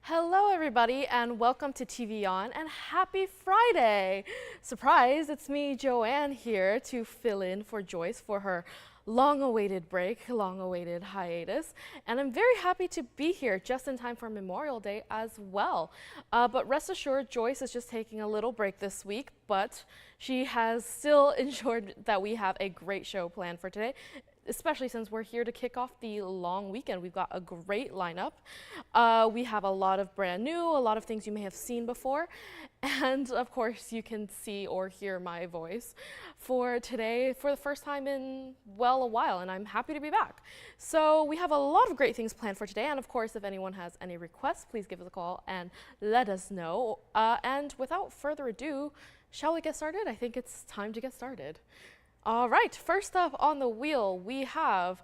Hello everybody and welcome to TVON and happy Friday! Surprise, it's me Joanne here to fill in for Joyce for her long-awaited break, long-awaited hiatus, and I'm very happy to be here just in time for Memorial Day as well. But rest assured, Joyce is just taking a little break this week, but she has still ensured that we have a great show planned for today, especially since we're here to kick off the long weekend. We've got a great lineup. We have a lot of brand new, a lot of things you may have seen before, and of course you can see or hear my voice for today for the first time in, well, a while, and I'm happy to be back. So we have a lot of great things planned for today, and of course if anyone has any requests, please give us a call and let us know. And without further ado, shall we get started? I think it's time to get started. All right, first up on the wheel, we have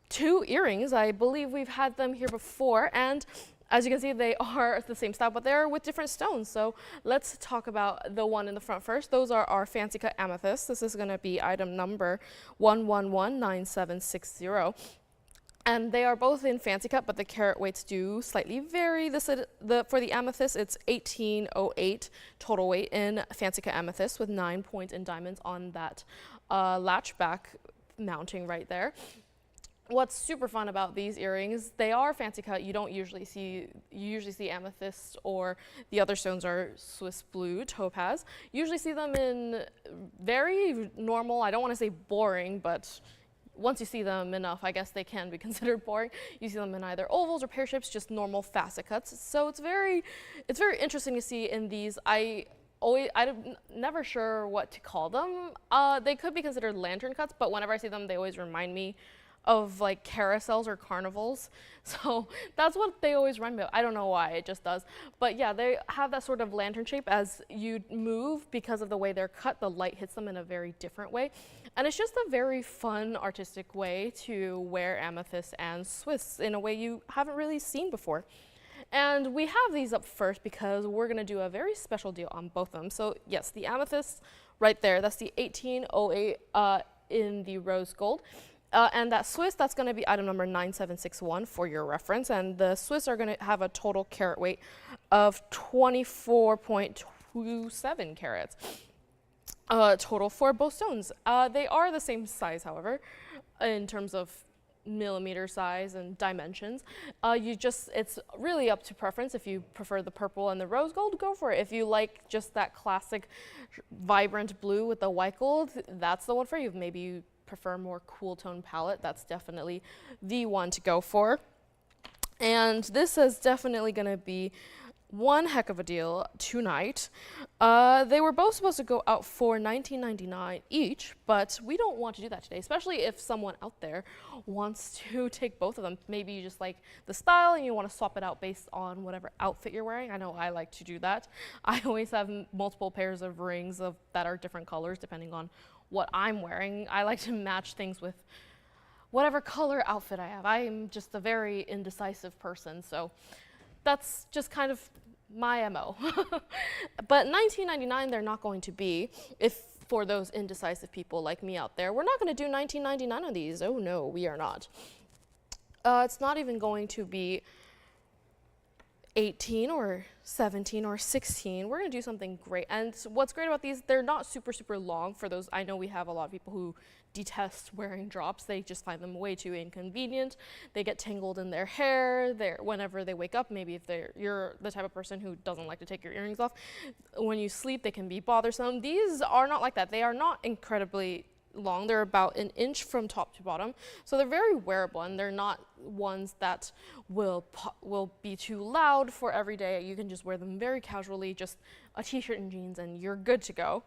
two earrings. I believe we've had them here before, and as you can see, they are the same style, but they're with different stones. So let's talk about the one in the front first. Those are our fancy cut amethysts. This is gonna be item number 1119760. And they are both in fancy cut, but the carat weights do slightly vary. For the amethyst, it's 1808 total weight in fancy cut amethyst with 9 points in diamonds on that latch back mounting right there. What's super fun about these earrings, they are fancy cut. You usually see amethyst, or the other stones are Swiss blue, topaz. You usually see them in very normal, I don't want to say boring, but once you see them enough, I guess they can be considered boring. You see them in either ovals or pear shapes, just normal facet cuts. So it's very interesting to see in these. I'm never sure what to call them. They could be considered lantern cuts, but whenever I see them, they always remind me of like carousels or carnivals. So that's what they always remind me of. I don't know why, it just does. But yeah, they have that sort of lantern shape. As you move, because of the way they're cut, the light hits them in a very different way. And it's just a very fun, artistic way to wear amethyst and Swiss in a way you haven't really seen before. And we have these up first because we're gonna do a very special deal on both of them. So yes, the amethyst right there, that's the 1808 in the rose gold. And that Swiss, that's going to be item number 9761 for your reference. And the Swiss are going to have a total carat weight of 24.27 carats total for both stones. They are the same size, however, in terms of millimeter size and dimensions. It's really up to preference. If you prefer the purple and the rose gold, go for it. If you like just that classic vibrant blue with the white gold, that's the one for you. Maybe you prefer more cool tone palette, that's definitely the one to go for. And this is definitely going to be one heck of a deal tonight. They were both supposed to go out for $19.99 each, but we don't want to do that today, especially if someone out there wants to take both of them. Maybe you just like the style and you want to swap it out based on whatever outfit you're wearing. I know I like to do that. I always have multiple pairs of rings that are different colors depending on what I'm wearing. I like to match things with whatever color outfit I have. I am just a very indecisive person, so that's just kind of my MO. But $19.99 they're not going to be, if for those indecisive people like me out there. We're not going to do $19.99 on these. Oh no, we are not. It's not even going to be 18 or 17 or 16. We're going to do something great. And what's great about these, they're not super long. For those, I know we have a lot of people who detest wearing drops. They just find them way too inconvenient. They get tangled in their hair whenever they wake up. Maybe if you're the type of person who doesn't like to take your earrings off, when you sleep they can be bothersome. These are not like that. They are not incredibly long. They're about an inch from top to bottom, so they're very wearable, and they're not ones that will be too loud for every day. You can just wear them very casually, just a t-shirt and jeans, and you're good to go.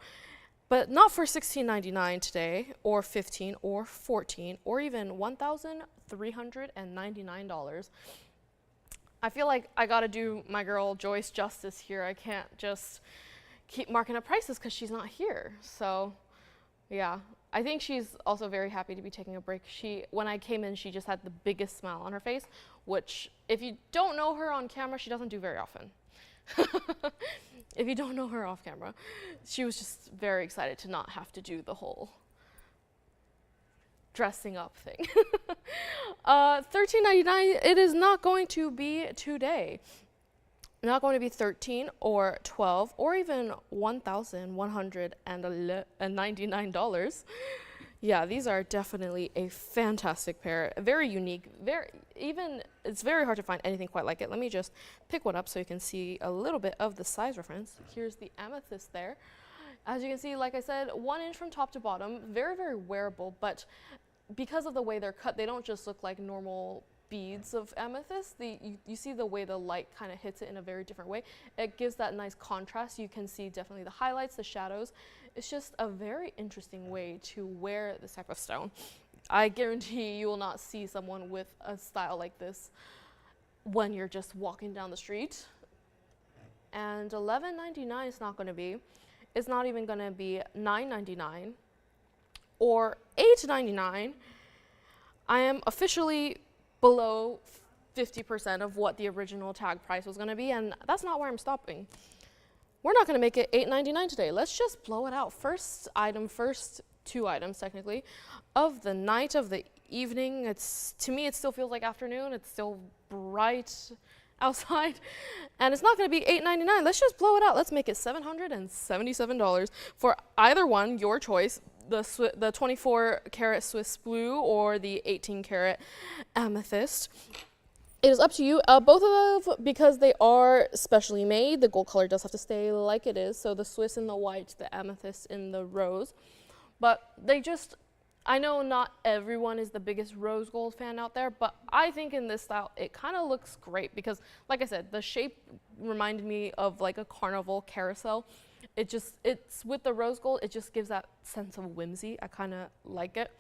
But not for $16.99 today, or $15, or $14, or even $1,399. I feel like I gotta do my girl Joyce justice here. I can't just keep marking up prices because she's not here. So yeah, I think she's also very happy to be taking a break. When I came in, she just had the biggest smile on her face, which if you don't know her on camera, she doesn't do very often. If you don't know her off camera, she was just very excited to not have to do the whole dressing up thing. $13.99, it is not going to be today. not going to be 13 or 12 or even $1,199. Yeah, these are definitely a fantastic pair. Very unique. It's very hard to find anything quite like it. Let me just pick one up so you can see a little bit of the size reference. Here's the amethyst there. As you can see, like I said, 1 inch from top to bottom. Very, very wearable, but because of the way they're cut, they don't just look like normal beads of amethyst. You see the way the light kind of hits it in a very different way. It gives that nice contrast. You can see definitely the highlights, the shadows. It's just a very interesting way to wear this type of stone. I guarantee you will not see someone with a style like this when you're just walking down the street. And $11.99 is not going to be. It's not even going to be $9.99 or $8.99. I am officially below 50% of what the original tag price was going to be, and that's not where I'm stopping. We're not going to make it $8.99 today. Let's just blow it out. First 2 items technically of the night, of the evening. To me it still feels like afternoon. It's still bright outside, and it's not going to be $8.99. Let's just blow it out. Let's make it $777 for either one, your choice. The 24 karat Swiss blue or the 18 karat amethyst. It is up to you. Both of them, because they are specially made, the gold color does have to stay like it is. So the Swiss in the white, the amethyst in the rose. But I know not everyone is the biggest rose gold fan out there, but I think in this style, it kind of looks great because, like I said, the shape reminded me of like a carnival carousel. It's with the rose gold, it just gives that sense of whimsy. I kind of like it.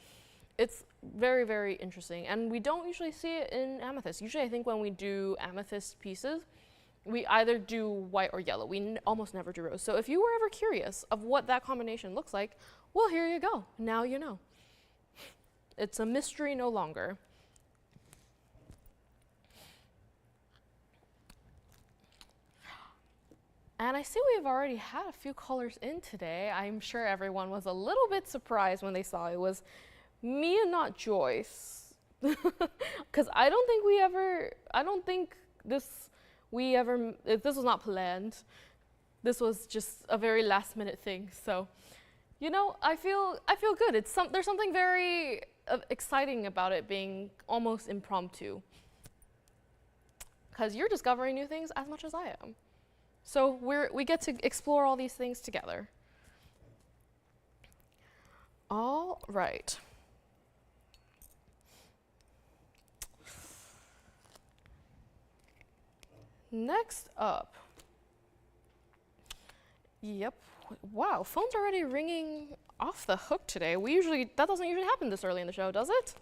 It's very, very interesting. And we don't usually see it in amethyst. Usually I think when we do amethyst pieces, we either do white or yellow. We almost never do rose. So if you were ever curious of what that combination looks like, well, here you go. Now you know. It's a mystery no longer. And I see we've already had a few colors in today. I'm sure everyone was a little bit surprised when they saw it was me and not Joyce. Because I don't think this was not planned. This was just a very last minute thing. So, you know, I feel good. There's something very exciting about it being almost impromptu. Because you're discovering new things as much as I am. So we get to explore all these things together. All right. Next up. Yep. Wow, phone's already ringing off the hook today. That doesn't usually happen this early in the show, does it?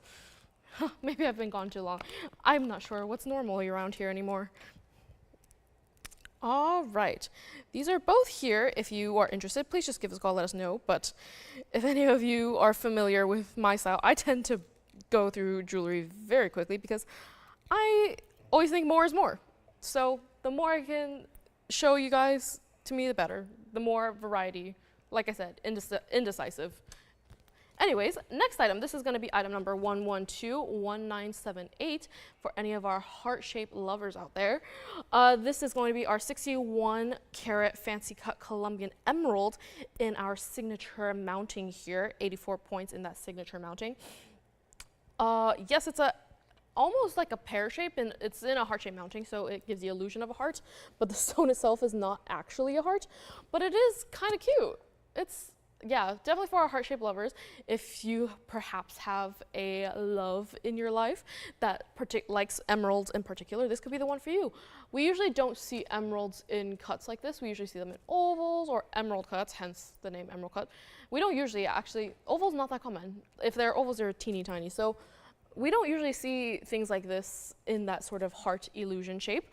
Maybe I've been gone too long. I'm not sure what's normal around here anymore. All right, these are both here. If you are interested, please just give us a call, let us know. But if any of you are familiar with my style, I tend to go through jewelry very quickly because I always think more is more. So the more I can show you guys, to me, the better. The more variety, like I said, indecisive. Anyways, next item, this is going to be item number 1121978 for any of our heart-shaped lovers out there. This is going to be our 61 karat fancy cut Colombian emerald in our signature mounting here, 84 points in that signature mounting. Yes, it's almost like a pear shape, and it's in a heart-shaped mounting, so it gives the illusion of a heart, but the stone itself is not actually a heart, but it is kind of cute. Yeah, definitely for our heart-shaped lovers. If you perhaps have a love in your life that likes emeralds in particular, this could be the one for you. We usually don't see emeralds in cuts like this. We usually see them in ovals or emerald cuts, hence the name emerald cut. We don't usually ovals not that common. If they're ovals, they're teeny tiny. So we don't usually see things like this in that sort of heart illusion shape.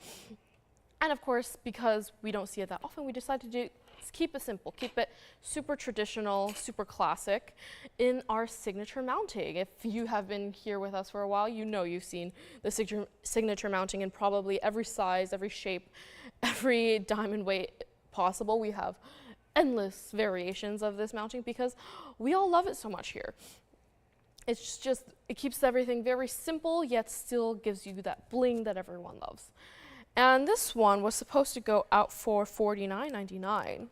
And of course, because we don't see it that often, we decided to keep it simple, keep it super traditional, super classic in our signature mounting. If you have been here with us for a while, you know you've seen the signature mounting in probably every size, every shape, every diamond weight possible. We have endless variations of this mounting because we all love it so much here. It's just, it keeps everything very simple, yet still gives you that bling that everyone loves. And this one was supposed to go out for $49.99.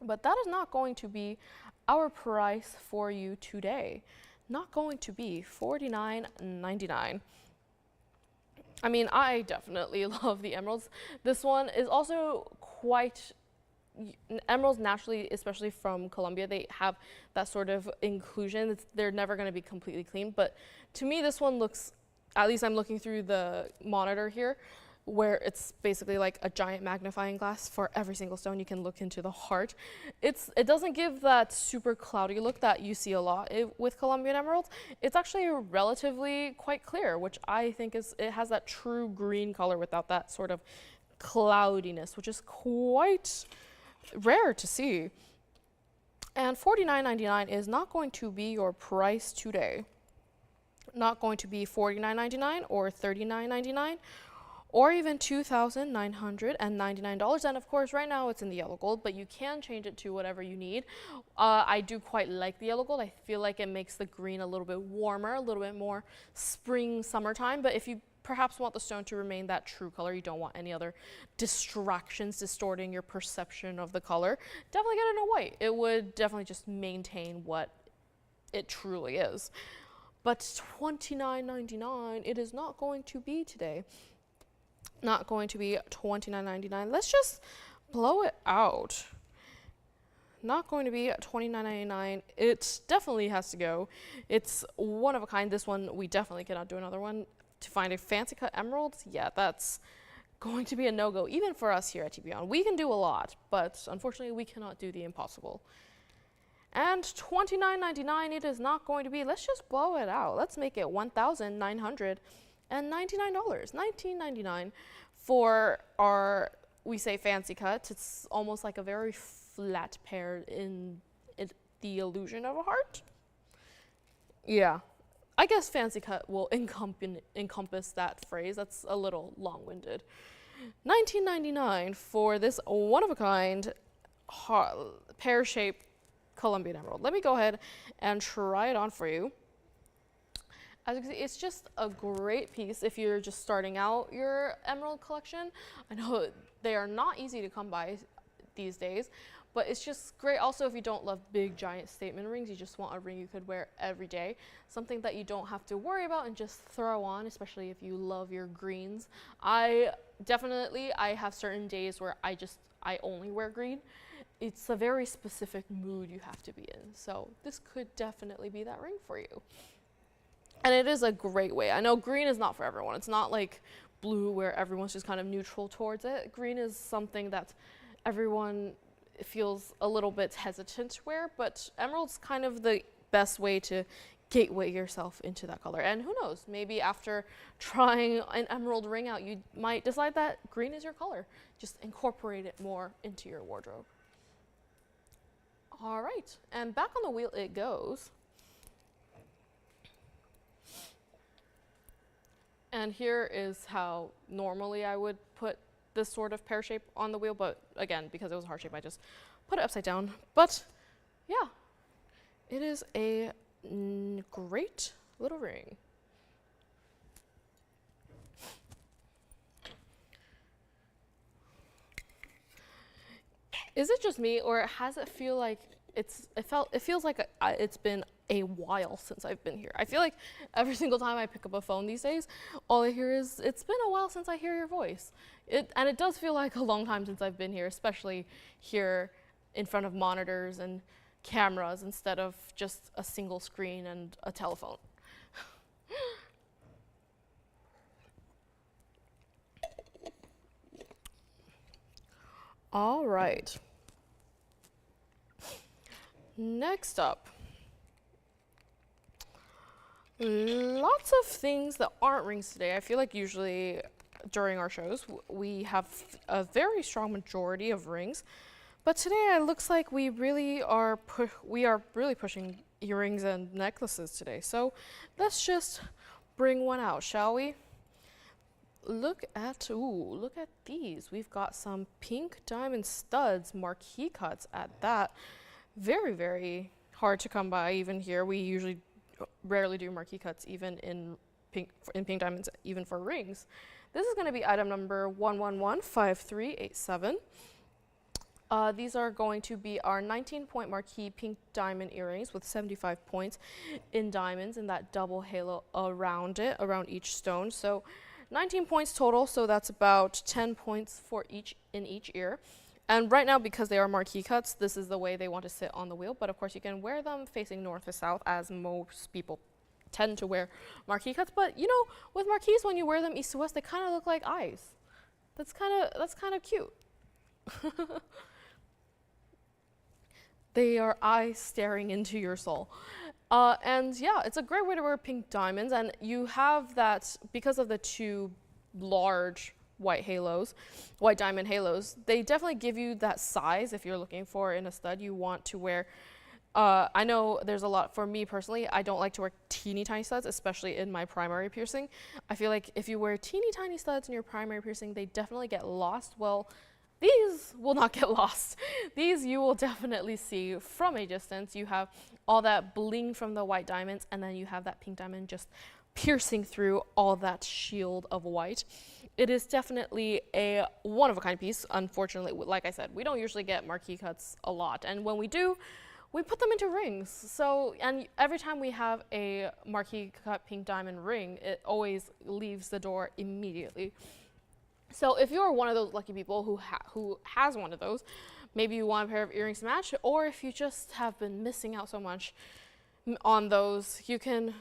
But that is not going to be our price for you today. Not going to be $49.99. I mean, I definitely love the emeralds. This one is also quite, emeralds naturally, especially from Colombia, they have that sort of inclusion. They're never going to be completely clean. But to me, this one looks, at least I'm looking through the monitor here, where it's basically like a giant magnifying glass for every single stone. You can look into the heart. It doesn't give that super cloudy look that you see a lot with Colombian emeralds. It's actually relatively quite clear, which I think it has that true green color without that sort of cloudiness, which is quite rare to see. And $49.99 is not going to be your price today. Not going to be $49.99 or $39.99. Or even $2,999. And of course, right now it's in the yellow gold, but you can change it to whatever you need. I do quite like the yellow gold. I feel like it makes the green a little bit warmer, a little bit more spring, summertime. But if you perhaps want the stone to remain that true color, you don't want any other distractions distorting your perception of the color, definitely get it in a white. It would definitely just maintain what it truly is. But $29.99, it is not going to be today. Not going to be $29.99. Let's just blow it out. Not going to be $29.99. It definitely has to go. It's one of a kind. This one, we definitely cannot do another one. To find a fancy cut emeralds, yeah, that's going to be a no-go, even for us here at TVON. We can do a lot, but unfortunately, we cannot do the impossible. And $29.99, it is not going to be. Let's just blow it out. Let's make it $1,999. $19.99 for our, we say fancy cut. It's almost like a very flat pear in the illusion of a heart. Yeah, I guess fancy cut will encompass that phrase. That's a little long-winded. $19.99 for this one-of-a-kind pear-shaped Colombian emerald. Let me go ahead and try it on for you. As you can see, it's just a great piece if you're just starting out your emerald collection. I know they are not easy to come by these days, but it's just great also if you don't love big giant statement rings. You just want a ring you could wear every day, something that you don't have to worry about and just throw on, especially if you love your greens. I have certain days where I only wear green. It's a very specific mood you have to be in, so this could definitely be that ring for you. And it is a great way. I know green is not for everyone. It's not like blue where everyone's just kind of neutral towards it. Green is something that everyone feels a little bit hesitant to wear, but emerald's kind of the best way to gateway yourself into that color. And who knows, maybe after trying an emerald ring out, you might decide that green is your color. Just incorporate it more into your wardrobe. All right, and back on the wheel it goes. And here is how normally I would put this sort of pear shape on the wheel, but again, because it was a heart shape, I just put it upside down. But yeah, it is a great little ring. Is it just me, or has it feel like it feels like it's been a while since I've been here? I feel like every single time I pick up a phone these days, all I hear is, it's been a while since I hear your voice. And it does feel like a long time since I've been here, especially here in front of monitors and cameras instead of just a single screen and a telephone. All right. Next up, lots of things that aren't rings today. I feel like usually during our shows we have a very strong majority of rings, but today it looks like we really are pushing earrings and necklaces today. So let's just bring one out, shall we? Look at these. We've got some pink diamond studs, marquee cuts at that. Very, very hard to come by even here. We usually rarely do marquee cuts even in pink diamonds, even for rings. This is going to be item number 1115387. These are going to be our 19-point marquee pink diamond earrings with 75 points in diamonds and that double halo around it, around each stone. So 19 points total, so that's about 10 points for each in each ear. And right now, because they are marquee cuts, this is the way they want to sit on the wheel. But of course, you can wear them facing north to south, as most people tend to wear marquee cuts. But you know, with marquees, when you wear them east to west, they kind of look like eyes. That's kind of cute. They are eyes staring into your soul. And yeah, it's a great way to wear pink diamonds. And you have that, because of the two large white diamond halos, they definitely give you that size if you're looking for in a stud you want to wear. I know there's a lot, for me personally, I don't like to wear teeny tiny studs, especially in my primary piercing. I feel like if you wear teeny tiny studs in your primary piercing, they definitely get lost. Well, these will not get lost. These you will definitely see from a distance. You have all that bling from the white diamonds, and then you have that pink diamond just piercing through all that shield of white. It is definitely a one-of-a-kind piece. Unfortunately, like I said, we don't usually get marquee cuts a lot, and when we do, we put them into rings. So, and every time we have a marquee cut pink diamond ring, it always leaves the door immediately. So if you're one of those lucky people who has one of those, maybe you want a pair of earrings to match, or if you just have been missing out so much on those, you can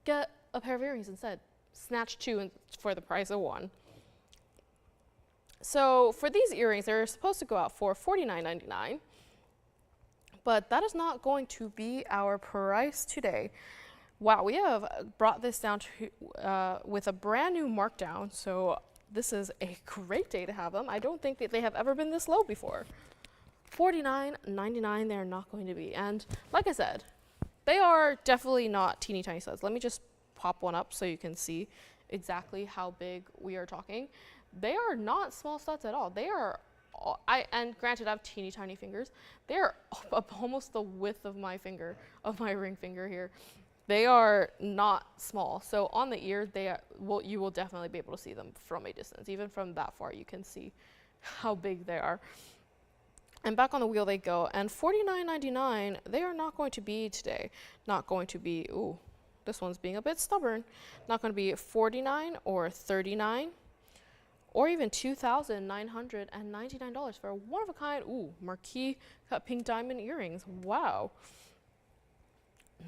get a pair of earrings instead. Snatch two for the price of one. So for these earrings, they're supposed to go out for $49.99, but that is not going to be our price today. Wow, we have brought this down to with a brand new markdown, so this is a great day to have them. I don't think that they have ever been this low before. $49.99 they're not going to be. And like I said, they are definitely not teeny tiny studs. Let me just pop one up so you can see exactly how big we are talking. They are not small studs at all. They are, and granted I have teeny tiny fingers, they are almost the width of my finger, of my ring finger here. They are not small. So on the ear, you will definitely be able to see them from a distance. Even from that far, you can see how big they are. And back on the wheel they go. And $49.99, they are not going to be today. Not going to be, ooh, this one's being a bit stubborn. Not going to be $49 or $39 or even $2,999 for a one-of-a-kind, ooh, marquee cut pink diamond earrings. Wow.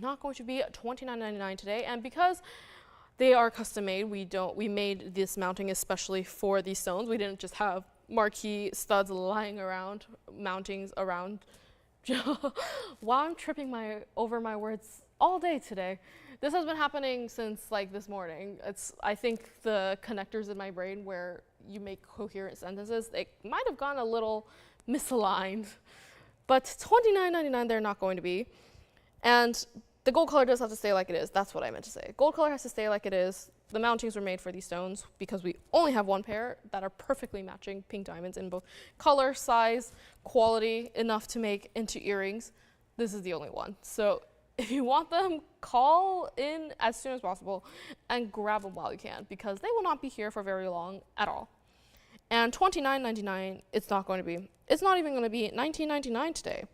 Not going to be $29.99 today, and because they are custom made, we made this mounting especially for these stones. We didn't just have marquee studs lying around, mountings around. Wow, I'm tripping over my words all day today. This has been happening since like this morning. I think the connectors in my brain where you make coherent sentences, they might have gone a little misaligned, but $29.99 they're not going to be. And the gold color does have to stay like it is. That's what I meant to say. Gold color has to stay like it is. The mountings were made for these stones because we only have one pair that are perfectly matching pink diamonds in both color, size, quality, enough to make into earrings. This is the only one. So if you want them, call in as soon as possible and grab them while you can, because they will not be here for very long at all. And $29.99, it's not going to be. It's not even going to be $19.99 today.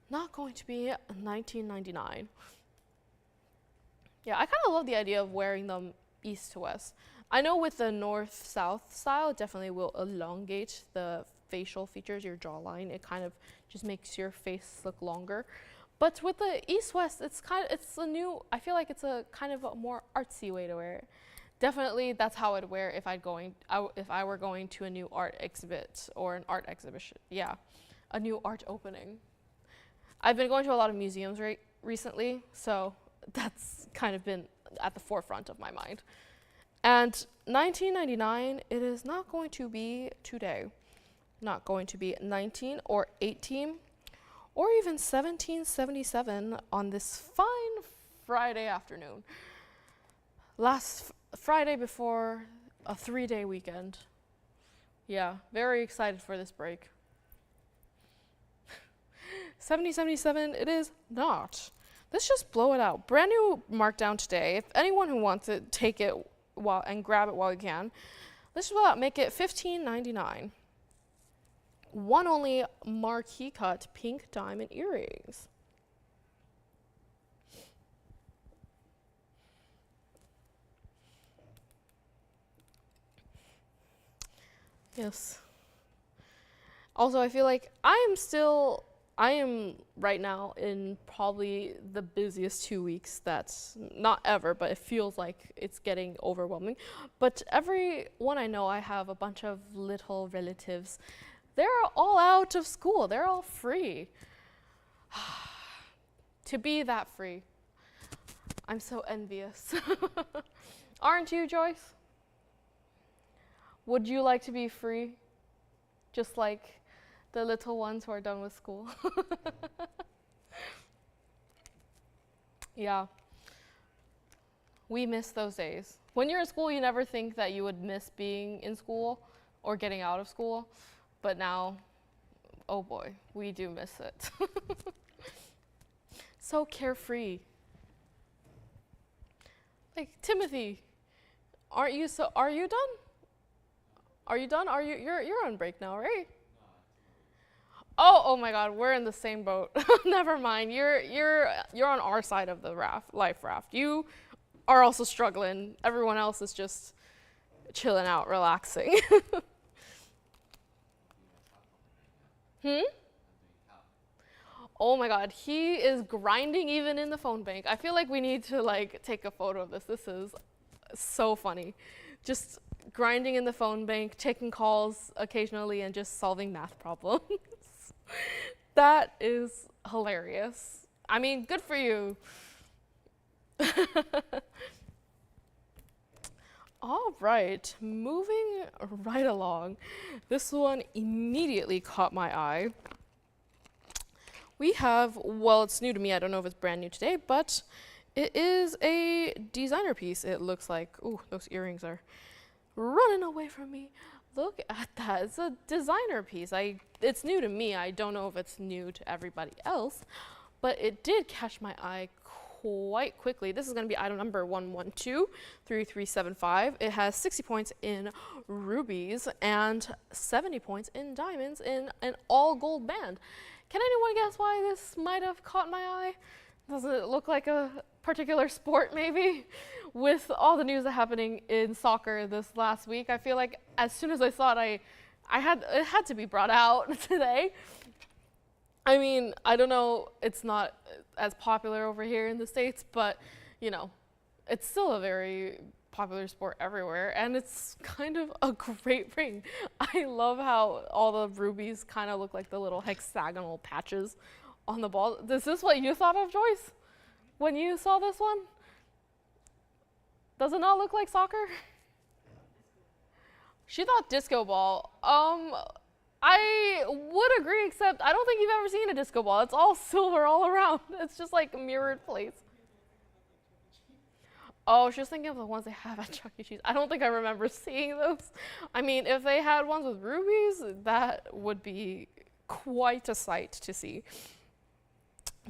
Not going to be $19.99. Yeah, I kind of love the idea of wearing them east to west. I know with the north-south style, it definitely will elongate the facial features, your jawline. It kind of just makes your face look longer. But with the east-west, I feel like it's a kind of a more artsy way to wear it. Definitely, that's how I'd wear if I were going to a new art exhibit or an art exhibition. Yeah, a new art opening. I've been going to a lot of museums recently, so that's kind of been at the forefront of my mind. And $19.99, it is not going to be today. Not going to be 19 or 18 or even 1777 on this fine Friday afternoon. Last Friday before a 3-day weekend. Yeah, very excited for this break. 1777, it is not. Let's just blow it out. Brand new markdown today. If anyone who wants it, take it and grab it while you can. Let's just make it $15.99. One only marquee cut pink diamond earrings. Yes. Also, I feel like I am right now in probably the busiest 2 weeks. That's not ever, but it feels like it's getting overwhelming. But everyone I know, I have a bunch of little relatives. They're all out of school. They're all free. To be that free, I'm so envious. Aren't you, Joyce? Would you like to be free? Just like the little ones who are done with school. Yeah. We miss those days. When you're in school, you never think that you would miss being in school or getting out of school. But now, oh boy, we do miss it. So carefree. Like, Timothy, are you done? Are you done? You're on break now, right? Oh my God, we're in the same boat. Never mind. You're on our side of the life raft. You are also struggling. Everyone else is just chilling out, relaxing. Oh my God, he is grinding even in the phone bank. I feel like we need to take a photo of this. This is so funny. Just grinding in the phone bank, taking calls occasionally, and just solving math problems. That is hilarious. I mean, good for you. All right, moving right along. This one immediately caught my eye. We have, well, it's new to me. I don't know if it's brand new today, but it is a designer piece. It looks like, ooh, those earrings are running away from me. Look at that. It's a designer piece. It's new to me. I don't know if it's new to everybody else, but it did catch my eye quite quickly. This is going to be item number 1123375. It has 60 points in rubies and 70 points in diamonds in an all gold band. Can anyone guess why this might have caught my eye? Does it look like a particular sport maybe? With all the news happening in soccer this last week, I feel like as soon as I saw it, it had to be brought out today. I mean, I don't know, it's not as popular over here in the States, but you know, it's still a very popular sport everywhere, and it's kind of a great ring. I love how all the rubies kind of look like the little hexagonal patches on the ball. Is this what you thought of, Joyce, when you saw this one? Does it not look like soccer? She thought disco ball. I would agree, except I don't think you've ever seen a disco ball. It's all silver all around. It's just like mirrored plates. Oh, she was thinking of the ones they have at Chuck E. Cheese. I don't think I remember seeing those. I mean, if they had ones with rubies, that would be quite a sight to see.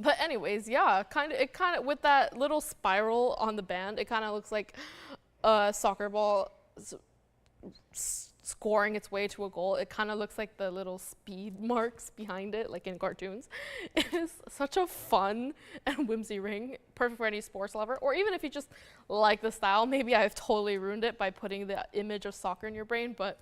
But anyways, yeah, it kind of with that little spiral on the band, it kind of looks like a soccer ball scoring its way to a goal. It kind of looks like the little speed marks behind it, like in cartoons. It is such a fun and whimsy ring, perfect for any sports lover, or even if you just like the style. Maybe I've totally ruined it by putting the image of soccer in your brain, but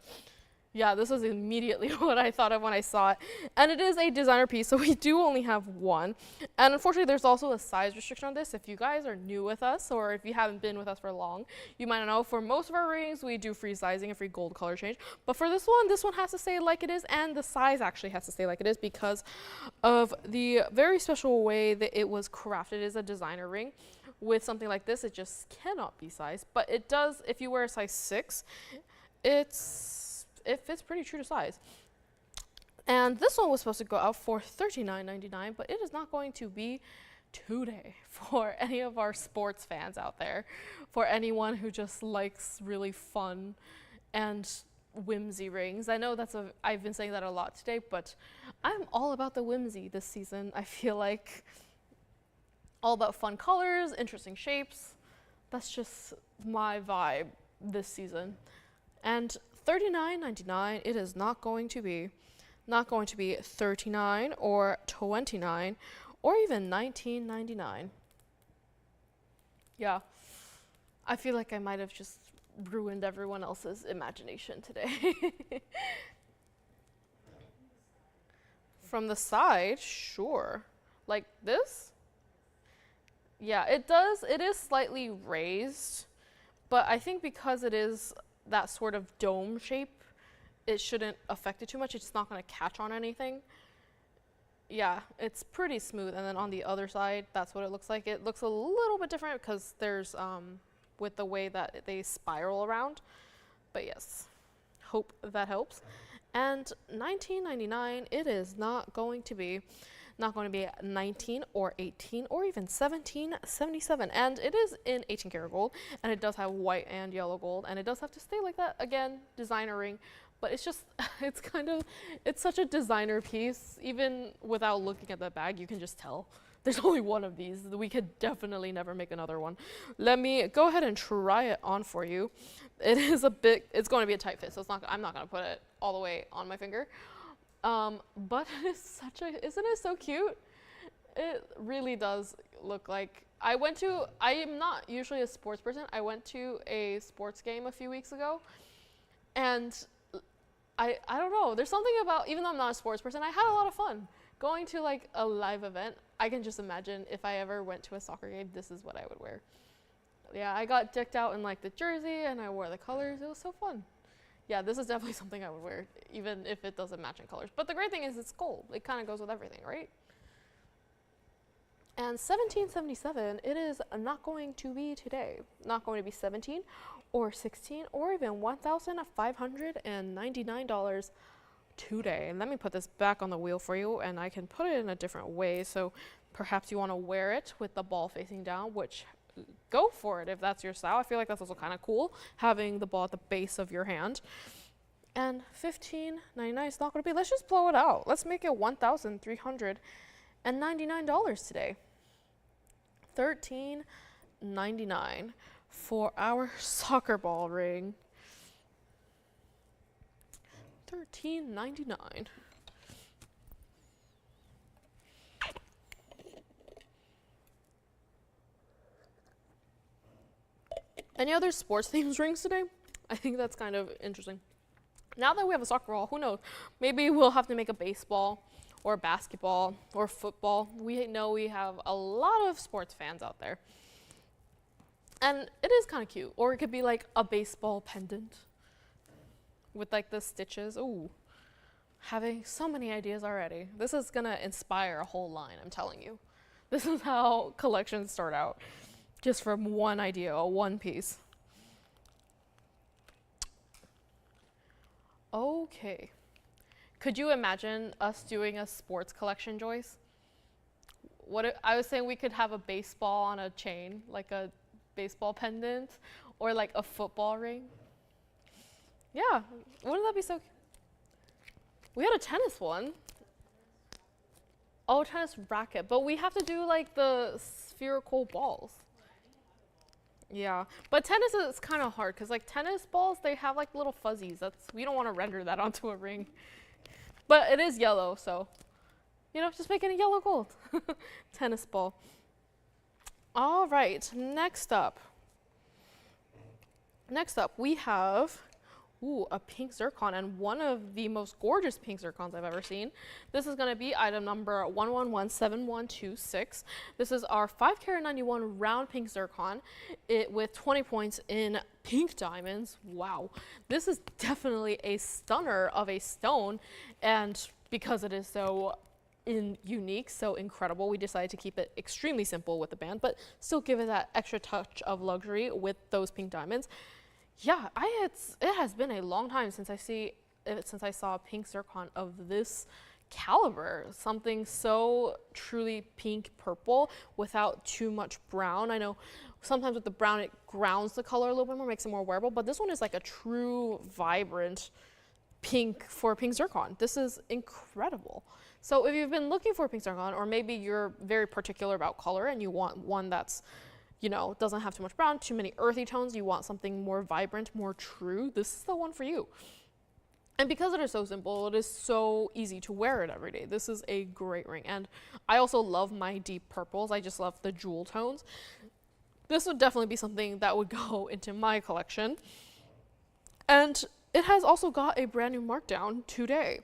yeah, this was immediately what I thought of when I saw it. And it is a designer piece, so we do only have one. And unfortunately, there's also a size restriction on this. If you guys are new with us, or if you haven't been with us for long, you might not know, for most of our rings, we do free sizing and free gold color change. But for this one has to stay like it is, and the size actually has to stay like it is because of the very special way that it was crafted. It is a designer ring. With something like this, it just cannot be sized. But it does, if you wear a size 6, it fits pretty true to size. And this one was supposed to go out for $39.99, but it is not going to be today for any of our sports fans out there, for anyone who just likes really fun and whimsy rings. I know I've been saying that a lot today, but I'm all about the whimsy this season. I feel like all about fun colors, interesting shapes. That's just my vibe this season. And $39.99, it is not going to be. Not going to be $39 or $29 or even $19.99. Yeah, I feel like I might have just ruined everyone else's imagination today. From the side, sure. Like this? Yeah, it does. It is slightly raised, but I think because it is that sort of dome shape, it shouldn't affect it too much. It's not going to catch on anything. Yeah, it's pretty smooth. And then on the other side, that's what it looks like. It looks a little bit different because there's, with the way that they spiral around. But yes, hope that helps. And $19.99, it is not going to be 19 or 18 or even $17.77. And it is in 18 karat gold, and it does have white and yellow gold, and it does have to stay like that. Again, designer ring. But it's just, it's such a designer piece. Even without looking at the bag, you can just tell. There's only one of these. We could definitely never make another one. Let me go ahead and try it on for you. It is it's going to be a tight fit, so I'm not going to put it all the way on my finger. But it's isn't it so cute? It really does look like, I am not usually a sports person. I went to a sports game a few weeks ago, and I don't know, there's something about, even though I'm not a sports person, I had a lot of fun. Going to like a live event, I can just imagine if I ever went to a soccer game, this is what I would wear. Yeah, I got decked out in like the jersey and I wore the colors. It was so fun. Yeah, this is definitely something I would wear, even if it doesn't match in colors. But the great thing is it's gold. It kind of goes with everything, right? And $17.77, it is not going to be today. Not going to be 17 or 16 or even $1,599 today. And let me put this back on the wheel for you, and I can put it in a different way. So perhaps you want to wear it with the ball facing down, which go for it if that's your style. I feel like that's also kind of cool, having the ball at the base of your hand. And $15.99 is not going to be. Let's just blow it out. Let's make it $1,399 today. $13.99 for our soccer ball ring. $13.99. Any other sports themed rings today? I think that's kind of interesting. Now that we have a soccer ball, who knows? Maybe we'll have to make a baseball or basketball or football. We know we have a lot of sports fans out there. And it is kind of cute. Or it could be like a baseball pendant with like the stitches. Ooh, having so many ideas already. This is gonna inspire a whole line, I'm telling you. This is how collections start out. Just from one idea, a one piece. Okay. Could you imagine us doing a sports collection, Joyce? I was saying we could have a baseball on a chain, like a baseball pendant, or like a football ring. Yeah, wouldn't that be so cute? We had a tennis one. Oh, tennis racket, but we have to do like the spherical balls. Yeah, but tennis is kind of hard because like tennis balls, they have like little fuzzies. We don't want to render that onto a ring. But it is yellow, so, you know, just make it a yellow gold. Tennis ball. All right, next up we have, a pink zircon, and one of the most gorgeous pink zircons I've ever seen. This is going to be item number 1117126. This is our 5 karat 91 round pink zircon, with 20 points in pink diamonds. Wow, this is definitely a stunner of a stone, and because it is so unique, so incredible, we decided to keep it extremely simple with the band, but still give it that extra touch of luxury with those pink diamonds. Yeah, it has been a long time since I saw a pink zircon of this caliber, something so truly pink purple without too much brown. I know sometimes with the brown it grounds the color a little bit more, makes it more wearable, but this one is like a true vibrant pink for a pink zircon. This is incredible. So if you've been looking for a pink zircon, or maybe you're very particular about color and you want one that's you know, doesn't have too much brown, too many earthy tones, you want something more vibrant, more true, this is the one for you. And because it is so simple, it is so easy to wear it every day. This is a great ring. And I also love my deep purples. I just love the jewel tones. This would definitely be something that would go into my collection. And it has also got a brand new markdown today.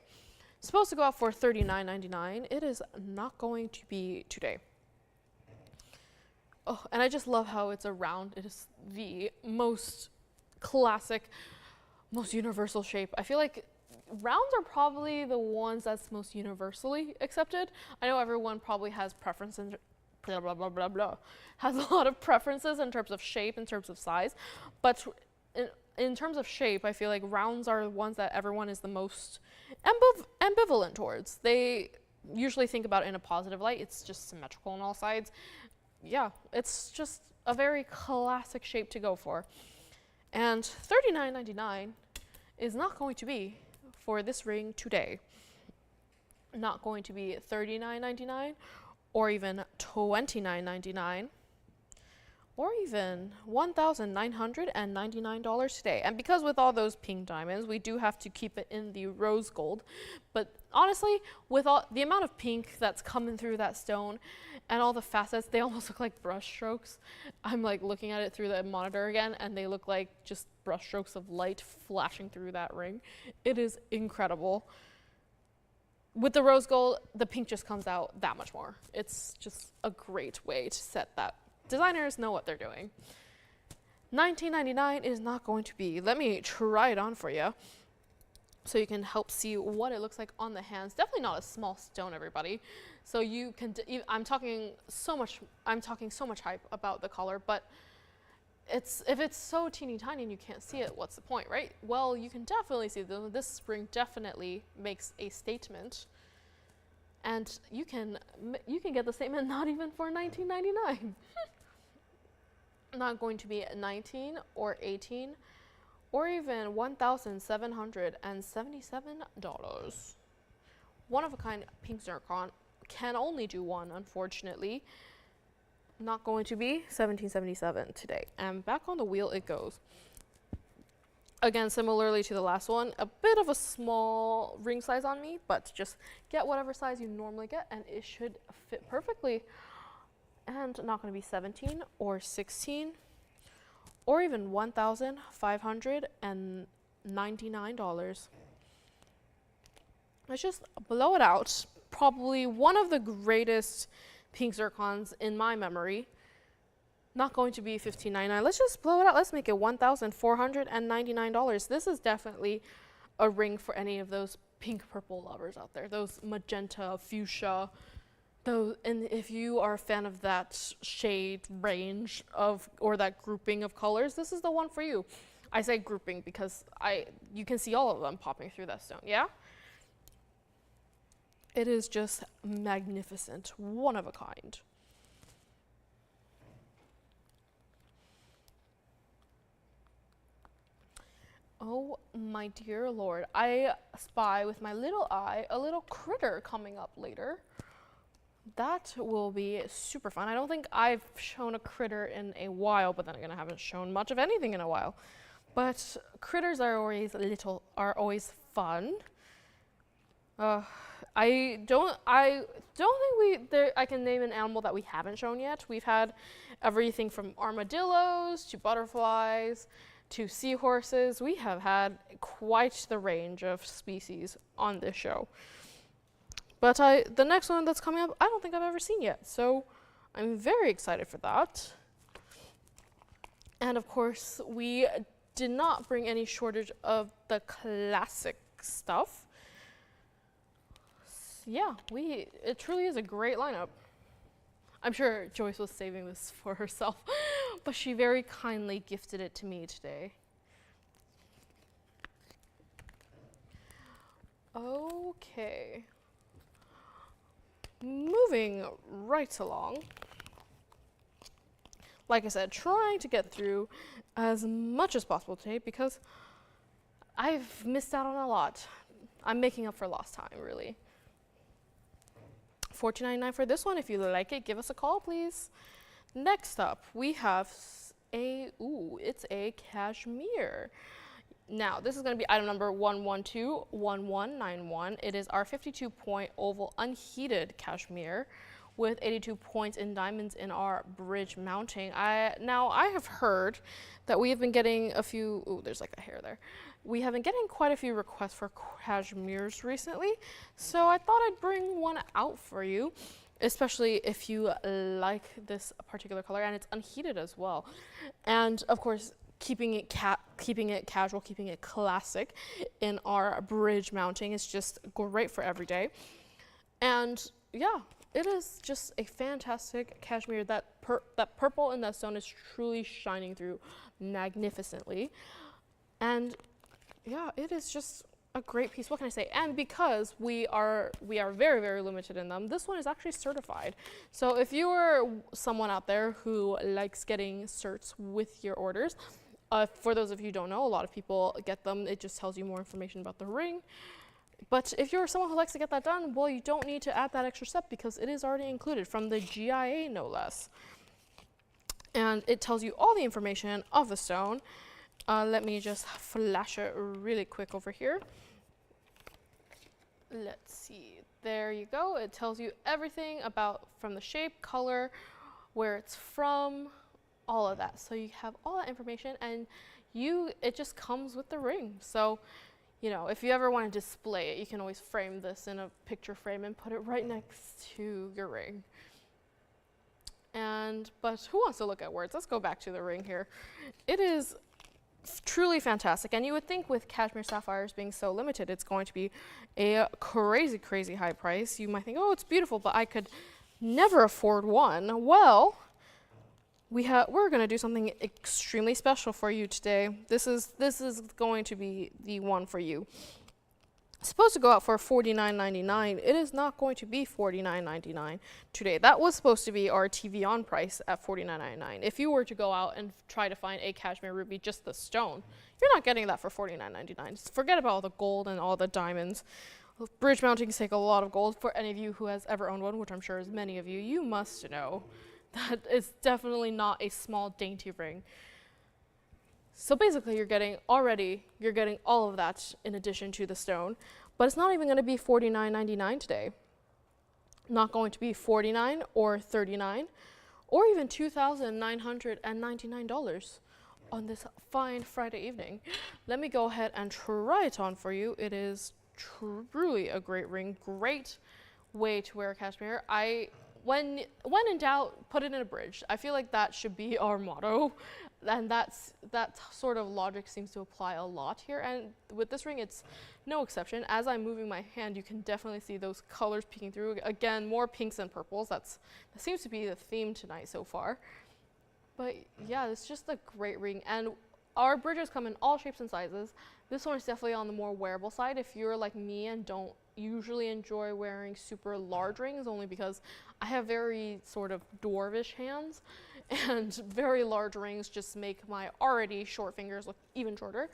It's supposed to go out for $39.99. It is not going to be today. Oh, and I just love how it's a round. It is the most classic, most universal shape. I feel like rounds are probably the ones that's most universally accepted. I know everyone probably has preferences, blah, blah, blah, blah, blah, has a lot of preferences in terms of shape, in terms of size, but in terms of shape, I feel like rounds are the ones that everyone is the most ambivalent towards. They usually think about it in a positive light. It's just symmetrical on all sides. Yeah, it's just a very classic shape to go for. And $39.99 is not going to be for this ring today. Not going to be $39.99 or even $29.99 or even $1,999 today. And because with all those pink diamonds, we do have to keep it in the rose gold. But honestly, with all the amount of pink that's coming through that stone and all the facets, they almost look like brush strokes. I'm like looking at it through the monitor again, and they look like just brush strokes of light flashing through that ring. It is incredible. With the rose gold, the pink just comes out that much more. It's just a great way to set that. Designers know what they're doing. $19.99 is not going to be. Let me try it on for you so you can help see what it looks like on the hands. Definitely not a small stone, everybody. So you can, I'm talking so much hype about the color, but if it's so teeny tiny and you can't see it, what's the point, right? Well, you can definitely see this ring definitely makes a statement. And you can get the statement not even for $19.99. Not going to be 19 or 18 or even $1,777. One of a kind pink zircon, can only do one, unfortunately. Not going to be $17.77 today. And back on the wheel it goes. Again, similarly to the last one, a bit of a small ring size on me, but just get whatever size you normally get and it should fit perfectly. And not going to be 17 or 16 or even $1,599. Let's just blow it out. Probably one of the greatest pink zircons in my memory. Not going to be $15.99. Let's just blow it out. Let's make it $1,499. This is definitely a ring for any of those pink purple lovers out there. Those magenta, fuchsia. And if you are a fan of that shade range or that grouping of colors, this is the one for you. I say grouping because you can see all of them popping through that stone. Yeah. It is just magnificent, one of a kind. Oh my dear Lord, I spy with my little eye a little critter coming up later. That will be super fun. I don't think I've shown a critter in a while, but then again, I haven't shown much of anything in a while. But critters are always fun. I don't think I can name an animal that we haven't shown yet. We've had everything from armadillos to butterflies to seahorses. We have had quite the range of species on this show. But the next one that's coming up, I don't think I've ever seen yet. So I'm very excited for that. And of course, we did not bring any shortage of the classic stuff. Yeah, it truly is a great lineup. I'm sure Joyce was saving this for herself, but she very kindly gifted it to me today. Okay. Moving right along. Like I said, trying to get through as much as possible today because I've missed out on a lot. I'm making up for lost time, really. $14.99 for this one. If you like it, give us a call, please. Next up, we have it's a cashmere. Now, this is going to be item number 1121191. It is our 52-point oval unheated cashmere with 82 points in diamonds in our bridge mounting. Now, I have heard that we have been getting a few, ooh, there's like a hair there. We have been getting quite a few requests for cashmeres recently, so I thought I'd bring one out for you, especially if you like this particular color, and it's unheated as well. And of course, keeping it casual, keeping it classic in our bridge mounting is just great for every day. And yeah, it is just a fantastic cashmere. That purple in that stone is truly shining through magnificently. And yeah, it is just a great piece. What can I say? And because we are very, very limited in them, this one is actually certified. So if you are someone out there who likes getting certs with your orders, for those of you who don't know, a lot of people get them. It just tells you more information about the ring. But if you're someone who likes to get that done, well, you don't need to add that extra step because it is already included from the GIA, no less. And it tells you all the information of the stone. Let me just flash it really quick over here. Let's see. There you go. It tells you everything about from the shape, color, where it's from, all of that. So you have all that information, and it just comes with the ring. So, you know, if you ever want to display it, you can always frame this in a picture frame and put it right next to your ring. But who wants to look at words? Let's go back to the ring here. It is truly fantastic, and you would think with cashmere sapphires being so limited, it's going to be a crazy, crazy high price. You might think, oh, it's beautiful, but I could never afford one. Well, we're going to do something extremely special for you today. This is going to be the one for you. It's supposed to go out for $49.99. It is not going to be $49.99 today. That was supposed to be our TVON price at $49.99. If you were to go out and try to find a cashmere ruby, just the stone, you're not getting that for $49.99. Forget about all the gold and all the diamonds. Bridge mountings take a lot of gold. For any of you who has ever owned one, which I'm sure is many of you, you must know that it's definitely not a small, dainty ring. So basically, you're getting all of that in addition to the stone, but it's not even going to be $49.99 today. Not going to be $49 or $39 or even $2,999 on this fine Friday evening. Let me go ahead and try it on for you. It is truly a great ring, great way to wear a cashmere. When in doubt, put it in a bridge. I feel like that should be our motto. And that sort of logic seems to apply a lot here. And with this ring, it's no exception. As I'm moving my hand, you can definitely see those colors peeking through. Again, more pinks and purples. That seems to be the theme tonight so far. But yeah, it's just a great ring. And our bridges come in all shapes and sizes. This one is definitely on the more wearable side. If you're like me and don't usually enjoy wearing super large rings, only because I have very sort of dwarvish hands, and very large rings just make my already short fingers look even shorter.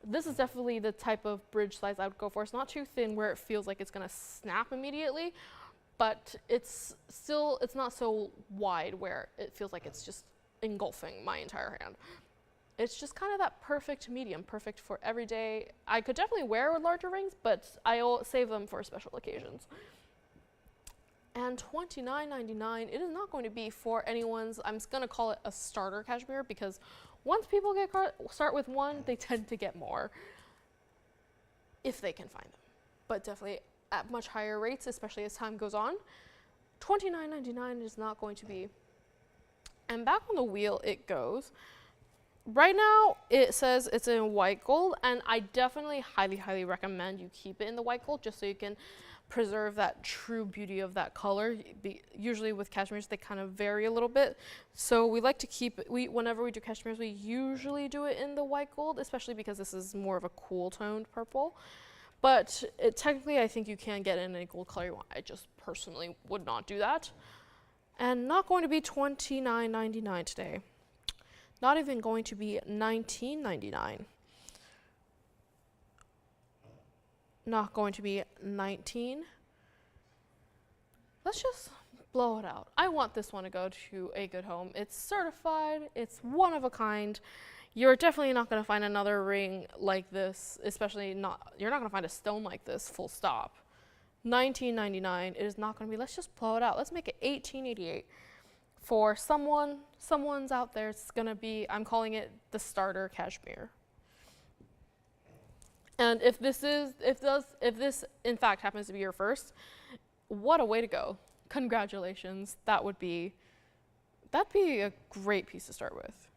This is definitely the type of bridge size I would go for. It's not too thin where it feels like it's gonna snap immediately, but it's not so wide where it feels like it's just engulfing my entire hand. It's just kind of that perfect medium, perfect for every day. I could definitely wear larger rings, but I'll save them for special occasions. And $29.99, it is not going to be for anyone's, I'm going to call it a starter cashmere, because once people start with one, they tend to get more, if they can find them. But definitely at much higher rates, especially as time goes on. $29.99 is not going to be. And back on the wheel it goes. Right now, it says it's in white gold, and I definitely highly, highly recommend you keep it in the white gold just so you can preserve that true beauty of that color. Usually with cashmeres, they kind of vary a little bit. So we like to keep, whenever we do cashmeres, we usually do it in the white gold, especially because this is more of a cool toned purple. But technically, I think you can get it in any gold color you want. I just personally would not do that. And not going to be $29.99 today. Not even going to be $19.99. Not going to be $19. Let's just blow it out. I want this one to go to a good home. It's certified, it's one of a kind. You're definitely not going to find another ring like this, especially you're not going to find a stone like this, full stop. $19.99, it is not going to be, let's just blow it out. Let's make it $18.88. For someone's out there, it's going to be, I'm calling it the starter Kashmir. And if this in fact happens to be your first, what a way to go. Congratulations. That'd be a great piece to start with.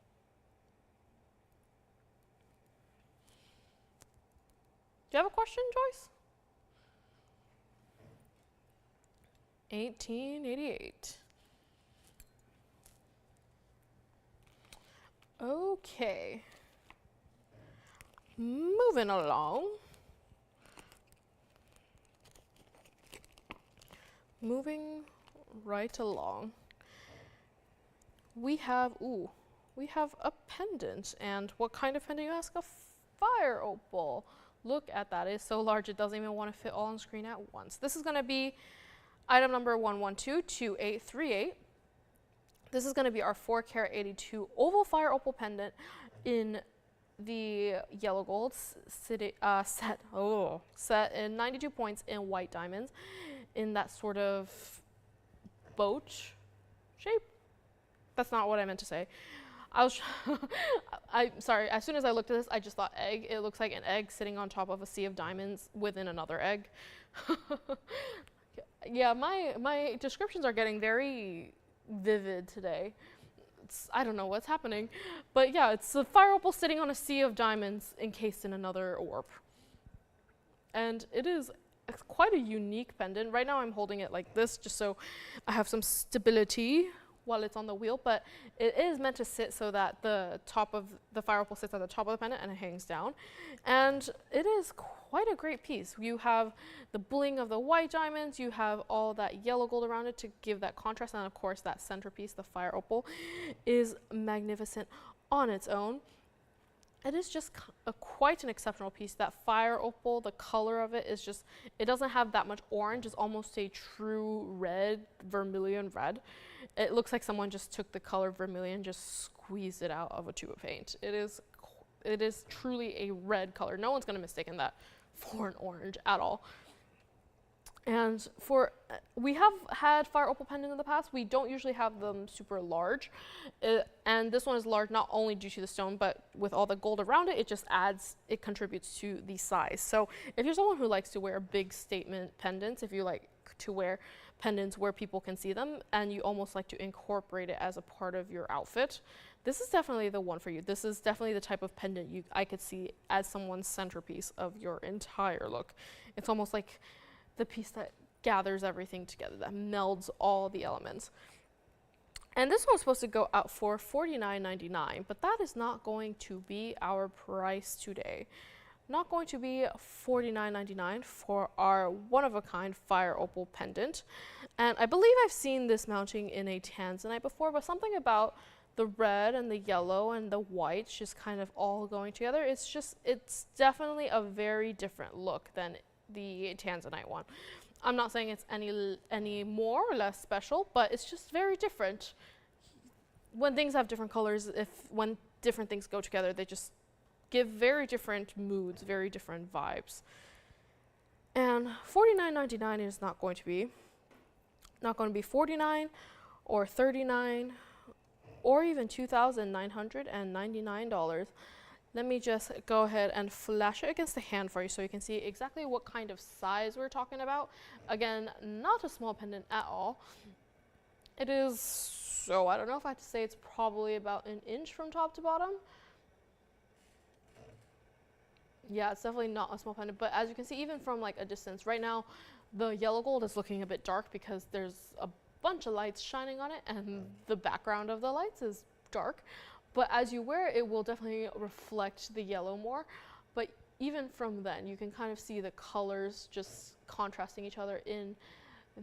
Do you have a question, Joyce? $18.88. Okay. Moving along. Moving right along. We have a pendant. And what kind of pendant, you ask? A fire opal. Look at that. It's so large it doesn't even want to fit all on screen at once. This is going to be item number 1122838. This is going to be our 4 carat 82 oval fire opal pendant in the yellow gold set in 92 points in white diamonds in that sort of boat shape. That's not what I meant to say. I'm sorry, as soon as I looked at this, I just thought egg. It looks like an egg sitting on top of a sea of diamonds within another egg. Yeah, my descriptions are getting very vivid today. I don't know what's happening. But yeah, it's a fire opal sitting on a sea of diamonds encased in another orb. And it's quite a unique pendant. Right now I'm holding it like this just so I have some stability while it's on the wheel, but it is meant to sit so that the top of the fire opal sits at the top of the pendant and it hangs down. And it is quite a great piece. You have the bling of the white diamonds, you have all that yellow gold around it to give that contrast, and of course that centerpiece, the fire opal, is magnificent on its own. It is just quite an exceptional piece. That fire opal, the color of it is just, it doesn't have that much orange. It's almost a true red, vermilion red. It looks like someone just took the color vermilion, just squeezed it out of a tube of paint. It is truly a red color. No one's going to mistake that for an orange at all. And we have had fire opal pendant in the past. We don't usually have them super large. And this one is large not only due to the stone, but with all the gold around it, it contributes to the size. So if you're someone who likes to wear big statement pendants, if you like to wear pendants where people can see them, and you almost like to incorporate it as a part of your outfit, this is definitely the one for you. This is definitely the type of pendant I could see as someone's centerpiece of your entire look. It's almost like the piece that gathers everything together, that melds all the elements. And this one's supposed to go out for $49.99, but that is not going to be our price today. Not going to be $49.99 for our one-of-a-kind fire opal pendant. And I believe I've seen this mounting in a tanzanite before, but something about the red and the yellow and the white just kind of all going together, it's definitely a very different look than the tanzanite one. I'm not saying it's any more or less special, but it's just very different. When things have different colors, when different things go together, they just give very different moods, very different vibes. And $49.99 is not going to be $49 or $39 or even $2,999. Let me just go ahead and flash it against the hand for you so you can see exactly what kind of size we're talking about. Again, not a small pendant at all. It is, so I don't know if I have to say it's probably about an inch from top to bottom. Yeah, it's definitely not a small pendant, but as you can see, even from like a distance, right now, the yellow gold is looking a bit dark because there's a bunch of lights shining on it and the background of the lights is dark. But as you wear it, it will definitely reflect the yellow more. But even from then, you can kind of see the colors just contrasting each other in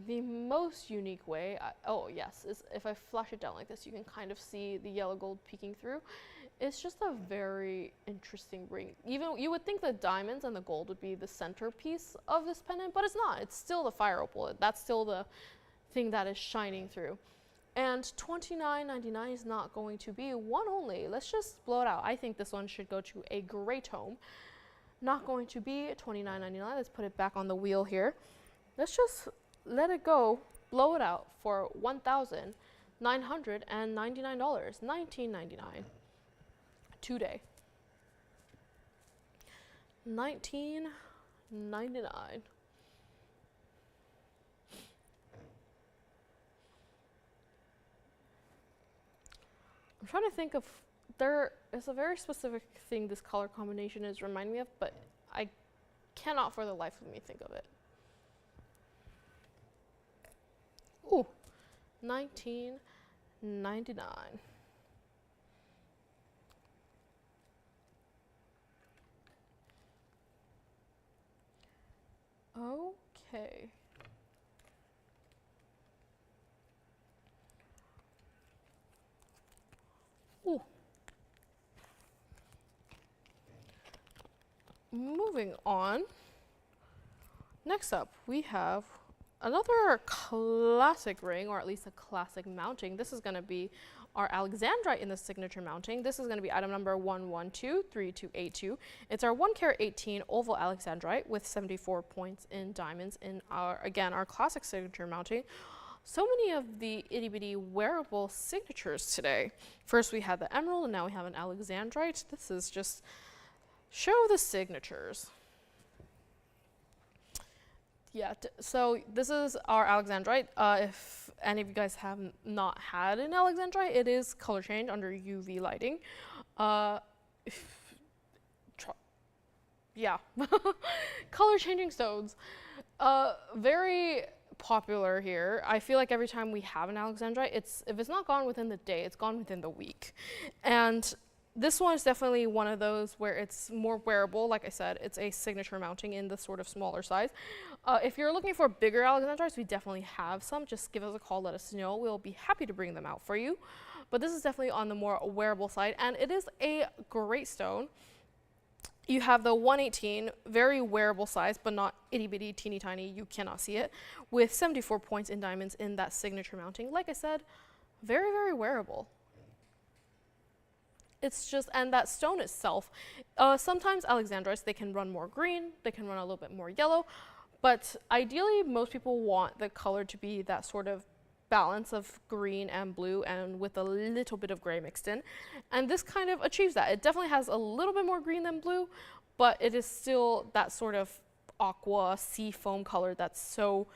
the most unique way. Oh yes, if I flash it down like this, you can kind of see the yellow gold peeking through. It's just a very interesting ring. Even you would think the diamonds and the gold would be the centerpiece of this pendant, but it's not. It's still the fire opal. That's still the thing that is shining through. And $29.99 is not going to be one only. Let's just blow it out. I think this one should go to a gray tone. Not going to be $29.99. Let's put it back on the wheel here. Let's just let it go, blow it out for $1,999. $19.99 today. $19.99. I'm trying to think of, there is a very specific thing this color combination is reminding me of, but I cannot for the life of me think of it. Ooh, $19.99. Okay. Ooh. Moving on. Next up, we have another classic ring, or at least a classic mounting. This is going to be our Alexandrite in the signature mounting. This is going to be item number 1123282. It's our 1 carat 18 oval Alexandrite with 74 points in diamonds in our, again, our classic signature mounting. So many of the itty bitty wearable signatures today. First we had the emerald, and now we have an Alexandrite. This is just show the signatures. Yeah, so this is our Alexandrite. If any of you guys have not had an Alexandrite, it is color change under UV lighting. Yeah, color changing stones. Very popular here. I feel like every time we have an Alexandrite, if it's not gone within the day, it's gone within the week. And this one is definitely one of those where it's more wearable. Like I said, it's a signature mounting in the sort of smaller size. If you're looking for bigger Alexandrites, we definitely have some. Just give us a call, let us know. We'll be happy to bring them out for you. But this is definitely on the more wearable side, and it is a great stone. You have the 118, very wearable size, but not itty bitty, teeny tiny, you cannot see it, with 74 points in diamonds in that signature mounting. Like I said, very, very wearable. It's just, and that stone itself, sometimes Alexandrites, they can run more green, they can run a little bit more yellow, but ideally most people want the color to be that sort of balance of green and blue and with a little bit of gray mixed in. And this kind of achieves that. It definitely has a little bit more green than blue, but it is still that sort of aqua sea foam color that's so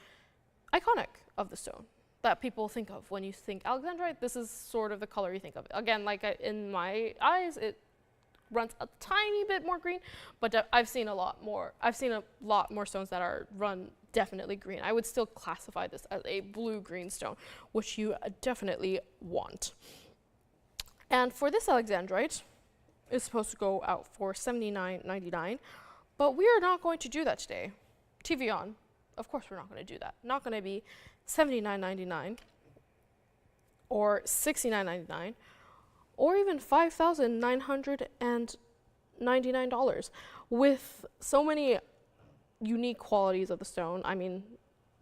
iconic of the stone that people think of when you think Alexandrite. This is sort of the color you think of. Again, like in my eyes, it runs a tiny bit more green, but I've seen a lot more stones that are run definitely green. I would still classify this as a blue-green stone, which you definitely want. And for this Alexandrite, it's supposed to go out for $79.99, but we are not going to do that today. TVON, of course we're not going to do that. Not going to be $79.99 or $69.99 or even $5,999 with so many unique qualities of the stone. I mean,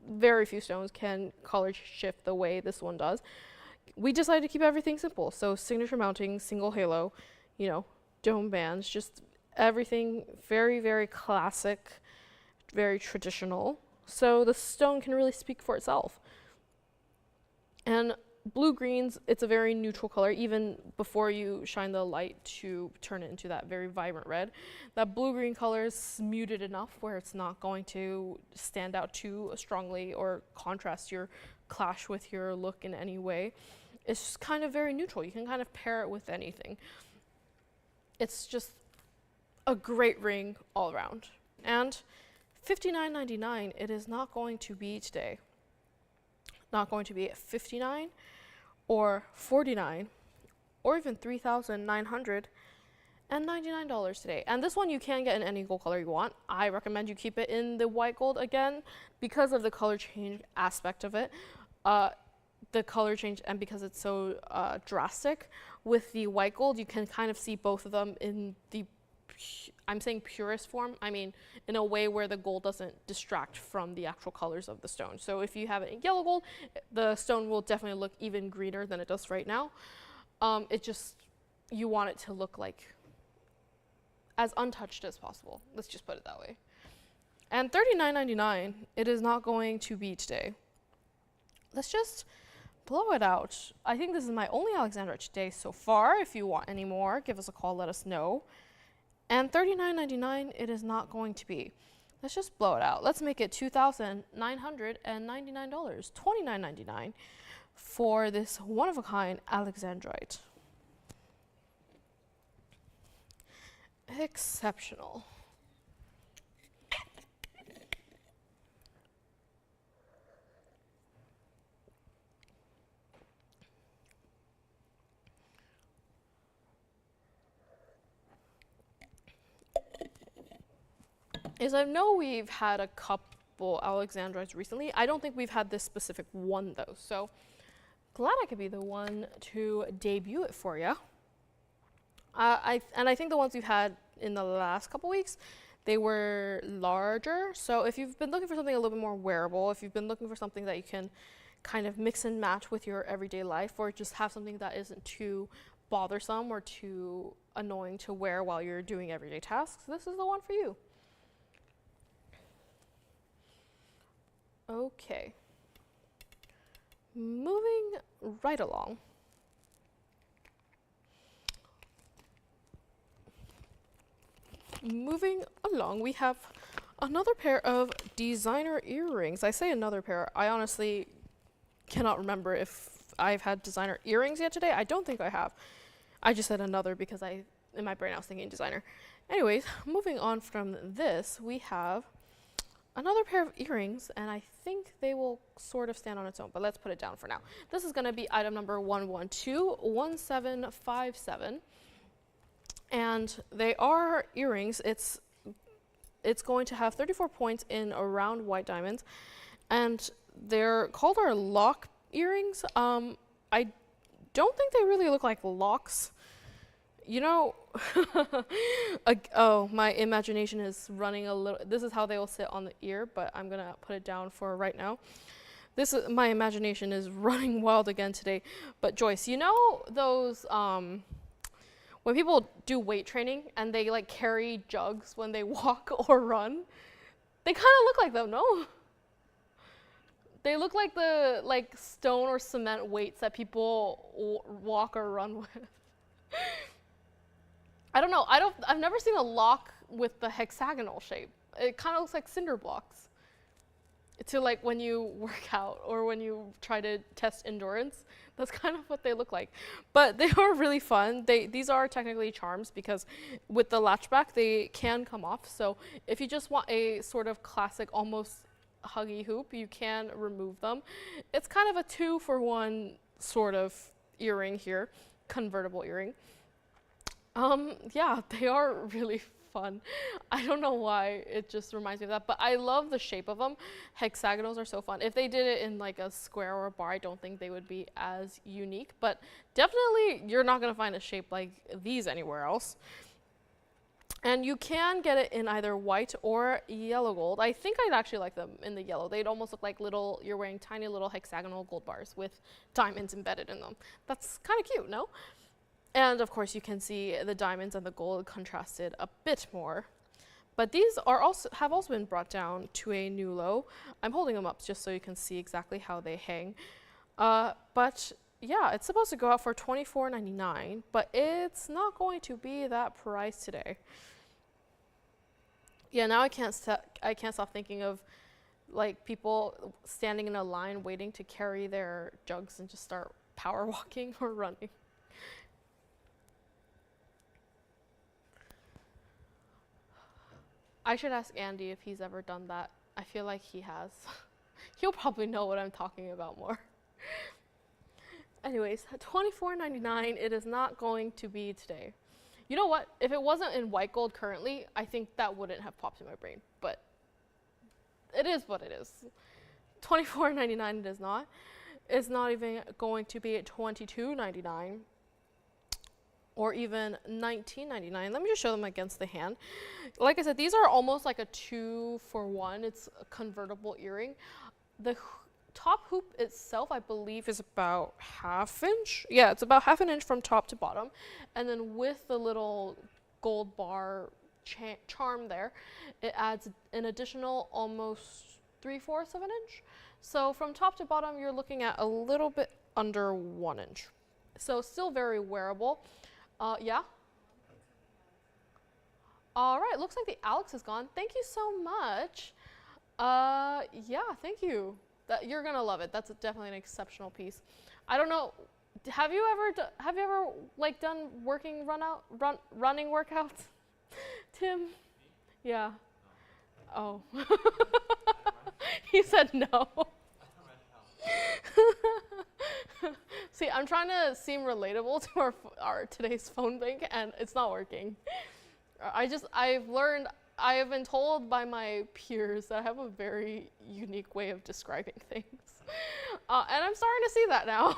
very few stones can color shift the way this one does. We decided to keep everything simple. So signature mounting, single halo, you know, dome bands, just everything very, very classic, very traditional. So the stone can really speak for itself. And blue greens, it's a very neutral color, even before you shine the light to turn it into that very vibrant red. That blue-green color is muted enough where it's not going to stand out too strongly or contrast your clash with your look in any way. It's just kind of very neutral. You can kind of pair it with anything. It's just a great ring all around. And $59.99, it is not going to be today. Not going to be at $59 or $49 or even $3,999 today. And this one you can get in any gold color you want. I recommend you keep it in the white gold again because of the color change aspect of it. The color change, and because it's so drastic with the white gold, you can kind of see both of them in the I'm saying purest form, I mean in a way where the gold doesn't distract from the actual colors of the stone. So if you have it in yellow gold, the stone will definitely look even greener than it does right now. It just, you want it to look like as untouched as possible. Let's just put it that way. And $39.99, it is not going to be today. Let's just blow it out. I think this is my only Alexandrite today so far. If you want any more, give us a call, let us know. And $39.99, it is not going to be. Let's just blow it out. Let's make it $2,999, $29.99 for this one-of-a-kind Alexandrite. Exceptional. I know we've had a couple Alexandrites recently. I don't think we've had this specific one though, so glad I could be the one to debut it for you. I think the ones we've had in the last couple weeks, they were larger. So if you've been looking for something a little bit more wearable, if you've been looking for something that you can kind of mix and match with your everyday life, or just have something that isn't too bothersome or too annoying to wear while you're doing everyday tasks, this is the one for you. Okay, moving right along. We have another pair of designer earrings. I say another pair. I honestly cannot remember if I've had designer earrings yet today. I don't think I have. I just said another because in my brain I was thinking designer. Anyways, moving on from this, we have another pair of earrings, and I think they will sort of stand on its own, but let's put it down for now. This is going to be item number 1121757, and they are earrings. It's going to have 34 points in round white diamonds, and they're called our lock earrings. I don't think they really look like locks. You know, oh, my imagination is running a little. This is how they will sit on the ear, but I'm gonna put it down for right now. My imagination is running wild again today. But Joyce, you know those when people do weight training and they like carry jugs when they walk or run, they kind of look like them, no? They look like the stone or cement weights that people walk or run with. I don't know. I've never seen a lock with the hexagonal shape. It kind of looks like cinder blocks. To like when you work out or when you try to test endurance, that's kind of what they look like. But they are really fun. These are technically charms because with the latchback, they can come off. So if you just want a sort of classic, almost huggy hoop, you can remove them. It's kind of a 2-for-1 sort of earring here, convertible earring. Yeah, they are really fun. I don't know why, it just reminds me of that, but I love the shape of them. Hexagonals are so fun. If they did it in like a square or a bar, I don't think they would be as unique, but definitely you're not gonna find a shape like these anywhere else. And you can get it in either white or yellow gold. I think I'd actually like them in the yellow. They'd almost look like you're wearing tiny little hexagonal gold bars with diamonds embedded in them. That's kind of cute, no? And of course you can see the diamonds and the gold contrasted a bit more. But these have also been brought down to a new low. I'm holding them up just so you can see exactly how they hang. But yeah, it's supposed to go out for $24.99, but it's not going to be that price today. Yeah, now I can't stop thinking of like people standing in a line waiting to carry their jugs and just start power walking or running. I should ask Andy if he's ever done that. I feel like he has. He'll probably know what I'm talking about more. Anyways, $24.99, it is not going to be today. You know what? If it wasn't in white gold currently, I think that wouldn't have popped in my brain, but it is what it is. $24.99 it is not. It's not even going to be at $22.99. or even $19.99. Let me just show them against the hand. Like I said, these are almost like a 2-for-1. It's a convertible earring. The top hoop itself, I believe, is about ½ inch. Yeah, it's about ½ an inch from top to bottom. And then with the little gold bar charm there, it adds an additional almost 3/4 of an inch. So from top to bottom, you're looking at a little bit under 1 inch. So still very wearable. Yeah. All right, looks like the Alex is gone. Ehank you so much. Yeah, thank you. You're gonna love it. That's definitely an exceptional piece. I don't know. Have you ever like done running workouts, Tim? Yeah. Oh. He said no. See, I'm trying to seem relatable to our today's phone bank, and it's not working. I have been told by my peers that I have a very unique way of describing things. And I'm starting to see that now.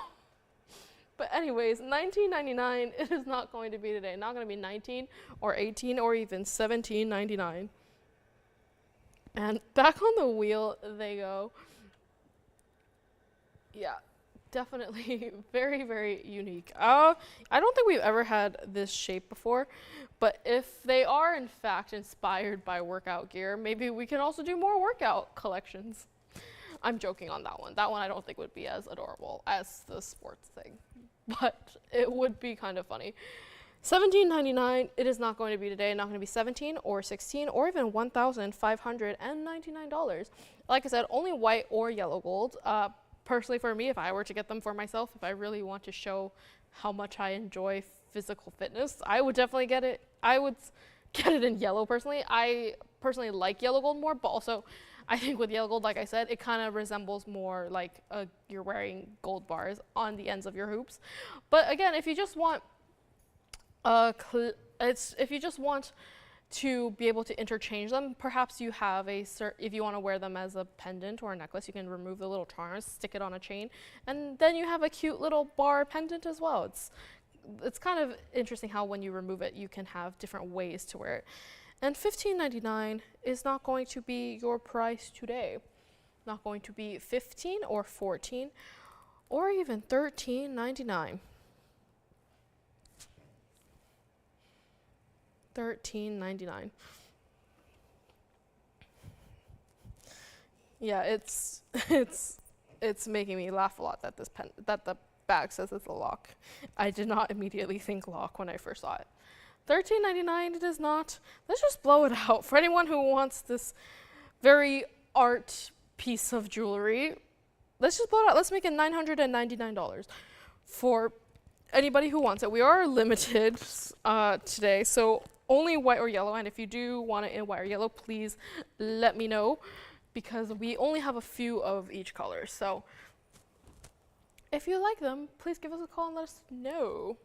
But anyways, $19.99, it is not going to be today. Not going to be 19 or 18 or even $17.99. And back on the wheel they go. Yeah, definitely very, very unique. I don't think we've ever had this shape before, but if they are in fact inspired by workout gear, maybe we can also do more workout collections. I'm joking on that one. That one I don't think would be as adorable as the sports thing, but it would be kind of funny. $17.99, it is not going to be today, not going to be 17 or 16 or even $1,599. Like I said, only white or yellow gold. Personally for me, if I were to get them for myself, if I really want to show how much I enjoy physical fitness, I would definitely get it. I would get it in yellow personally. I personally like yellow gold more, but also I think with yellow gold, like I said, it kind of resembles more like you're wearing gold bars on the ends of your hoops. But again, if you just want to be able to interchange them, perhaps you have if you want to wear them as a pendant or a necklace, you can remove the little charms, stick it on a chain, and then you have a cute little bar pendant as well. It's kind of interesting how when you remove it, you can have different ways to wear it. And $15.99 is not going to be your price today. Not going to be 15 or 14 or even $13.99. $13.99. Yeah, it's making me laugh a lot that that the bag says it's a lock. I did not immediately think lock when I first saw it. $13.99 it is not. Let's just blow it out. For anyone who wants this very art piece of jewelry, let's just blow it out. Let's make it $999 for anybody who wants it. We are limited today, so only white or yellow, and if you do want it in white or yellow, please let me know, because we only have a few of each color. So if you like them, please give us a call and let us know.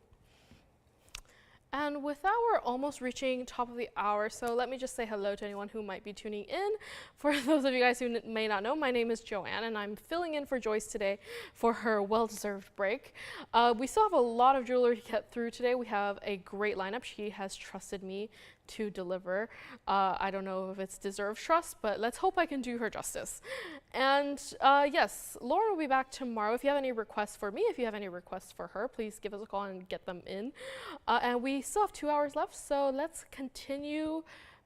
And with that, we're almost reaching top of the hour, so let me just say hello to anyone who might be tuning in. For those of you guys who may not know, my name is Joanne, and I'm filling in for Joyce today for her well-deserved break. We still have a lot of jewelry to get through today. We have a great lineup. She has trusted me to deliver. I don't know if it's deserved trust, but let's hope I can do her justice. And yes, Lauren will be back tomorrow. If you have any requests for me, if you have any requests for her, please give us a call and get them in. And we still have 2 hours left, so let's continue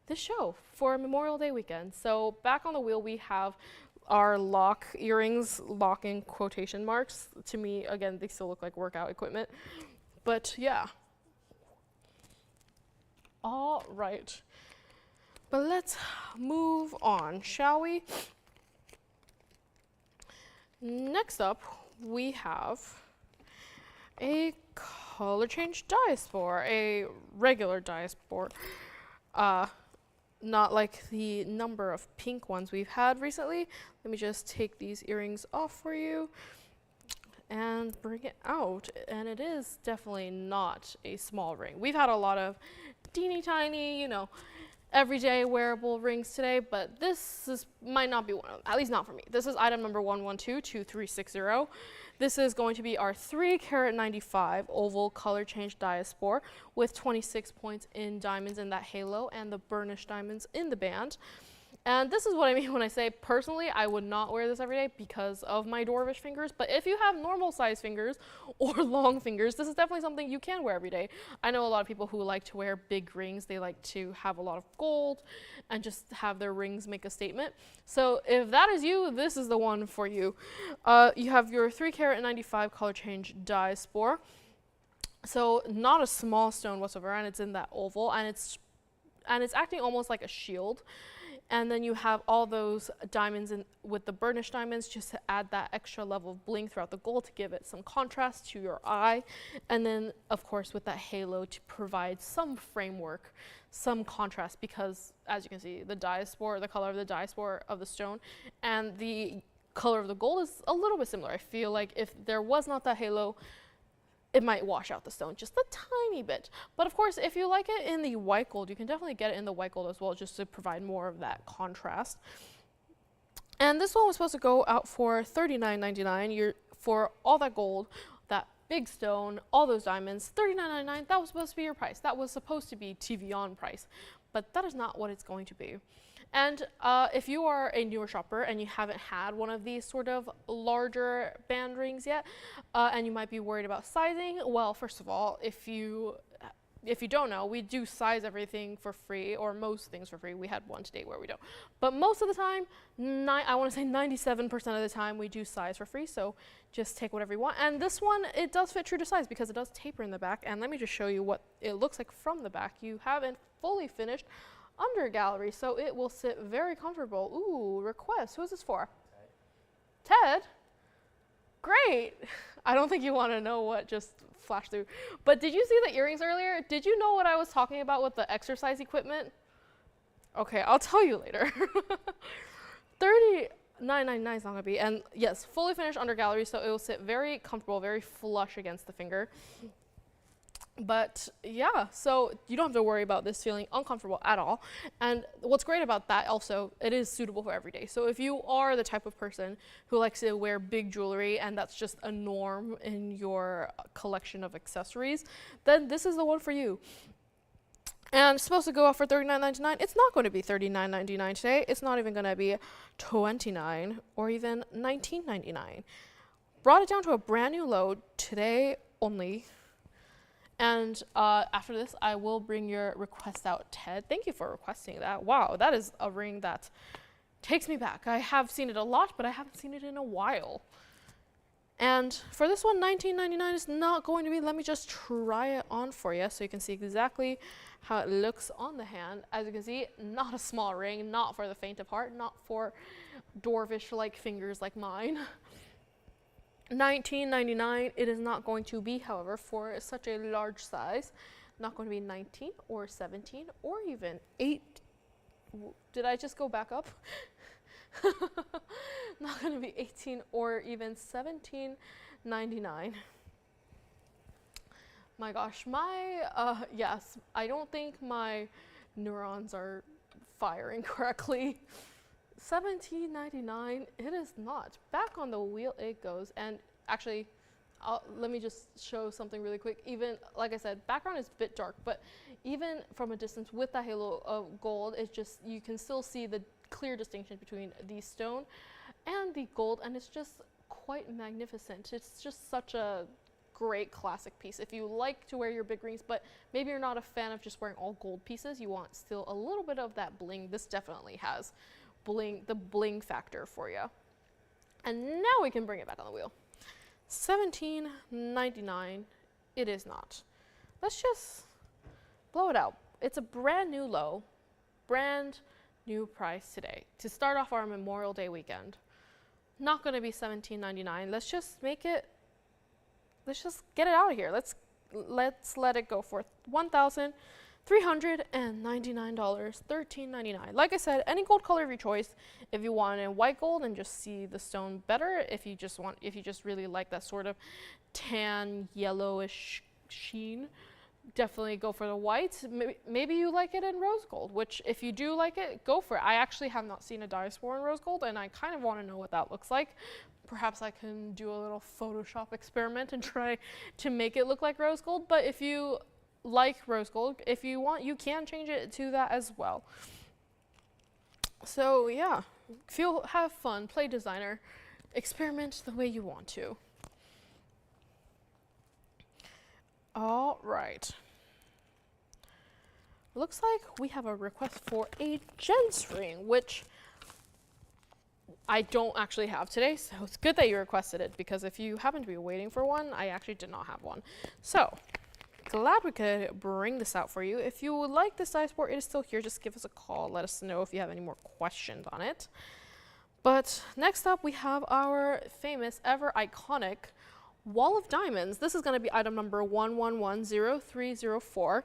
the show for Memorial Day weekend. So back on the wheel, we have our lock earrings, lock in quotation marks. To me, again, they still look like workout equipment, but yeah. All right, but let's move on, shall we? Next up, we have a color change diaspore, a regular diaspore, not like the number of pink ones we've had recently. Let me just take these earrings off for you and bring it out, and it is definitely not a small ring. We've had a lot of teeny tiny, everyday wearable rings today, but this might not be one of them, at least not for me. This is item number 11223660. This is going to be our 3 carat 95 oval color change diaspore with 26 points in diamonds in that halo and the burnished diamonds in the band. And this is what I mean when I say, personally, I would not wear this every day because of my dwarvish fingers. But if you have normal size fingers or long fingers, this is definitely something you can wear every day. I know a lot of people who like to wear big rings. They like to have a lot of gold and just have their rings make a statement. So if that is you, this is the one for you. You have your 3 carat 95 color change diaspore. So not a small stone whatsoever, and it's in that oval, and it's acting almost like a shield. And then you have all those diamonds in with the burnished diamonds just to add that extra level of bling throughout the gold to give it some contrast to your eye. And then, of course, with that halo to provide some framework, some contrast, because as you can see, the diaspore, the color of the diaspore of the stone and the color of the gold is a little bit similar. I feel like if there was not that halo, it might wash out the stone just a tiny bit. But of course, if you like it in the white gold, you can definitely get it in the white gold as well, just to provide more of that contrast. And this one was supposed to go out for $39.99. For all that gold, that big stone, all those diamonds, $39.99, that was supposed to be your price. That was supposed to be TVON price, but that is not what it's going to be. And if you are a newer shopper and you haven't had one of these sort of larger band rings yet, and you might be worried about sizing, well, first of all, if you don't know, we do size everything for free, or most things for free. We had one today where we don't. But most of the time, I want to say 97% of the time, we do size for free, so just take whatever you want. And this one, it does fit true to size because it does taper in the back. And let me just show you what it looks like from the back. You haven't fully finished under gallery, so it will sit very comfortable. Ooh, request. Who is this for? Ted? Great. I don't think you want to know what just flashed through. But did you see the earrings earlier? Did you know what I was talking about with the exercise equipment? Okay, I'll tell you later. $39.99 is not gonna be, and yes, fully finished under gallery, so it will sit very comfortable, very flush against the finger. But yeah, so you don't have to worry about this feeling uncomfortable at all. And what's great about that also, it is suitable for every day. So if you are the type of person who likes to wear big jewelry and that's just a norm in your collection of accessories, then this is the one for you. And it's supposed to go out for $39.99. It's not going to be $39.99 today. It's not even going to be $29 or even $19.99. Brought it down to a brand new low today only. And after this, I will bring your request out, Ted. Thank you for requesting that. Wow, that is a ring that takes me back. I have seen it a lot, but I haven't seen it in a while. And for this one, $19.99 is not going to be. Let me just try it on for you so you can see exactly how it looks on the hand. As you can see, not a small ring, not for the faint of heart, not for dwarvish-like fingers like mine. $19.99 it is not going to be, however, for such a large size. Not going to be 19 or 17 or even 8. Did I just go back up? Not going to be 18 or even $17.99. My gosh, yes, I don't think my neurons are firing correctly. $17.99, it is not. Back on the wheel it goes. And actually, let me just show something really quick. Even, like I said, background is a bit dark, but even from a distance with that halo of gold, it's just, you can still see the clear distinction between the stone and the gold, and it's just quite magnificent. It's just such a great classic piece. If you like to wear your big rings, but maybe you're not a fan of just wearing all gold pieces, you want still a little bit of that bling, this definitely has the bling factor for you. And now we can bring it back on the wheel. $17.99 it is not. Let's just blow it out. It's a brand new low, brand new price today to start off our Memorial Day weekend. Not going to be $17.99. Let's just make it, let's just get it out of here. Let's let it go for $1,399, $13.99. Like I said, any gold color of your choice. If you want it in white gold and just see the stone better, if you just really like that sort of tan yellowish sheen, definitely go for the white. Maybe you like it in rose gold, which if you do like it, go for it. I actually have not seen a diaspore in rose gold, and I kind of want to know what that looks like perhaps I can do a little Photoshop experiment and try to make it look like rose gold. But if you like rose gold, if you want, you can change it to that as well. So yeah, have fun, play designer, experiment the way you want to. All right. Looks like we have a request for a gents ring, which I don't actually have today, so it's good that you requested it, because if you happen to be waiting for one, I actually did not have one. So, glad we could bring this out for you. If you would like this diaspore, it is still here. Just give us a call. Let us know if you have any more questions on it. But next up, we have our famous, ever iconic wall of diamonds. This is going to be item number 1110304.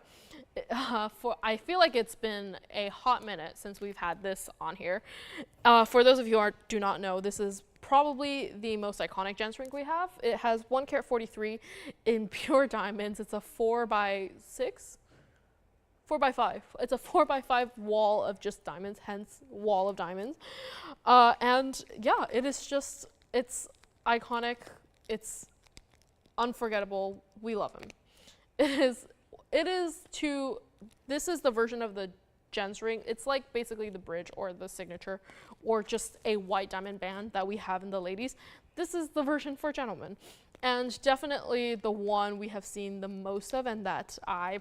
I feel like it's been a hot minute since we've had this on here. For those of you who do not know, this is probably the most iconic gents ring we have. It has 1 carat 43 in pure diamonds. It's a 4x6? 4x5. It's a 4x5 wall of just diamonds, hence wall of diamonds. And yeah, it's iconic. It's unforgettable. We love him. This is the version of the gents ring. It's like basically the bridge or the signature or just a white diamond band that we have in the ladies. This is the version for gentlemen, and definitely the one we have seen the most of, and that I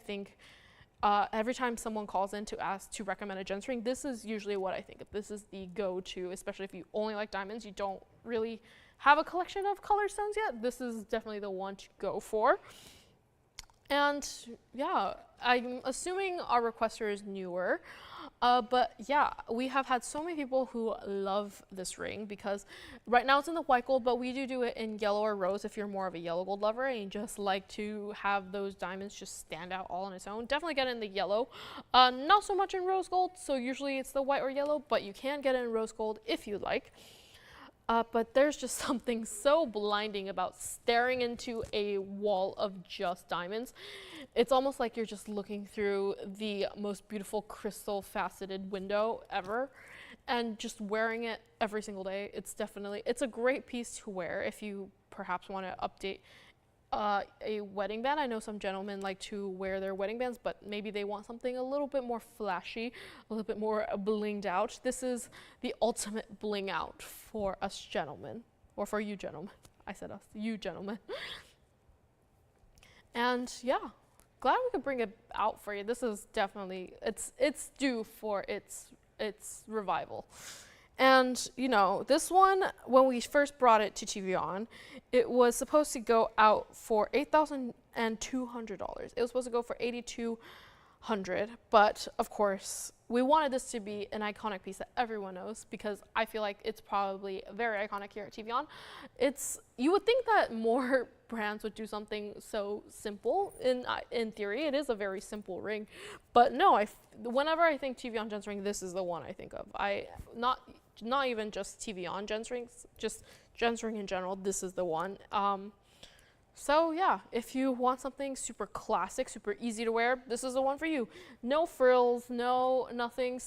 think every time someone calls in to ask to recommend a gents ring, this is usually what I think of. This is the go-to, especially if you only like diamonds, you don't really have a collection of color stones yet. This is definitely the one to go for. And yeah, I'm assuming our requester is newer, but yeah, we have had so many people who love this ring, because right now it's in the white gold, but we do it in yellow or rose if you're more of a yellow gold lover and you just like to have those diamonds just stand out all on its own. Definitely get it in the yellow, not so much in rose gold, so usually it's the white or yellow, but you can get it in rose gold if you like. But there's just something so blinding about staring into a wall of just diamonds. It's almost like you're just looking through the most beautiful crystal faceted window ever, and just wearing it every single day. It's a great piece to wear if you perhaps want to update a wedding band. I know some gentlemen like to wear their wedding bands, but maybe they want something a little bit more flashy, a little bit more blinged out. This is the ultimate bling out for us gentlemen, or for you gentlemen. I said us, you gentlemen. And yeah, glad we could bring it out for you. This is definitely, it's due for its revival. And, you know, this one, when we first brought it to TVON, it was supposed to go out for $8,200. It was supposed to go for $8,200, but of course, we wanted this to be an iconic piece that everyone knows, because I feel like it's probably very iconic here at TVON. You would think that more brands would do something so simple. In theory, it is a very simple ring, but no, whenever I think TVON gents ring, this is the one I think of. Not even just TVON gents rings, just gents ring in general, this is the one. So yeah, if you want something super classic, super easy to wear, this is the one for you. No frills, nothing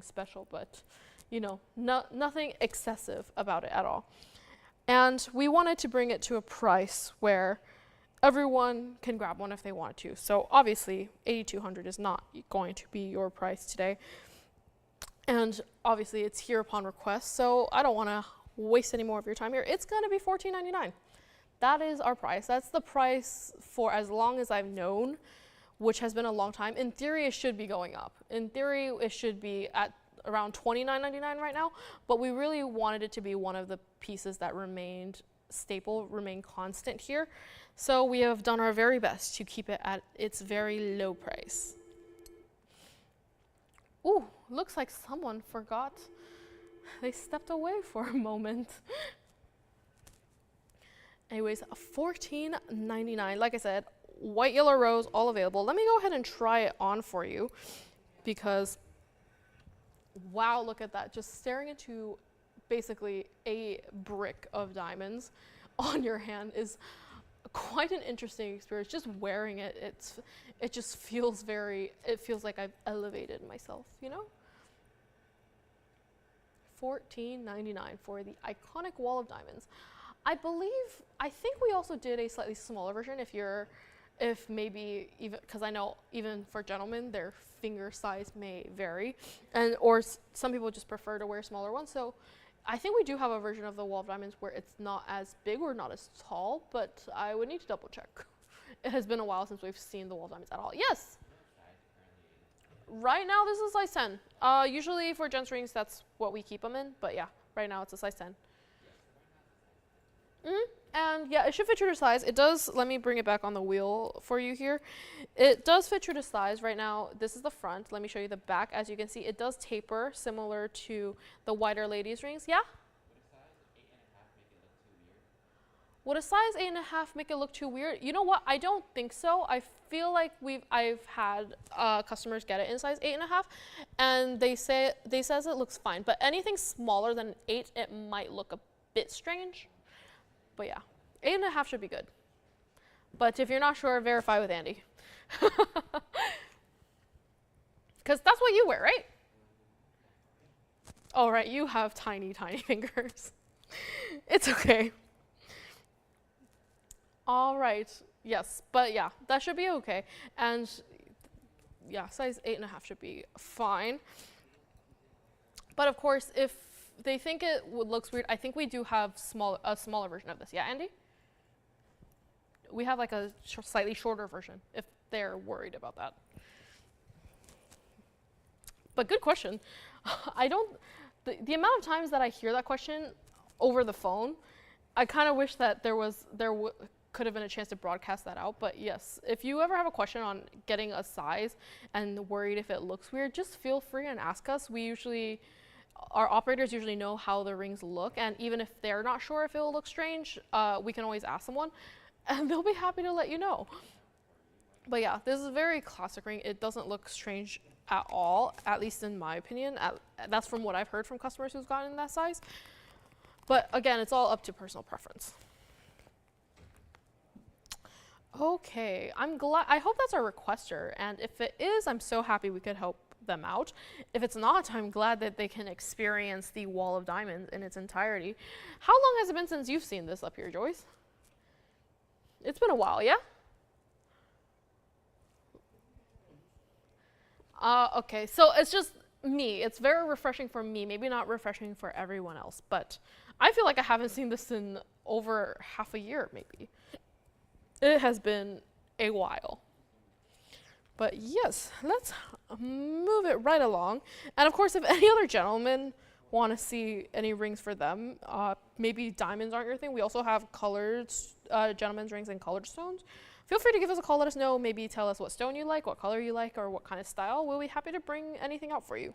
special, but you know, nothing excessive about it at all. And we wanted to bring it to a price where everyone can grab one if they want to. So obviously, $8,200 is not going to be your price today. And obviously, it's here upon request, so I don't want to waste any more of your time here. It's going to be $14.99. That is our price. That's the price for as long as I've known, which has been a long time. In theory, it should be going up. In theory, it should be at around $29.99 right now, but we really wanted it to be one of the pieces that remained constant here. So we have done our very best to keep it at its very low price. Ooh, looks like someone forgot. They stepped away for a moment. Anyways, $14.99. Like I said, white, yellow, rose, all available. Let me go ahead and try it on for you, because wow, look at that. Just staring into basically a brick of diamonds on your hand is quite an interesting experience. Just wearing it, it just feels it feels like I've elevated myself, you know? $14.99 for the iconic wall of diamonds. I think we also did a slightly smaller version if maybe even, because I know even for gentlemen, their finger size may vary, or some people just prefer to wear smaller ones. So I think we do have a version of the wall of diamonds where it's not as big or not as tall, but I would need to double check. It has been a while since we've seen the wall of diamonds at all. Yes? Right now, this is size 10. Usually for gents rings, that's what we keep them in, but yeah, right now it's a size 10. And yeah, it should fit true to size. It does, let me bring it back on the wheel for you here. It does fit true to size. Right now, this is the front. Let me show you the back. As you can see, it does taper similar to the wider ladies' rings. Yeah? Would a size 8.5 make it look too weird? You know what? I don't think so. I feel like I've had customers get it in size 8.5, and they says it looks fine. But anything smaller than 8, it might look a bit strange. But yeah, 8.5 should be good. But if you're not sure, verify with Andy. Because that's what you wear, right? Oh, right, you have tiny, tiny fingers. It's okay. All right, yes, but yeah, that should be okay. And yeah, size 8.5 should be fine. But of course, if they think it looks weird, I think we do have a smaller version of this. Yeah, Andy? We have like a slightly shorter version if they're worried about that. But good question. The amount of times that I hear that question over the phone, I kind of wish that there could have been a chance to broadcast that out. But yes, if you ever have a question on getting a size and worried if it looks weird, just feel free and ask us. Our operators usually know how the rings look, and even if they're not sure if it will look strange, we can always ask someone, and they'll be happy to let you know. But yeah, this is a very classic ring. It doesn't look strange at all, at least in my opinion. That's from what I've heard from customers who've gotten that size. But again, it's all up to personal preference. Okay, I hope that's our requester, and if it is, I'm so happy we could help them out. If it's not, I'm glad that they can experience the wall of diamonds in its entirety. How long has it been since you've seen this up here, Joyce? It's been a while, yeah? Okay, so it's just me. It's very refreshing for me, maybe not refreshing for everyone else, but I feel like I haven't seen this in over half a year, maybe. It has been a while. But yes, let's move it right along. And of course, if any other gentlemen want to see any rings for them, maybe diamonds aren't your thing, we also have colored gentlemen's rings and colored stones. Feel free to give us a call, let us know, maybe tell us what stone you like, what color you like, or what kind of style. We'll be happy to bring anything out for you.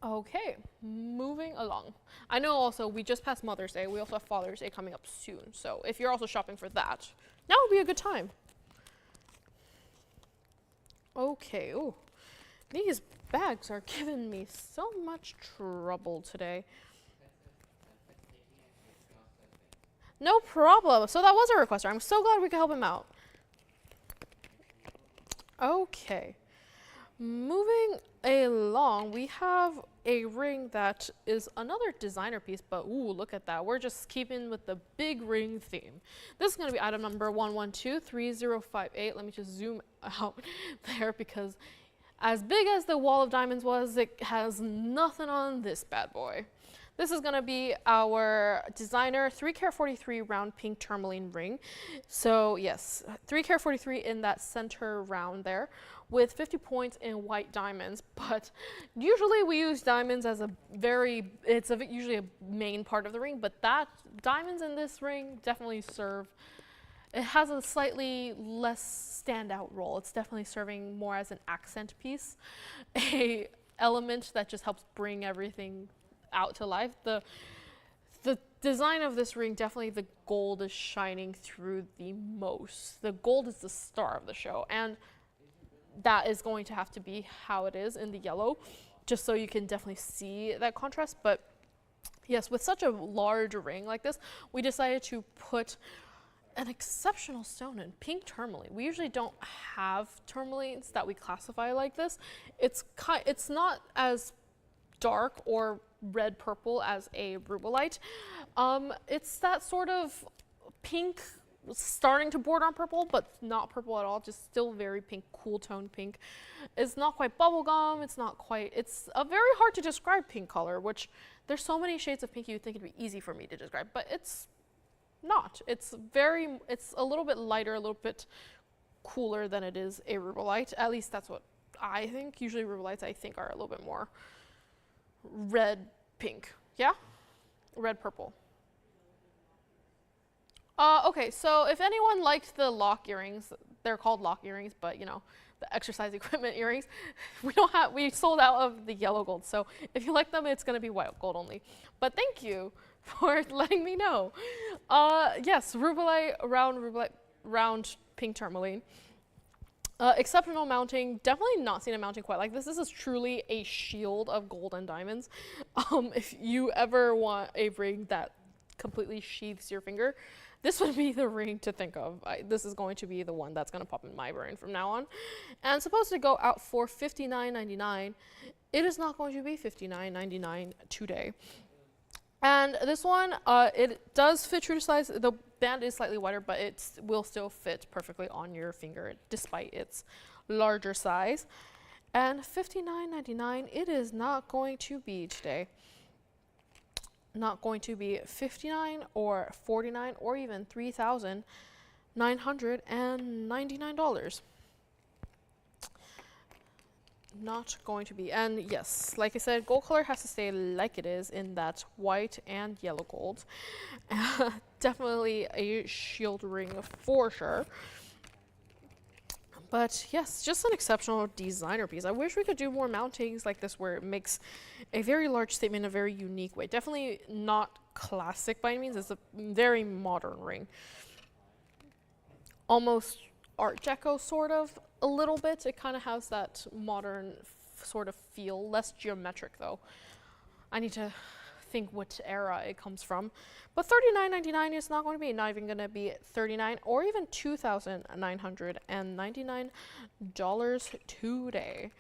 Okay, moving along. I know also we just passed Mother's Day. We also have Father's Day coming up soon. So if you're also shopping for that, now would be a good time. Okay, ooh, these bags are giving me so much trouble today. No problem. So that was a requester. I'm so glad we could help him out. Okay, moving along, we have a ring that is another designer piece, but ooh, look at that. We're just keeping with the big ring theme. This is going to be item number 1123058. Let me just zoom out there because as big as the wall of diamonds was, it has nothing on this bad boy. This is going to be our designer 3 43 round pink tourmaline ring. So yes, 3 43 in that center round there with 50 points in white diamonds. But usually we use diamonds as usually a main part of the ring, but diamonds in this ring definitely serve. It has a slightly less standout role. It's definitely serving more as an accent piece, a element that just helps bring everything out to life. The design of this ring, definitely the gold is shining through the most. The gold is the star of the show, and that is going to have to be how it is in the yellow, just so you can definitely see that contrast. But yes, with such a large ring like this, we decided to put an exceptional stone in pink tourmaline. We usually don't have tourmalines that we classify like this. It's not as dark or red purple as a rubellite. It's that sort of pink starting to border on purple, but not purple at all, just still very pink, cool tone pink. It's not quite bubblegum, it's a very hard to describe pink color, which there's so many shades of pink you'd think it'd be easy for me to describe, but it's not. It's a little bit lighter, a little bit cooler than it is a rubellite. At least that's what I think. Usually rubellites I think are a little bit more red pink. Yeah? Red purple. Okay, so if anyone liked the lock earrings, they're called lock earrings, but you know, the exercise equipment earrings, we sold out of the yellow gold. So if you like them, it's gonna be white gold only. But thank you for letting me know. Yes, rubellite, round pink tourmaline. Exceptional mounting, definitely not seen a mounting quite like this. This is truly a shield of gold and diamonds. If you ever want a ring that completely sheaths your finger, this would be the ring to think of. This is going to be the one that's going to pop in my brain from now on. And it's supposed to go out for $59.99. It is not going to be $59.99 today. And this one, it does fit true to size. The band is slightly wider, but it will still fit perfectly on your finger despite its larger size. And $59.99, it is not going to be today. Not going to be $59 or $49 or even $3,999. Not going to be. And yes, like I said, gold color has to stay like it is in that white and yellow gold. Definitely a shield ring for sure. But yes, just an exceptional designer piece. I wish we could do more mountings like this where it makes a very large statement in a very unique way. Definitely not classic by any means. It's a very modern ring. Almost Art Deco sort of, a little bit. It kind of has that modern sort of feel. Less geometric though. I need to think what era it comes from. But $39.99 is not going to be, not even going to be $39 or even $2,999 today.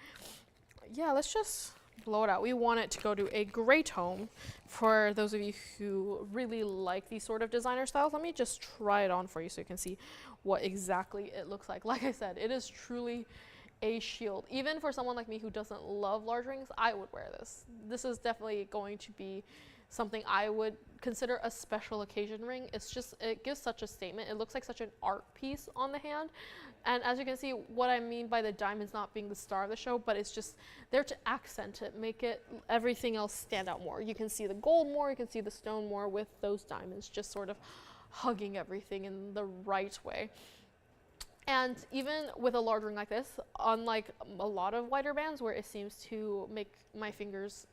Yeah, let's just blow it out. We want it to go to a gray tone. For those of you who really like these sort of designer styles, let me just try it on for you so you can see what exactly it looks like. Like I said, it is truly a shield. Even for someone like me who doesn't love large rings, I would wear this. This is definitely going to be something I would consider a special occasion ring. It's just, it gives such a statement. It looks like such an art piece on the hand. And as you can see, what I mean by the diamonds not being the star of the show, but it's just there to accent it, make it everything else stand out more. You can see the gold more, you can see the stone more with those diamonds just sort of hugging everything in the right way. And even with a large ring like this, unlike a lot of wider bands where it seems to make my fingers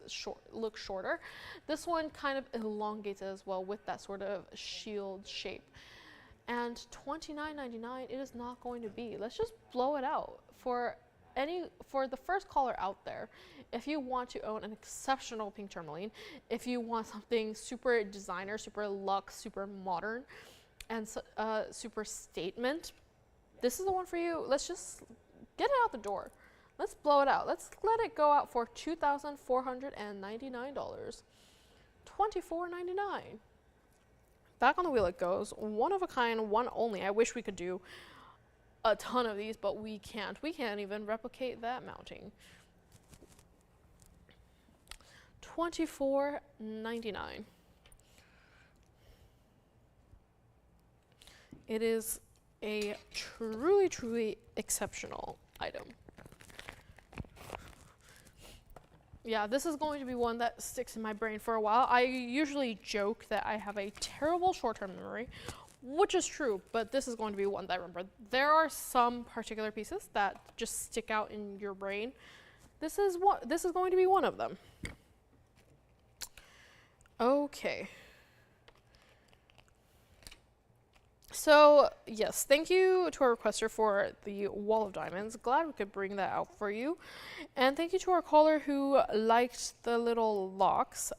look shorter, this one kind of elongates it as well with that sort of shield shape. And $29.99, it is not going to be. Let's just blow it out. For the first caller out there, if you want to own an exceptional pink tourmaline, if you want something super designer, super luxe, super modern, and super statement, this is the one for you. Let's just get it out the door. Let's blow it out. Let's let it go out for $2,499. $24.99. Back on the wheel it goes. One of a kind, one only. I wish we could do a ton of these, but we can't. We can't even replicate that mounting. $24.99. It is a truly, truly exceptional item. Yeah, this is going to be one that sticks in my brain for a while. I usually joke that I have a terrible short-term memory, which is true, but this is going to be one that I remember. There are some particular pieces that just stick out in your brain. This is going to be one of them. Okay. So, yes, thank you to our requester for the wall of diamonds. Glad we could bring that out for you. And thank you to our caller who liked the little locks.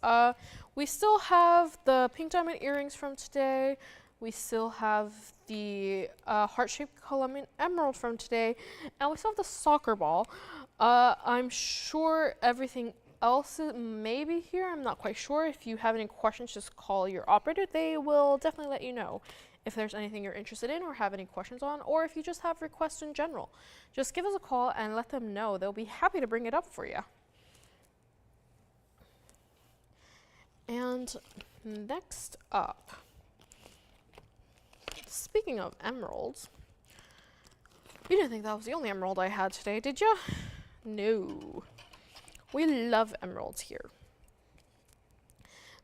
We still have the pink diamond earrings from today. We still have the heart-shaped Colombian emerald from today. And we still have the soccer ball. I'm sure everything else may be here. I'm not quite sure. If you have any questions, just call your operator. They will definitely let you know if there's anything you're interested in or have any questions on, or if you just have requests in general. Just give us a call and let them know. They'll be happy to bring it up for you. And next up, speaking of emeralds, you didn't think that was the only emerald I had today, did you? No. We love emeralds here.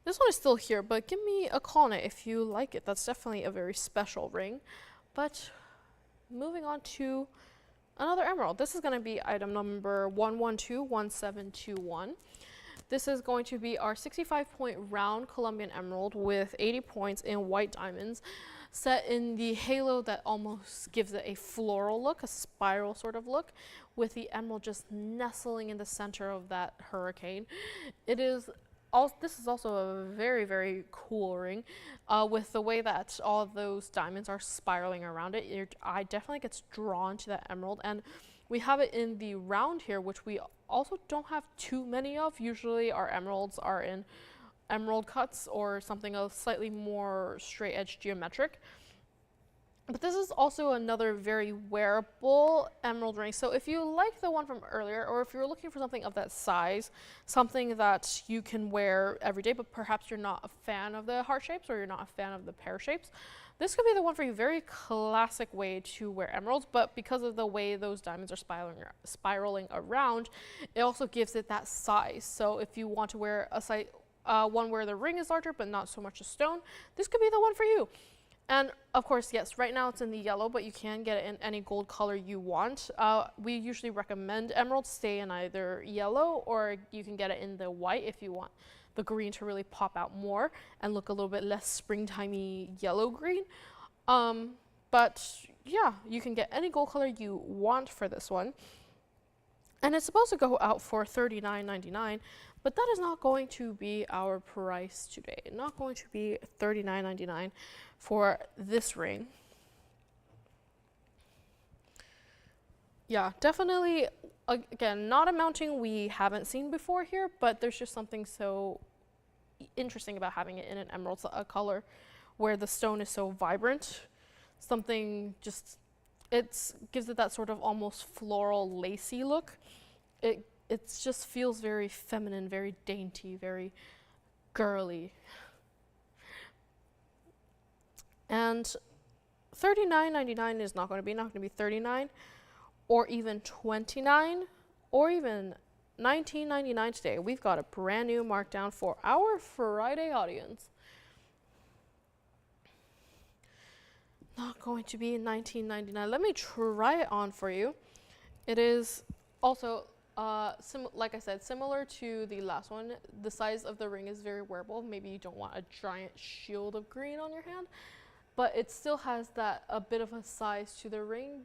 This one is still here, but give me a call on it if you like it. That's definitely a very special ring. But moving on to another emerald. This is going to be item number 1121721. This is going to be our 65-point round Colombian emerald with 80 points in white diamonds, set in the halo that almost gives it a floral look, a spiral sort of look, with the emerald just nestling in the center of that hurricane. This is also a very, very cool ring. With the way that all of those diamonds are spiraling around it, your eye definitely gets drawn to that emerald. And we have it in the round here, which we also don't have too many of. Usually our emeralds are in emerald cuts or something else slightly more straight edge geometric. But this is also another very wearable emerald ring. So if you like the one from earlier, or if you're looking for something of that size, something that you can wear every day, but perhaps you're not a fan of the heart shapes or you're not a fan of the pear shapes, this could be the one for you. Very classic way to wear emeralds, but because of the way those diamonds are spiraling around, it also gives it that size. So if you want to wear a size, one where the ring is larger but not so much a stone, this could be the one for you. And of course, yes, right now it's in the yellow, but you can get it in any gold color you want. We usually recommend emeralds stay in either yellow, or you can get it in the white if you want the green to really pop out more and look a little bit less springtimey yellow green. But yeah, you can get any gold color you want for this one. And it's supposed to go out for $39.99, but that is not going to be our price today. Not going to be $39.99 for this ring. Yeah, definitely, again, not a mounting we haven't seen before here, but there's just something so interesting about having it in an emerald color where the stone is so vibrant. Something just, gives it that sort of almost floral lacy look. It just feels very feminine, very dainty, very girly. And $39.99 is not going to be $39 or even $29 or even $19.99 today. We've got a brand new markdown for our Friday audience. Not going to be $19.99. Let me try it on for you. It is also, like I said, similar to the last one. The size of the ring is very wearable. Maybe you don't want a giant shield of green on your hand, but it still has a bit of a size to the ring.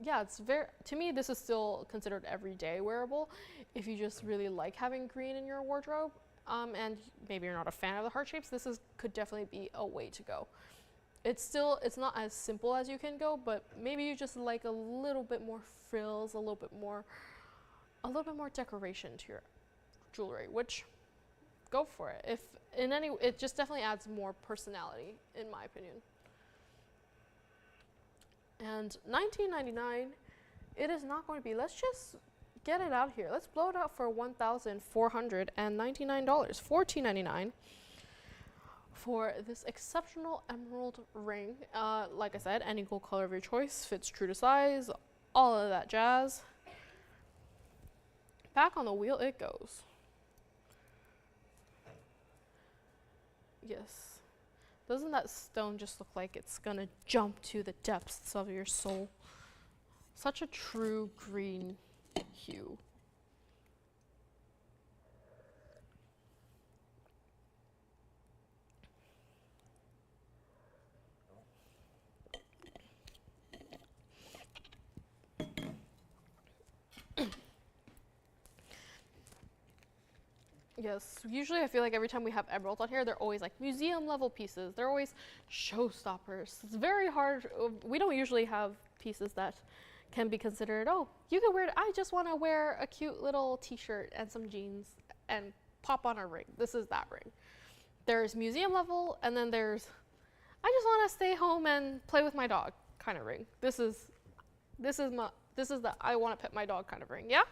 Yeah, it's to me, this is still considered everyday wearable if you just really like having green in your wardrobe. And maybe you're not a fan of the heart shapes, could definitely be a way to go. It's not as simple as you can go, but maybe you just like a little bit more frills, a little bit more decoration to your jewelry, which, go for it. It just definitely adds more personality, in my opinion. And $19.99, it is not going to be. Let's just get it out here. Let's blow it out for $1,499, $14.99 for this exceptional emerald ring. Like I said, any gold color of your choice, fits true to size, all of that jazz. Back on the wheel it goes. Yes. Doesn't that stone just look like it's gonna jump to the depths of your soul? Such a true green hue. Yes, usually I feel like every time we have emeralds on here, they're always like museum level pieces. They're always showstoppers. It's very hard. We don't usually have pieces that can be considered, oh, you can wear it. I just want to wear a cute little t-shirt and some jeans and pop on a ring. This is that ring. There's museum level, and then there's, I just want to stay home and play with my dog kind of ring. This is the I want to pet my dog kind of ring. Yeah?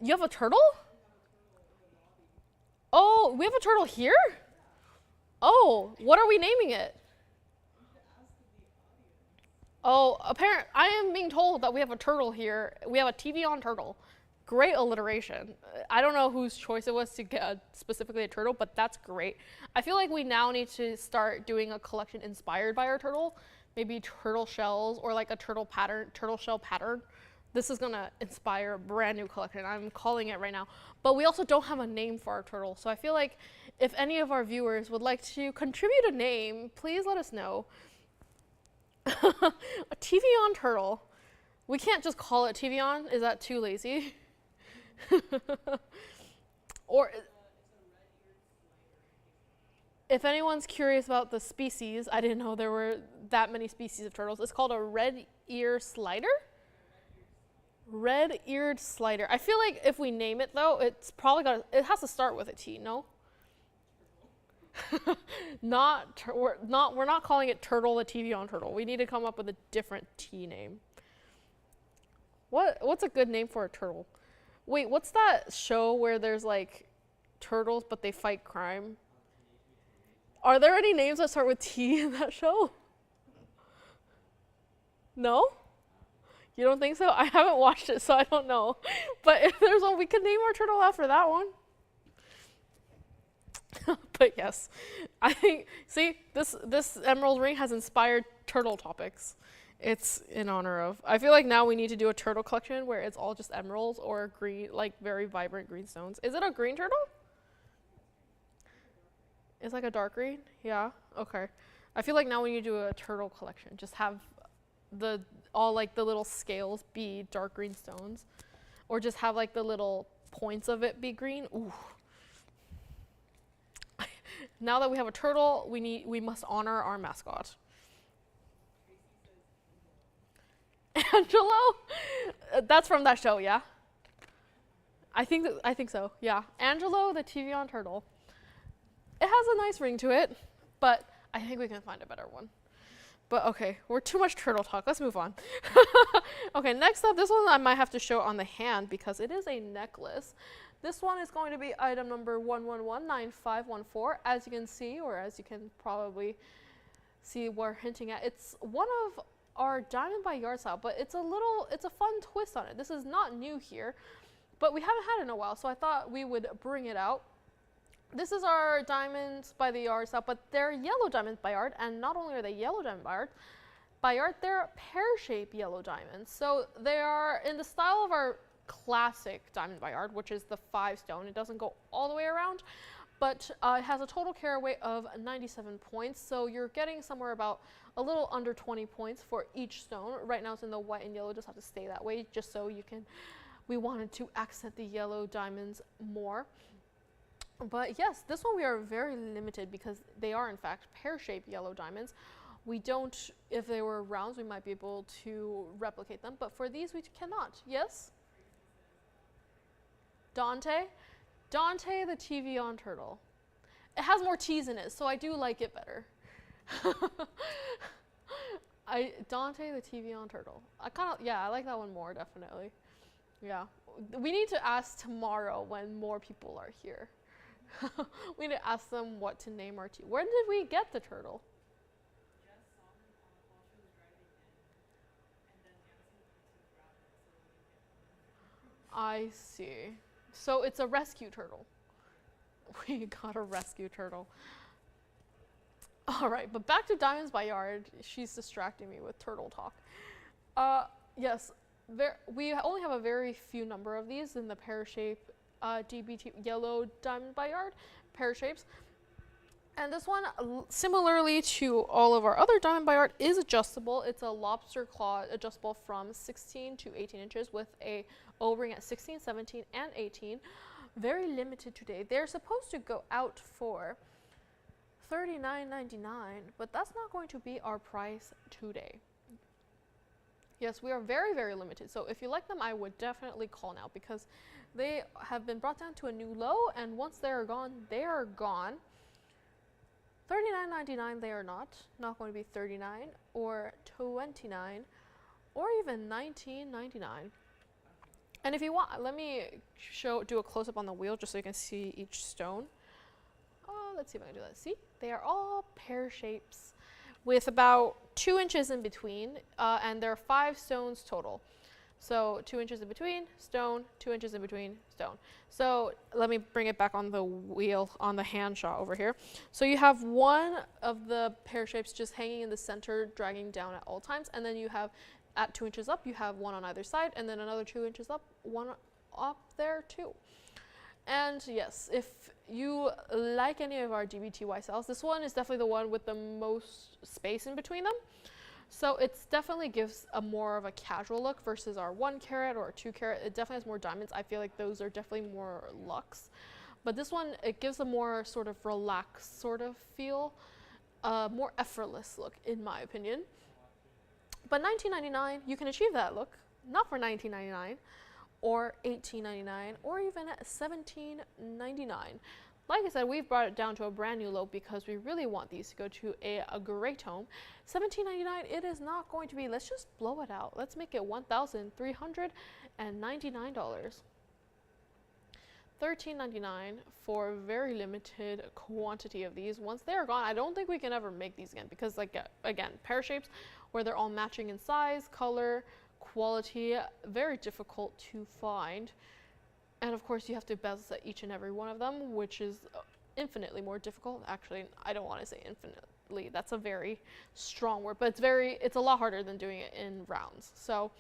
You have a turtle? Oh, we have a turtle here? Oh, what are we naming it? Oh, I am being told that we have a turtle here. We have a TVON turtle. Great alliteration. I don't know whose choice it was to get specifically a turtle, but that's great. I feel like we now need to start doing a collection inspired by our turtle. Maybe turtle shells or like a turtle shell pattern. This is gonna inspire a brand new collection. I'm calling it right now. But we also don't have a name for our turtle. So I feel like if any of our viewers would like to contribute a name, please let us know. A TVON turtle. We can't just call it TVON. Is that too lazy? Or if anyone's curious about the species, I didn't know there were that many species of turtles. It's called a red-eared slider. Red-eared slider. I feel like if we name it though, it's probably it has to start with a T, no? We're not calling it turtle the TVON turtle. We need to come up with a different T name. What's a good name for a turtle? Wait, what's that show where there's like turtles but they fight crime? Are there any names that start with T in that show? No? You don't think so? I haven't watched it, so I don't know. But if there's one, we could name our turtle after that one. But yes, I think, see, this emerald ring has inspired turtle topics. It's in honor of. I feel like now we need to do a turtle collection where it's all just emeralds or green, like very vibrant green stones. Is it a green turtle? It's like a dark green? Yeah, okay. I feel like now we need to do a turtle collection. Just have all like the little scales be dark green stones. Or just have like the little points of it be green. Ooh. Now that we have a turtle, we must honor our mascot. Angelo? That's from that show, yeah? I think so, yeah. Angelo, the TVON turtle. It has a nice ring to it, but I think we can find a better one. But okay, we're too much turtle talk. Let's move on. Okay, next up, this one I might have to show on the hand because it is a necklace. This one is going to be item number 1119514. As you can see, or as you can probably see we're hinting at, it's one of our diamond by yard style, but it's a fun twist on it. This is not new here, but we haven't had it in a while, so I thought we would bring it out. This is our diamonds by the yard style, but they're yellow diamonds by yard, and not only are they yellow diamond by yard, they're pear-shaped yellow diamonds. So they are in the style of our classic diamond by yard, which is the 5-stone. It doesn't go all the way around, but it has a total carat weight of 97 points. So you're getting somewhere about a little under 20 points for each stone. Right now it's in the white and yellow, just have to stay that way just so you can, we wanted to accent the yellow diamonds more. But yes, this one we are very limited because they are in fact pear-shaped yellow diamonds. We don't, if they were rounds, we might be able to replicate them, but for these we cannot. Yes? Dante the TVON turtle. It has more T's in it, so I do like it better. Dante the TVON turtle. I like that one more, definitely. Yeah. We need to ask tomorrow when more people are here. We need to ask them what to name our T. Where did we get the turtle? Just saw him while she was driving in, and then asked me to grab it so we could. I see. So it's a rescue turtle. We got a rescue turtle. All right, but back to diamonds by yard. She's distracting me with turtle talk. Yes, we only have a very few number of these in the pear shape, DBT yellow diamond by yard pear shapes. And this one, similarly to all of our other diamond by yard, is adjustable. It's a lobster claw adjustable from 16 to 18 inches with a O-ring at 16, 17, and 18. Very limited today. They're supposed to go out for $39.99, but that's not going to be our price today. Yes, we are very, very limited. So if you like them, I would definitely call now because they have been brought down to a new low, and once they are gone, they are gone. $39.99 they are not going to be $39 or $29 or even $19.99. And if you want, let me do a close-up on the wheel just so you can see each stone. Let's see if I can do that. See, they are all pear shapes with about 2 inches in between, and there are 5 stones total. So 2 inches in between, stone, 2 inches in between, stone. So let me bring it back on the wheel, on the hand shot over here. So you have one of the pear shapes just hanging in the center, dragging down at all times, and then you have at 2 inches up, you have one on either side, and then another 2 inches up, one up there too. And yes, if you like any of our DBTY cells, this one is definitely the one with the most space in between them. So it definitely gives a more of a casual look versus our 1 carat or 2 carat. It definitely has more diamonds. I feel like those are definitely more luxe. But this one, it gives a more sort of relaxed sort of feel, more effortless look in my opinion. But $19.99, you can achieve that look, not for $19.99 or $18.99 or even $17.99. Like I said, we've brought it down to a brand new low because we really want these to go to a gray tone. $17.99, it is not going to be. Let's just blow it out. Let's make it $1,399. $13.99 for a very limited quantity of these. Once they are gone, I don't think we can ever make these again because, like, again, pear shapes where they're all matching in size, color, quality, very difficult to find. And of course, you have to bezel set each and every one of them, which is infinitely more difficult. Actually, I don't want to say infinitely. That's a very strong word, but it's a lot harder than doing it in rounds. So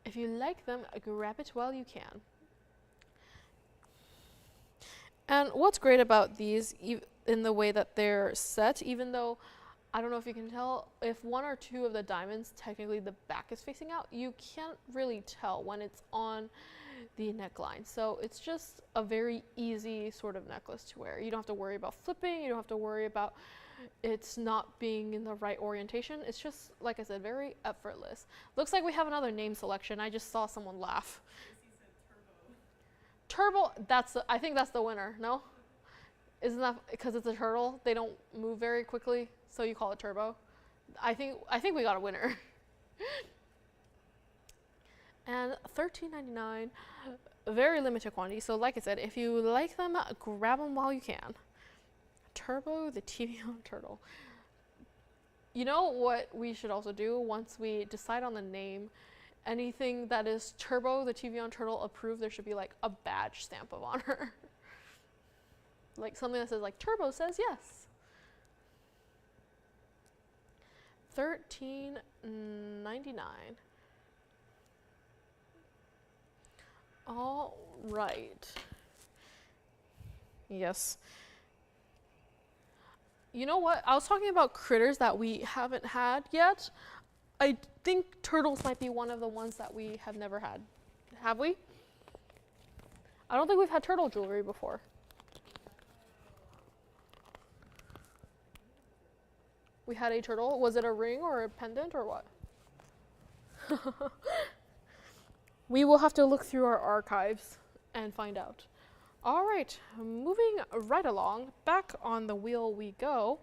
if you like them, grab it while you can. And what's great about these, in the way that they're set, even though I don't know if you can tell, if 1 or 2 of the diamonds, technically the back is facing out, you can't really tell when it's on the neckline. So it's just a very easy sort of necklace to wear. You don't have to worry about flipping, you don't have to worry about it's not being in the right orientation. It's just, like I said, very effortless. Looks like we have another name selection. I just saw someone laugh. Turbo, I think that's the winner, no? Isn't that because it's a turtle? They don't move very quickly, so you call it turbo. I think we got a winner. And $13.99, very limited quantity. So like I said, if you like them, grab them while you can. Turbo, the TVON turtle. You know what we should also do once we decide on the name? Anything that is Turbo, the TVON turtle approved, there should be like a badge stamp of honor. Like something that says like Turbo says yes. $13.99. All right. Yes. You know what? I was talking about critters that we haven't had yet. I think turtles might be one of the ones that we have never had. Have we? I don't think we've had turtle jewelry before. We had a turtle. Was it a ring or a pendant or what? We will have to look through our archives and find out. All right, moving right along, back on the wheel we go.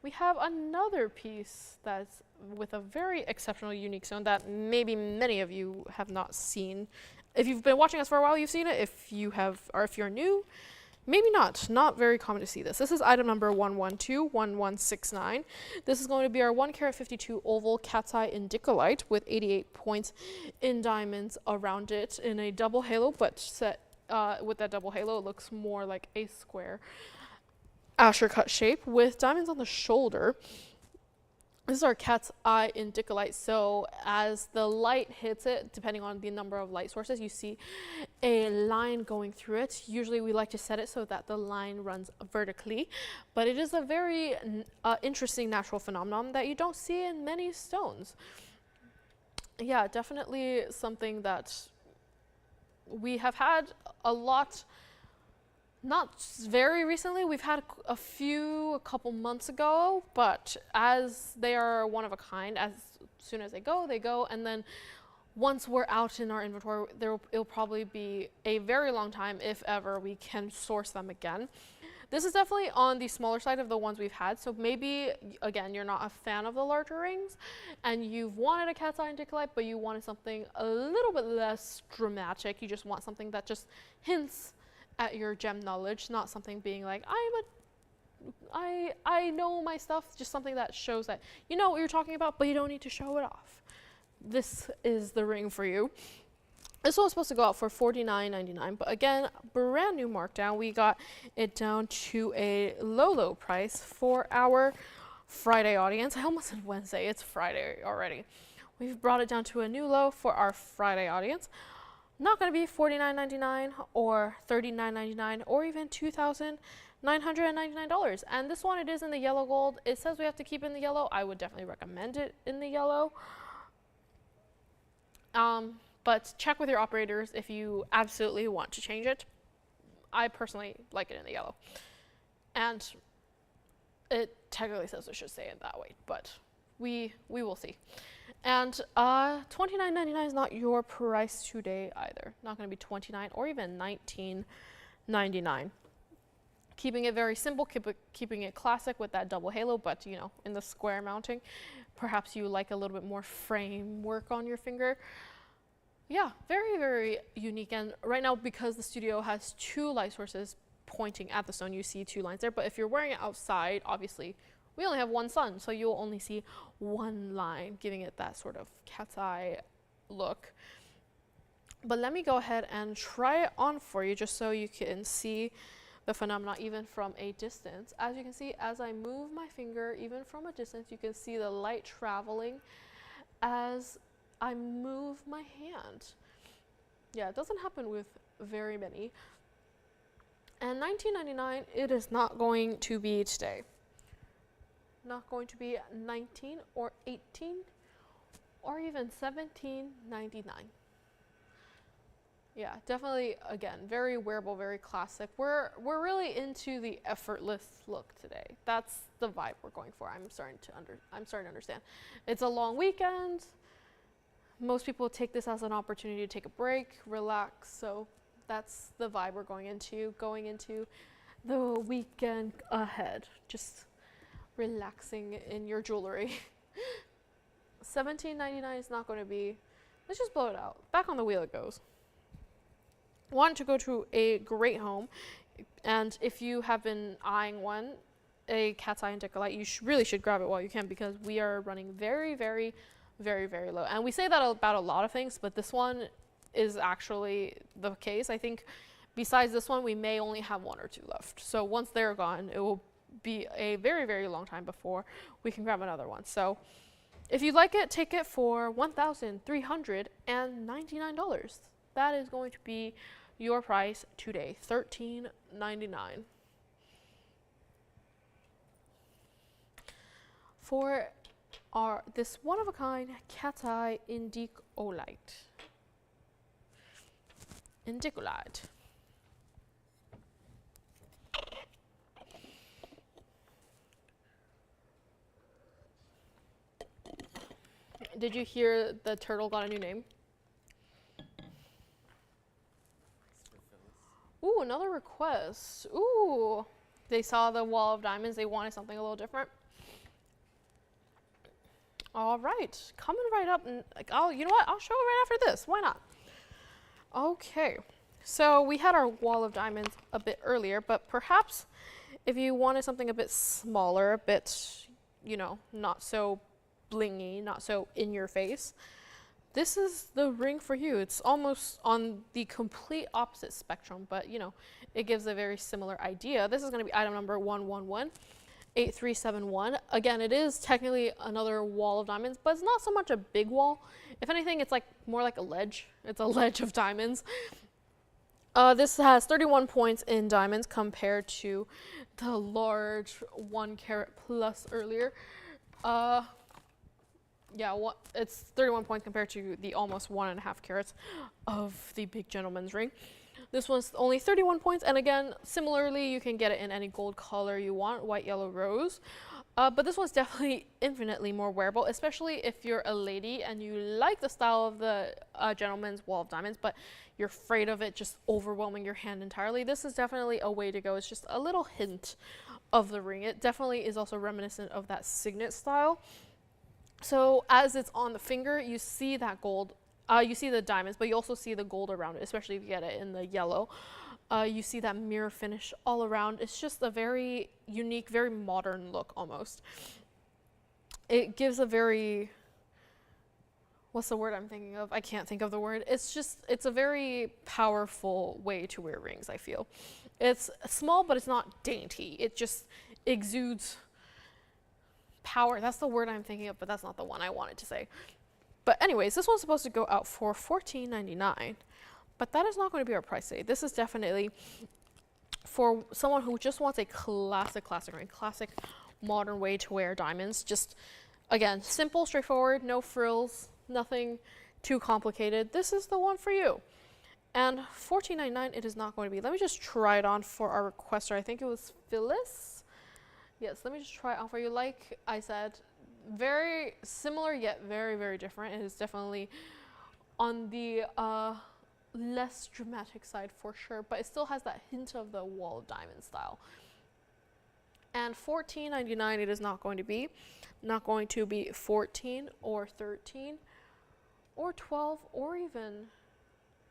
We have another piece that's with a very exceptional, unique stone that maybe many of you have not seen. If you've been watching us for a while, you've seen it. If you have, or if you're new, maybe not. Not very common to see this. This is item number 1121169. This is going to be our 1 carat 52 oval cat's eye indicolite with 88 points in diamonds around it in a double halo, but set with that double halo, it looks more like a square Asher cut shape with diamonds on the shoulder. This is our cat's eye indicolite. So as the light hits it, depending on the number of light sources, you see a line going through it. Usually we like to set it so that the line runs vertically, but it is a very interesting natural phenomenon that you don't see in many stones. Yeah, definitely something that we have had a lot Very recently. We've had a couple months ago, but as they are one of a kind, as soon as they go, and then once we're out in our inventory, it'll probably be a very long time, if ever, we can source them again. This is definitely on the smaller side of the ones we've had, so maybe, again, you're not a fan of the larger rings, and you've wanted a cat's eye Indicolite, but you wanted something a little bit less dramatic. You just want something that just hints at your gem knowledge, not something being like, I know my stuff, just something that shows that you know what you're talking about, but you don't need to show it off. This is the ring for you. This one was supposed to go out for $49.99, but again, brand new markdown. We got it down to a low price for our Friday audience. I almost said Wednesday, it's Friday already. We've brought it down to a new low for our Friday audience. Not going to be $49.99 or $39.99 or even $2,999. And this one, it is in the yellow gold. It says we have to keep it in the yellow. I would definitely recommend it in the yellow. But check with your operators if you absolutely want to change it. I personally like it in the yellow. And it technically says it should stay in that way, but we will see. And $29.99 is not your price today either. Not going to be $29 or even $19.99. Keeping it very simple, keeping it classic with that double halo, but you know, in the square mounting. Perhaps you like a little bit more framework on your finger. Yeah, very, very unique. And right now, because the studio has two light sources pointing at the stone, you see two lines there. But if you're wearing it outside, obviously, we only have one sun, so you'll only see one line, giving it that sort of cat's eye look. But let me go ahead and try it on for you, just so you can see the phenomena even from a distance. As you can see, as I move my finger, even from a distance, you can see the light traveling as I move my hand. Yeah, it doesn't happen with very many. And $19.99, it is not going to be today. Not going to be 19 or 18 or even $17.99. Yeah, definitely, again, very wearable, very classic. We're really into the effortless look today. That's the vibe we're going for. I'm starting to understand. It's a long weekend. Most people take this as an opportunity to take a break, relax. So that's the vibe we're going into the weekend ahead. Just relaxing in your jewelry. $17.99 is not going to be. Let's just blow it out. Back on the wheel it goes. Want to go to a great home, and if you have been eyeing one, a cat's eye Indicolite, you really should grab it while you can, because we are running very, very, very, very low. And we say that about a lot of things, but this one is actually the case. I think besides this one, we may only have one or two left. So once they're gone, it will be a very, very long time before we can grab another one. So if you'd like it, take it for $1,399. That is going to be your price today, $13.99. For this one-of-a-kind cat's eye Indicolite. Did you hear the turtle got a new name? Ooh, another request. Ooh, they saw the wall of diamonds. They wanted something a little different. All right, coming right up, and you know what? I'll show it right after this. Why not? Okay, so we had our wall of diamonds a bit earlier, but perhaps if you wanted something a bit smaller, a bit, you know, not so blingy, not so in your face, this is the ring for you. It's almost on the complete opposite spectrum, but you know, it gives a very similar idea. This is going to be item number 1118371. Again, it is technically another wall of diamonds, but it's not so much a big wall. If anything, it's like more like a ledge. It's a ledge of diamonds. This has 31 points in diamonds compared to the large 1 carat plus earlier. Yeah, it's 31 points compared to the almost 1.5 carats of the big gentleman's ring. This one's only 31 points, and again, similarly, you can get it in any gold color you want, white, yellow, rose. But this one's definitely infinitely more wearable, especially if you're a lady and you like the style of the gentleman's wall of diamonds, but you're afraid of it just overwhelming your hand entirely. This is definitely a way to go. It's just a little hint of the ring. It definitely is also reminiscent of that signet style. So as it's on the finger, you see that gold, you see the diamonds, but you also see the gold around it, especially if you get it in the yellow. You see that mirror finish all around. It's just a very unique, very modern look almost. It gives a very, what's the word I'm thinking of? I can't think of the word. It's a very powerful way to wear rings, I feel. It's small, but it's not dainty. It just exudes power. That's the word I'm thinking of, but that's not the one I wanted to say. But anyways, this one's supposed to go out for $14.99. But that is not going to be our price today. This is definitely for someone who just wants a classic ring, classic modern way to wear diamonds. Just, again, simple, straightforward, no frills, nothing too complicated. This is the one for you. And $14.99 it is not going to be. Let me just try it on for our requester. I think it was Phyllis. Yes, let me just try it on for you. Like I said, very similar yet very, very different. It is definitely on the less dramatic side for sure, but it still has that hint of the wall of diamond style. And $14.99 it is not going to be. Not going to be 14 or 13 or 12 or even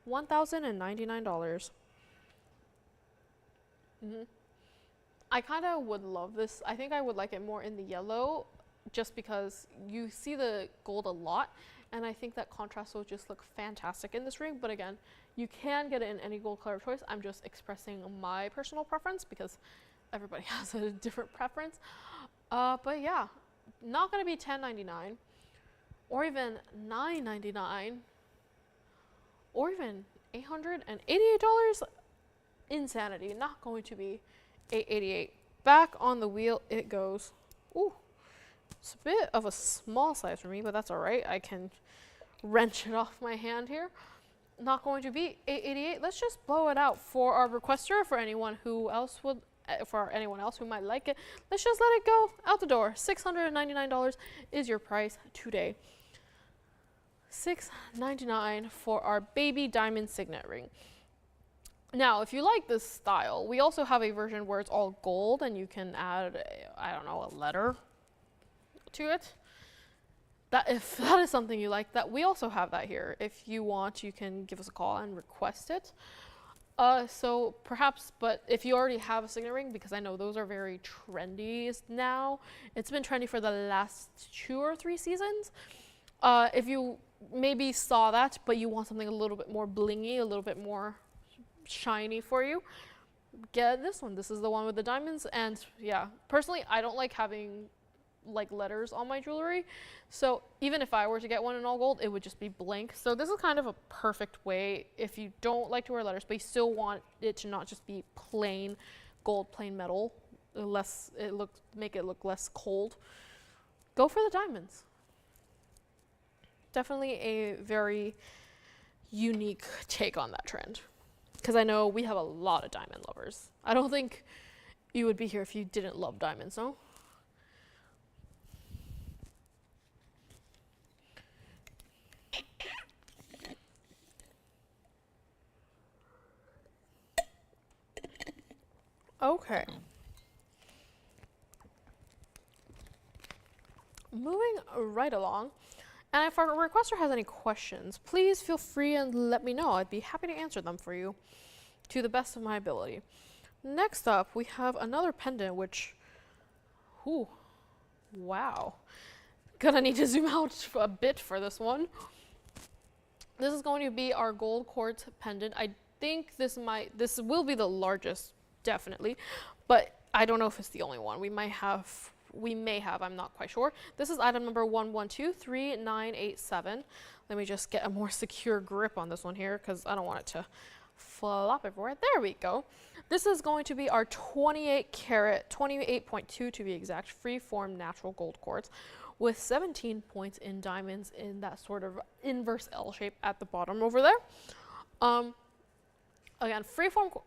$1,099. I kind of would love this. I think I would like it more in the yellow just because you see the gold a lot, and I think that contrast will just look fantastic in this ring. But again, you can get it in any gold color of choice. I'm just expressing my personal preference because everybody has a different preference. But yeah, not going to be $10.99 or even $9.99 or even $888. Insanity. Not going to be $888. Back on the wheel it goes. Ooh. It's a bit of a small size for me, but that's all right. I can wrench it off my hand here. Not going to be $888. Let's just blow it out for our requester. For anyone who else would, for anyone else who might like it, let's just let it go out the door. $699 is your price today. $699 for our baby diamond signet ring. Now, if you like this style, we also have a version where it's all gold and you can add, I don't know, a letter to it. That if that is something you like, that we also have that here. If you want, you can give us a call and request it. So perhaps, but if you already have a signet ring, because I know those are very trendy now, it's been trendy for the last 2 or 3 seasons. If you maybe saw that, but you want something a little bit more blingy, a little bit more shiny for you, get this one. This is the one with the diamonds. And yeah, personally, I don't like having like letters on my jewelry, so even if I were to get one in all gold, it would just be blank. So this is kind of a perfect way if you don't like to wear letters but you still want it to not just be plain gold, plain metal, make it look less cold. Go for the diamonds. Definitely a very unique take on that trend, because I know we have a lot of diamond lovers. I don't think you would be here if you didn't love diamonds, no? Okay. Moving right along. And if our requester has any questions, please feel free and let me know. I'd be happy to answer them for you to the best of my ability. Next up, we have another pendant, which, wow. Gonna need to zoom out a bit for this one. This is going to be our gold quartz pendant. I think this will be the largest, definitely, but I don't know if it's the only one. We may have, I'm not quite sure. This is item number 11233987. Let me just get a more secure grip on this one here because I don't want it to flop everywhere. There we go. This is going to be our 28 karat, 28.2 to be exact, free-form natural gold quartz with 17 points in diamonds in that sort of inverse L shape at the bottom over there. again, freeform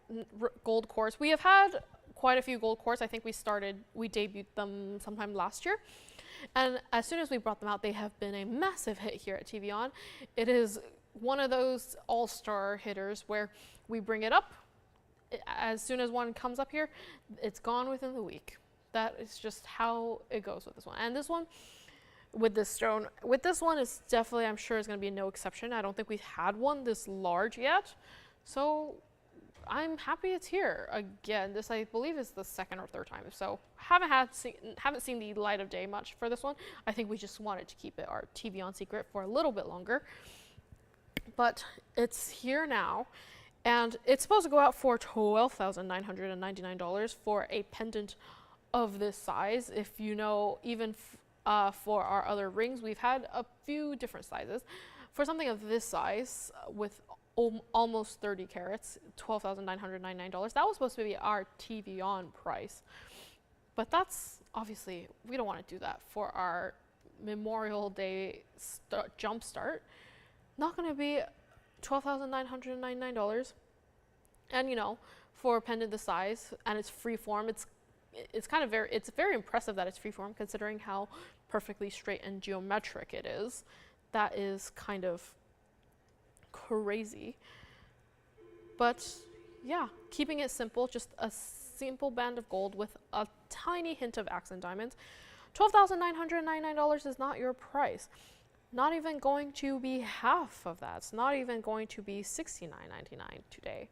gold quartz. We have had quite a few gold quartz. I think we debuted them sometime last year. And as soon as we brought them out, they have been a massive hit here at TVON. It is one of those all-star hitters where we bring it up. As soon as one comes up here, it's gone within the week. That is just how it goes with this one. And this one, with this stone, with this one is definitely, I'm sure, is going to be no exception. I don't think we've had one this large yet. So I'm happy it's here. Again, this I believe is the second or third time. So haven't seen the light of day much for this one. I think we just wanted to keep it our TVON secret for a little bit longer. But it's here now. And it's supposed to go out for $12,999 for a pendant of this size. If you know, even for our other rings, we've had a few different sizes. For something of this size with almost 30 carats, $12,999, that was supposed to be our TVON price. But that's obviously, we don't want to do that for our Memorial Day jump start. Not going to be $12,999. And you know, for a pendant this size and it's freeform, it's very impressive that it's freeform considering how perfectly straight and geometric it is. That is kind of crazy. But yeah, keeping it simple, just a simple band of gold with a tiny hint of accent diamonds. $12,999 is not your price. Not even going to be half of that. It's not even going to be $69.99 today.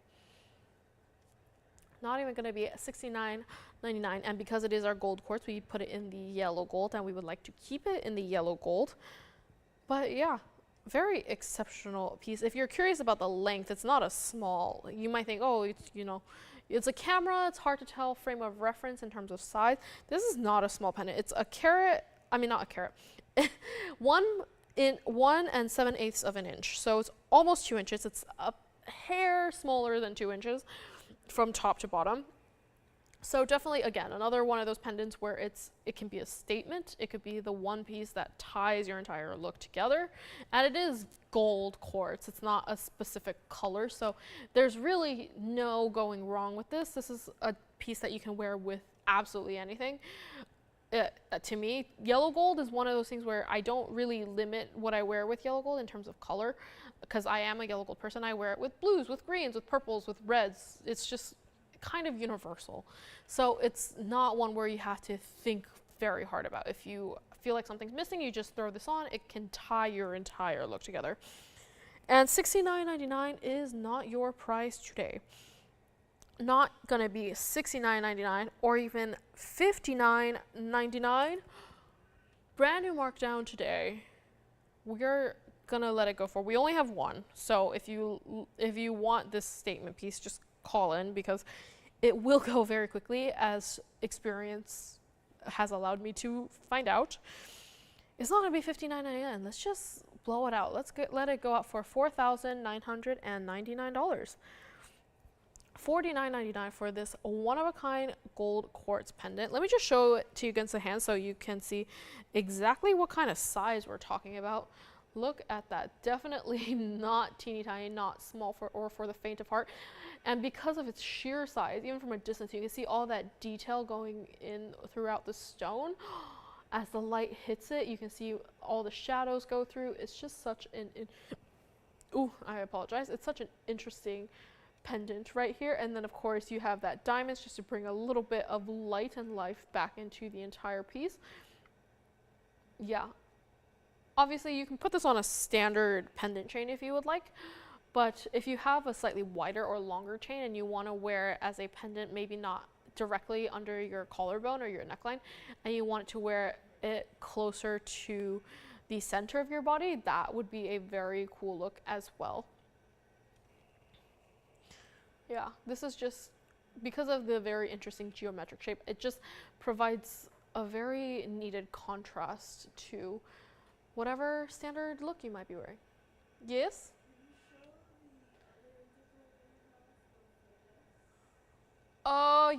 Not even going to be $69.99. And because it is our gold quartz, we put it in the yellow gold, and we would like to keep it in the yellow gold. But yeah, very exceptional piece. If you're curious about the length, it's not a small. You might think, oh, it's, you know, it's a camera. It's hard to tell frame of reference in terms of size. This is not a small pendant. It's a carat. I mean, not a carat. 1 7/8 of an inch. So it's almost 2 inches. It's a hair smaller than 2 inches from top to bottom. So definitely, again, another one of those pendants where it can be a statement. It could be the one piece that ties your entire look together. And it is gold quartz. It's not a specific color. So there's really no going wrong with this. This is a piece that you can wear with absolutely anything. To me, yellow gold is one of those things where I don't really limit what I wear with yellow gold in terms of color, because I am a yellow gold person. I wear it with blues, with greens, with purples, with reds. It's just kind of universal. So it's not one where you have to think very hard about. If you feel like something's missing, you just throw this on. It can tie your entire look together. And $69.99 is not your price today. Not gonna be $69.99 or even $59.99. Brand new markdown today. We're gonna let it go for. We only have one, so if you want this statement piece, just call in, because it will go very quickly, as experience has allowed me to find out. It's not gonna be $59.99. Let's just blow it out. Let it go out for $4,999. $49.99 for this one-of-a-kind gold quartz pendant. Let me just show it to you against the hand so you can see exactly what kind of size we're talking about. Look at that. Definitely not teeny tiny, not small for the faint of heart. And because of its sheer size, even from a distance, you can see all that detail going in throughout the stone. As the light hits it, you can see all the shadows go through. It's just such ooh, I apologize. It's such an interesting pendant right here. And then of course you have that diamonds just to bring a little bit of light and life back into the entire piece. Yeah, obviously you can put this on a standard pendant chain if you would like, but if you have a slightly wider or longer chain and you want to wear it as a pendant, maybe not directly under your collarbone or your neckline, and you want to wear it closer to the center of your body, that would be a very cool look as well. Yeah, this is just, because of the very interesting geometric shape, it just provides a very needed contrast to whatever standard look you might be wearing. Yes?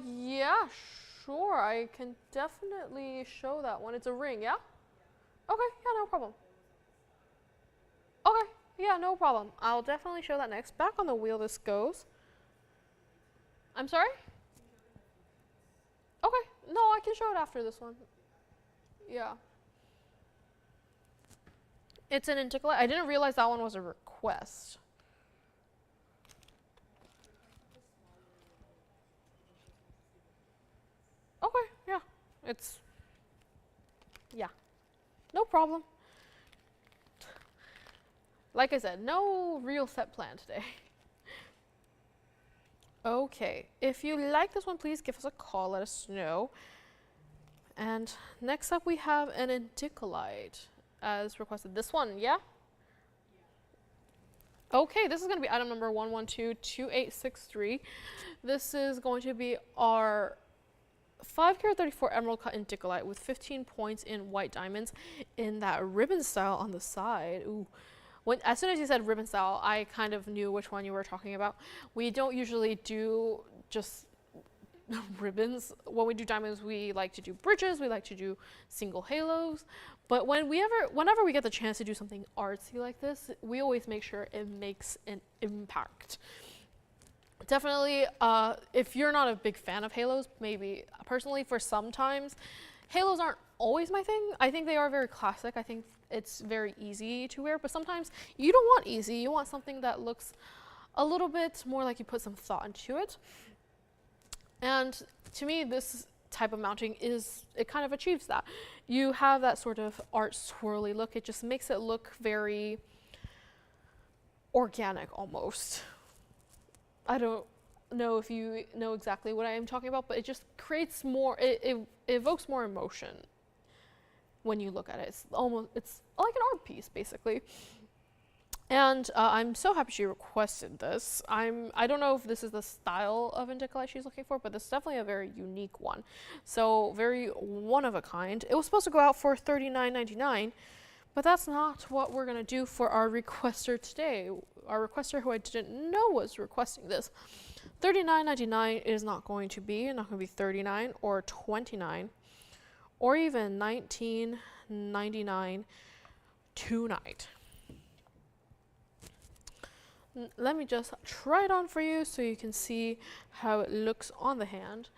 Yeah, sure. I can definitely show that one. It's a ring, yeah? Okay, yeah, no problem. Okay, yeah, no problem. I'll definitely show that next. Back on the wheel this goes. I'm sorry? Okay, no, I can show it after this one. Yeah. It's an Indicolite. I didn't realize that one was a request. Okay, yeah. Yeah, no problem. Like I said, no real set plan today. Okay, if you like this one, please give us a call, let us know. And next up we have an Indicolite as requested. This one, yeah? Okay, this is going to be item number 1122863. This is going to be our 5 carat 34 emerald cut Indicolite with 15 points in white diamonds in that ribbon style on the side. Ooh. As soon as you said ribbon style, I kind of knew which one you were talking about. We don't usually do just ribbons. When we do diamonds, we like to do bridges, we like to do single halos. But whenever we get the chance to do something artsy like this, we always make sure it makes an impact. Definitely, if you're not a big fan of halos, maybe personally for sometimes, halos aren't always my thing. I think they are very classic. I think it's very easy to wear, but sometimes you don't want easy. You want something that looks a little bit more like you put some thought into it. And to me, this type of mounting it kind of achieves that. You have that sort of art swirly look. It just makes it look very organic almost. I don't know if you know exactly what I am talking about, but it just creates more, it evokes more emotion when you look at it. It's like an art piece, basically. And I'm so happy she requested this. I don't know if this is the style of Indicolite she's looking for, but this is definitely a very unique one. So very one of a kind. It was supposed to go out for $39.99, but that's not what we're gonna do for our requester today. Our requester, who I didn't know was requesting this. $39.99 is not going to be $39 or $29 or even $19.99 tonight. Let me just try it on for you so you can see how it looks on the hand.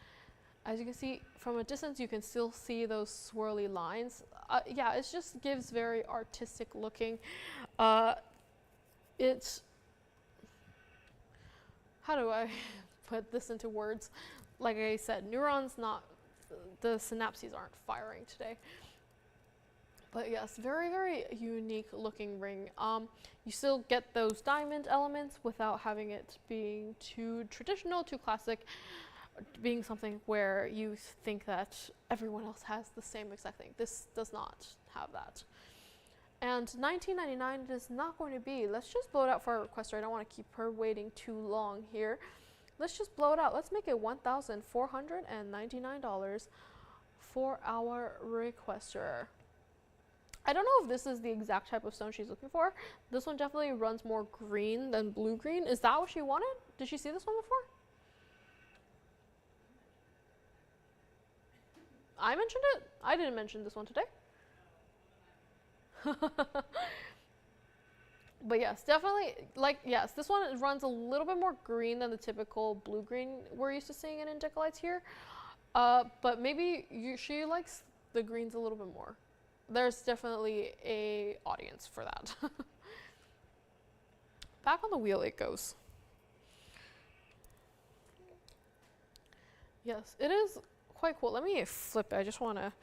As you can see from a distance, you can still see those swirly lines. Yeah, it just gives very artistic looking. It's, how do I put this into words? Like I said, the synapses aren't firing today. But yes, very, very unique looking ring. You still get those diamond elements without having it being too traditional, too classic, being something where you think that everyone else has the same exact thing. This does not have that. And $19.99 is not going to be. Let's just blow it out for our requester. I don't want to keep her waiting too long here. Let's just blow it out. Let's make it $1,499 for our requester. I don't know if this is the exact type of stone she's looking for. This one definitely runs more green than blue-green. Is that what she wanted? Did she see this one before? I mentioned it? I didn't mention this one today. But yes, definitely, yes, this one runs a little bit more green than the typical blue-green we're used to seeing in Indicolites here. But maybe she likes the greens a little bit more. There's definitely a audience for that. Back on the wheel it goes. Yes, it is quite cool. Let me flip it. I just want to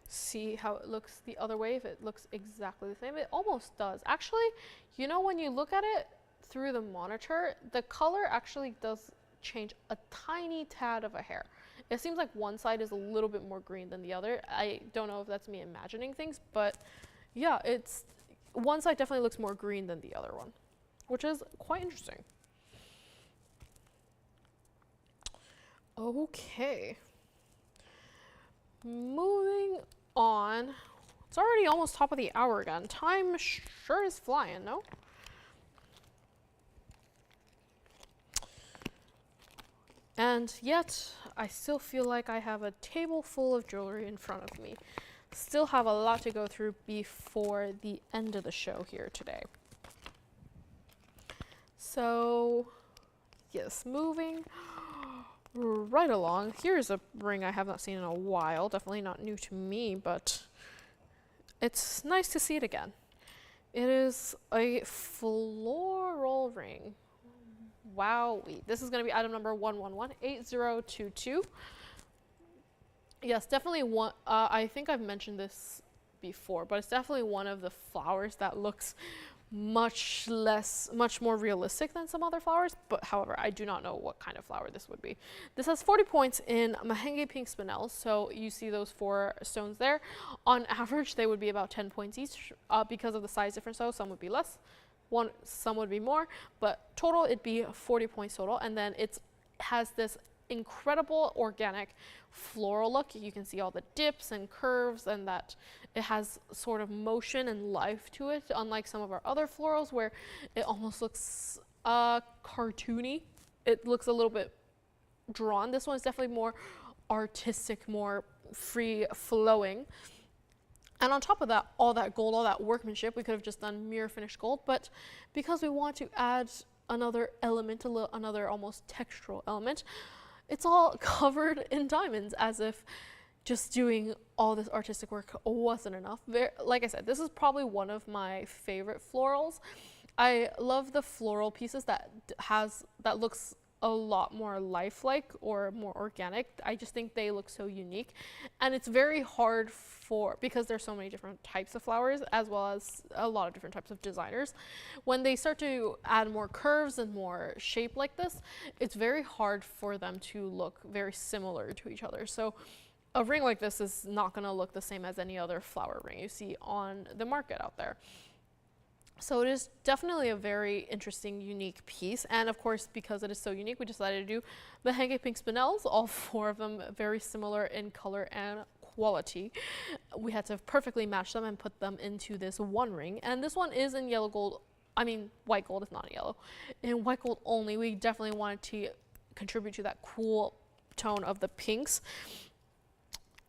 see how it looks the other way, if it looks exactly the same. It almost does. Actually, you know, when you look at it through the monitor, the color actually does change a tiny tad of a hair. It seems like one side is a little bit more green than the other. I don't know if that's me imagining things, but yeah, one side definitely looks more green than the other one, which is quite interesting. Okay. Moving on. It's already almost top of the hour again. Time sure is flying, no? And yet, I still feel like I have a table full of jewelry in front of me. Still have a lot to go through before the end of the show here today. So, yes, moving right along. Here's a ring I have not seen in a while. Definitely not new to me, but it's nice to see it again. It is a floral ring. Wow, this is going to be item number 1118022. Yes, definitely one. I think I've mentioned this before, but it's definitely one of the flowers that looks much more realistic than some other flowers. But however, I do not know what kind of flower this would be. This has 40 points in Mahenge pink spinels. So you see those 4 stones there. On average, they would be about 10 points each because of the size difference. So some would be less, some would be more, but total it'd be 40 points total. And then it has this incredible organic floral look. You can see all the dips and curves, and that it has sort of motion and life to it, unlike some of our other florals where it almost looks cartoony. It looks a little bit drawn. This one is definitely more artistic, more free flowing. And on top of that, all that gold, all that workmanship, we could have just done mirror finished gold, but because we want to add another element, another almost textural element, it's all covered in diamonds, as if just doing all this artistic work wasn't enough. Like I said, this is probably one of my favorite florals. I love the floral pieces that looks a lot more lifelike or more organic. I just think they look so unique, and it's very hard because there's so many different types of flowers, as well as a lot of different types of designers. When they start to add more curves and more shape like this, it's very hard for them to look very similar to each other. So a ring like this is not going to look the same as any other flower ring you see on the market out there. So it is definitely a very interesting, unique piece. And of course, because it is so unique, we decided to do the Mahenge pink spinels, all 4 of them very similar in color and quality. We had to perfectly match them and put them into this one ring. And this one is in yellow gold. I mean, white gold is not yellow. In white gold only, we definitely wanted to contribute to that cool tone of the pinks.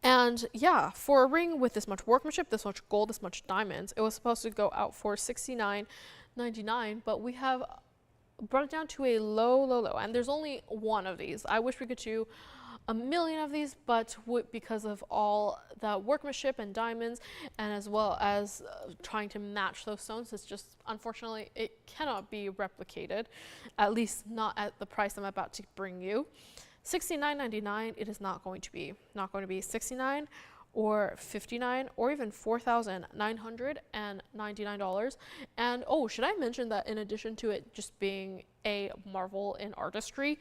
And yeah, for a ring with this much workmanship, this much gold, this much diamonds, it was supposed to go out for $69.99, but we have brought it down to a low, and there's only one of these. I wish we could do a million of these, but because of all the workmanship and diamonds, and as well as trying to match those stones, it's just, unfortunately, it cannot be replicated, at least not at the price I'm about to bring you. $69.99, it is not going to be $69 or $59 or even $4,999. And oh, should I mention that in addition to it just being a marvel in artistry,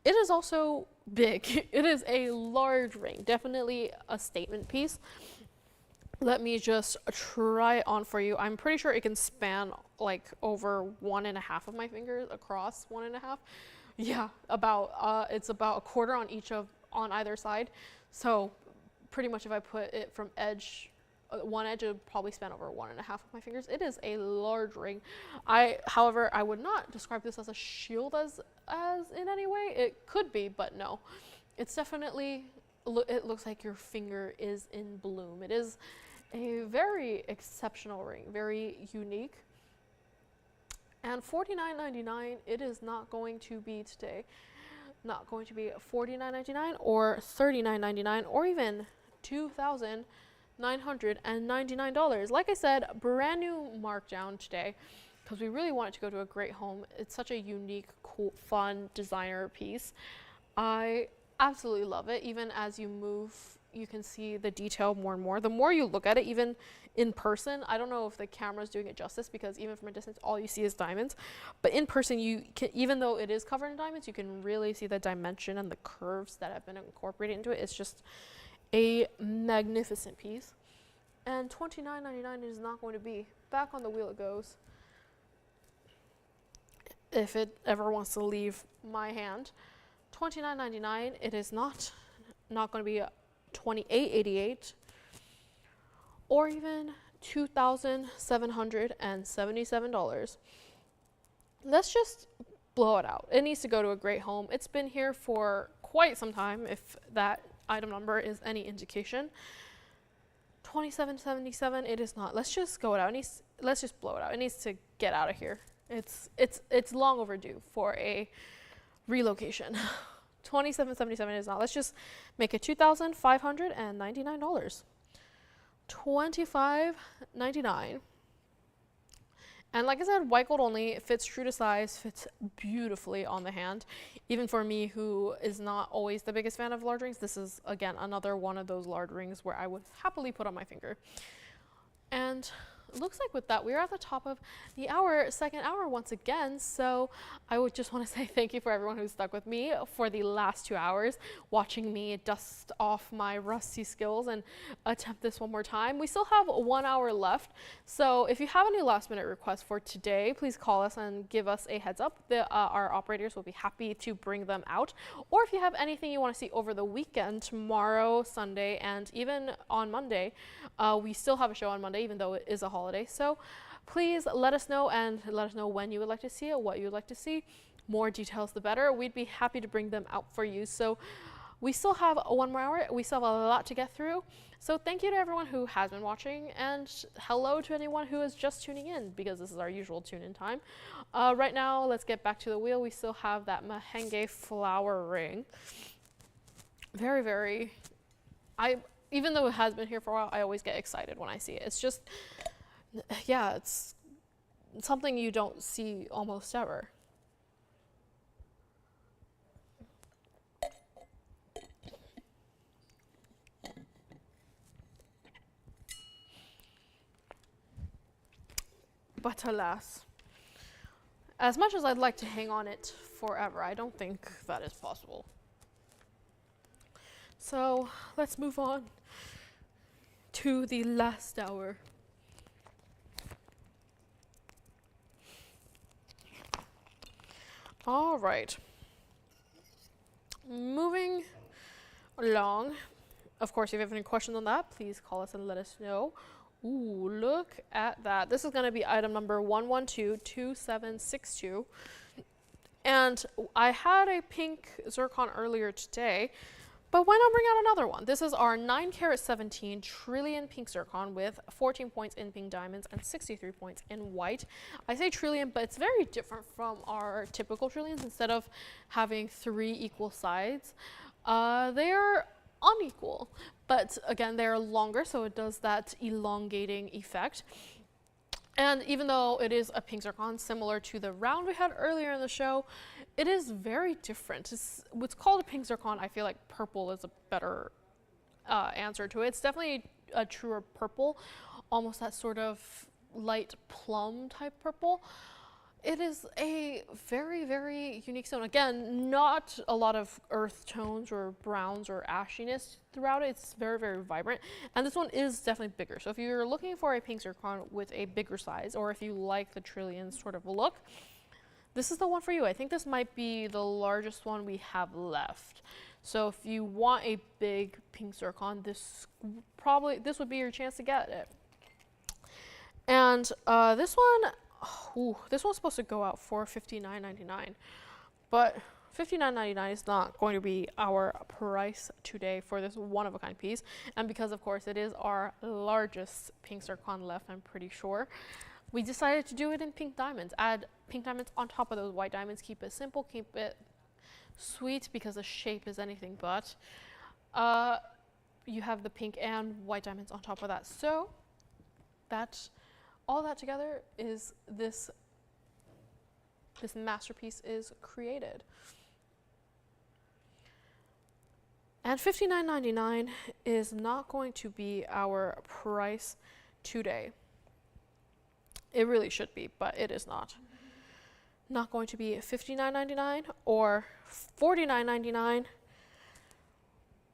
it is also big. It is a large ring, definitely a statement piece. Let me just try it on for you. I'm pretty sure it can span like over 1.5 of my fingers, across 1.5. Yeah, it's about a quarter on either side. So pretty much if I put it from one edge, it would probably span over 1.5 of my fingers. It is a large ring. However, I would not describe this as a shield as in any way. It could be, but no. It's definitely, it looks like your finger is in bloom. It is a very exceptional ring, very unique. And $49.99, it is not going to be today. Not going to be $49.99 or $39.99 or even $2,999. Like I said, brand new markdown today because we really want it to go to a great home. It's such a unique, cool, fun designer piece. I absolutely love it. Even as you move, you can see the detail more and more. The more you look at it, even in person, I don't know if the camera's doing it justice because even from a distance, all you see is diamonds. But in person, you can, even though it is covered in diamonds, you can really see the dimension and the curves that have been incorporated into it. It's just a magnificent piece. And $29.99 is not going to be. Back on the wheel it goes. If it ever wants to leave my hand. $29.99, it is not going to be $28.88 or even $2,777. Let's just blow it out. It needs to go to a great home. It's been here for quite some time, if that item number is any indication. $27.77, it is not. Let's just go it out. Let's just blow it out. It needs to get out of here. It's long overdue for a relocation $27.77 is not. Let's just make it $2,599. $25.99. And like I said, white gold only. It fits true to size, fits beautifully on the hand. Even for me, who is not always the biggest fan of large rings, this is, again, another one of those large rings where I would happily put on my finger. And it looks like with that, we are at the top of the hour, second hour once again. So I would just want to say thank you for everyone who's stuck with me for the last 2 hours, watching me dust off my rusty skills and attempt this one more time. We still have 1 hour left. So if you have any last minute requests for today, please call us and give us a heads up. Our operators will be happy to bring them out. Or if you have anything you want to see over the weekend, tomorrow, Sunday, and even on Monday, we still have a show on Monday, even though it is a holiday. So please let us know, and let us know when you would like to see it, what you would like to see. More details the better. We'd be happy to bring them out for you. So we still have 1 more hour. We still have a lot to get through. So thank you to everyone who has been watching, and hello to anyone who is just tuning in, because this is our usual tune-in time. Right now, let's get back to the wheel. We still have that Mahenge flower ring. Very, very, even though it has been here for a while, I always get excited when I see it. It's just, yeah, it's something you don't see almost ever. But alas, as much as I'd like to hang on it forever, I don't think that is possible. So let's move on to the last hour. All right. Moving along. Of course, if you have any questions on that, please call us and let us know. Ooh, look at that. This is going to be item number 1122762. And I had a pink zircon earlier today, but why not bring out another one? This is our 9 17 trillion pink zircon with 14 points in pink diamonds and 63 points in white. I say trillion, but it's very different from our typical trillions. Instead of having 3 equal sides, they are unequal. But again, they're longer, so it does that elongating effect. And even though it is a pink zircon, similar to the round we had earlier in the show, it is very different. It's what's called a pink zircon. I feel like purple is a better answer to it. It's definitely a truer purple, almost that sort of light plum type purple. It is a very, very unique stone. Again, not a lot of earth tones or browns or ashiness throughout it. It's very, very vibrant. And this one is definitely bigger. So if you're looking for a pink zircon with a bigger size, or if you like the trillion sort of look, this is the one for you. I think this might be the largest one we have left. So if you want a big pink zircon, this would be your chance to get it. And this one, this one's supposed to go out for $59.99, but $59.99 is not going to be our price today for this one-of-a-kind piece. And because, of course, it is our largest pink zircon left, I'm pretty sure, we decided to do it in pink diamonds. Add pink diamonds on top of those white diamonds. Keep it simple, keep it sweet, because the shape is anything but. You have the pink and white diamonds on top of that. So all that together is this masterpiece is created. And $59.99 is not going to be our price today. It really should be, but it is not. Not going to be $59.99 or $49.99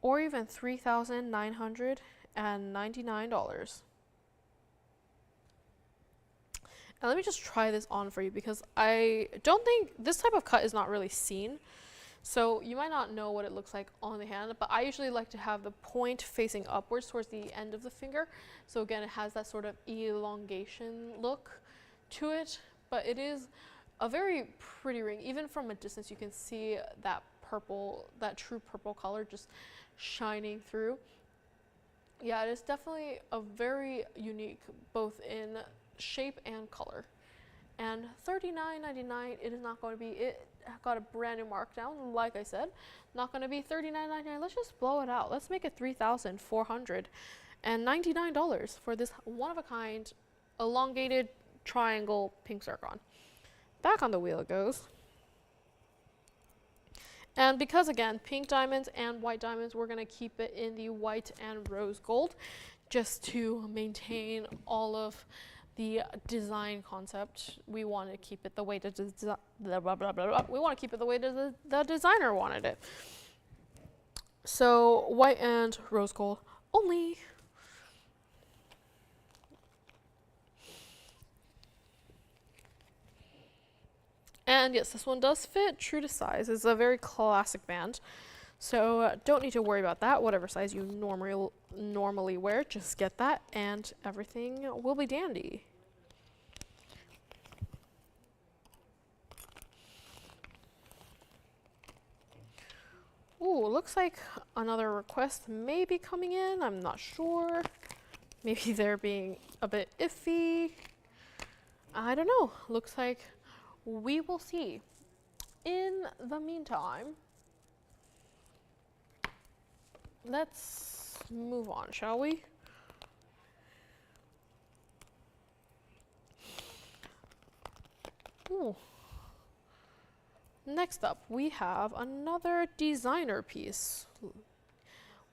or even $3,999. And let me just try this on for you, because I don't think this type of cut is not really seen. So you might not know what it looks like on the hand, but I usually like to have the point facing upwards towards the end of the finger. So again, it has that sort of elongation look to it, but it is a very pretty ring. Even from a distance, you can see that purple, that true purple color just shining through. Yeah, it is definitely a very unique, both in shape and color. And $39.99, it is not going to be, it got a brand new markdown, like I said, not going to be $39.99. Let's just blow it out. Let's make it $3,499 for this one-of-a-kind elongated triangle pink zircon. Back on the wheel it goes. And because, again, pink diamonds and white diamonds, we're going to keep it in the white and rose gold just to maintain all of the design concept. We want to keep it the way the we want to keep it the way the designer wanted it. So white and rose gold only. And yes, this one does fit true to size. It's a very classic band. So don't need to worry about that. Whatever size you normally wear, just get that and everything will be dandy. Ooh, looks like another request may be coming in. I'm not sure. Maybe they're being a bit iffy. I don't know. Looks like we will see. In the meantime, let's move on, shall we? Ooh. Next up, we have another designer piece.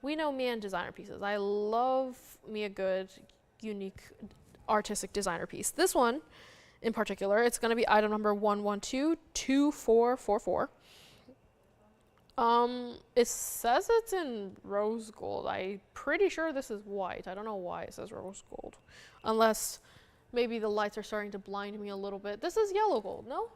We know me and designer pieces. I love me a good, unique, artistic designer piece. This one, in particular, it's going to be item number 1122444. It says it's in rose gold. I'm pretty sure this is white. I don't know why it says rose gold. Unless maybe the lights are starting to blind me a little bit. This is yellow gold, no?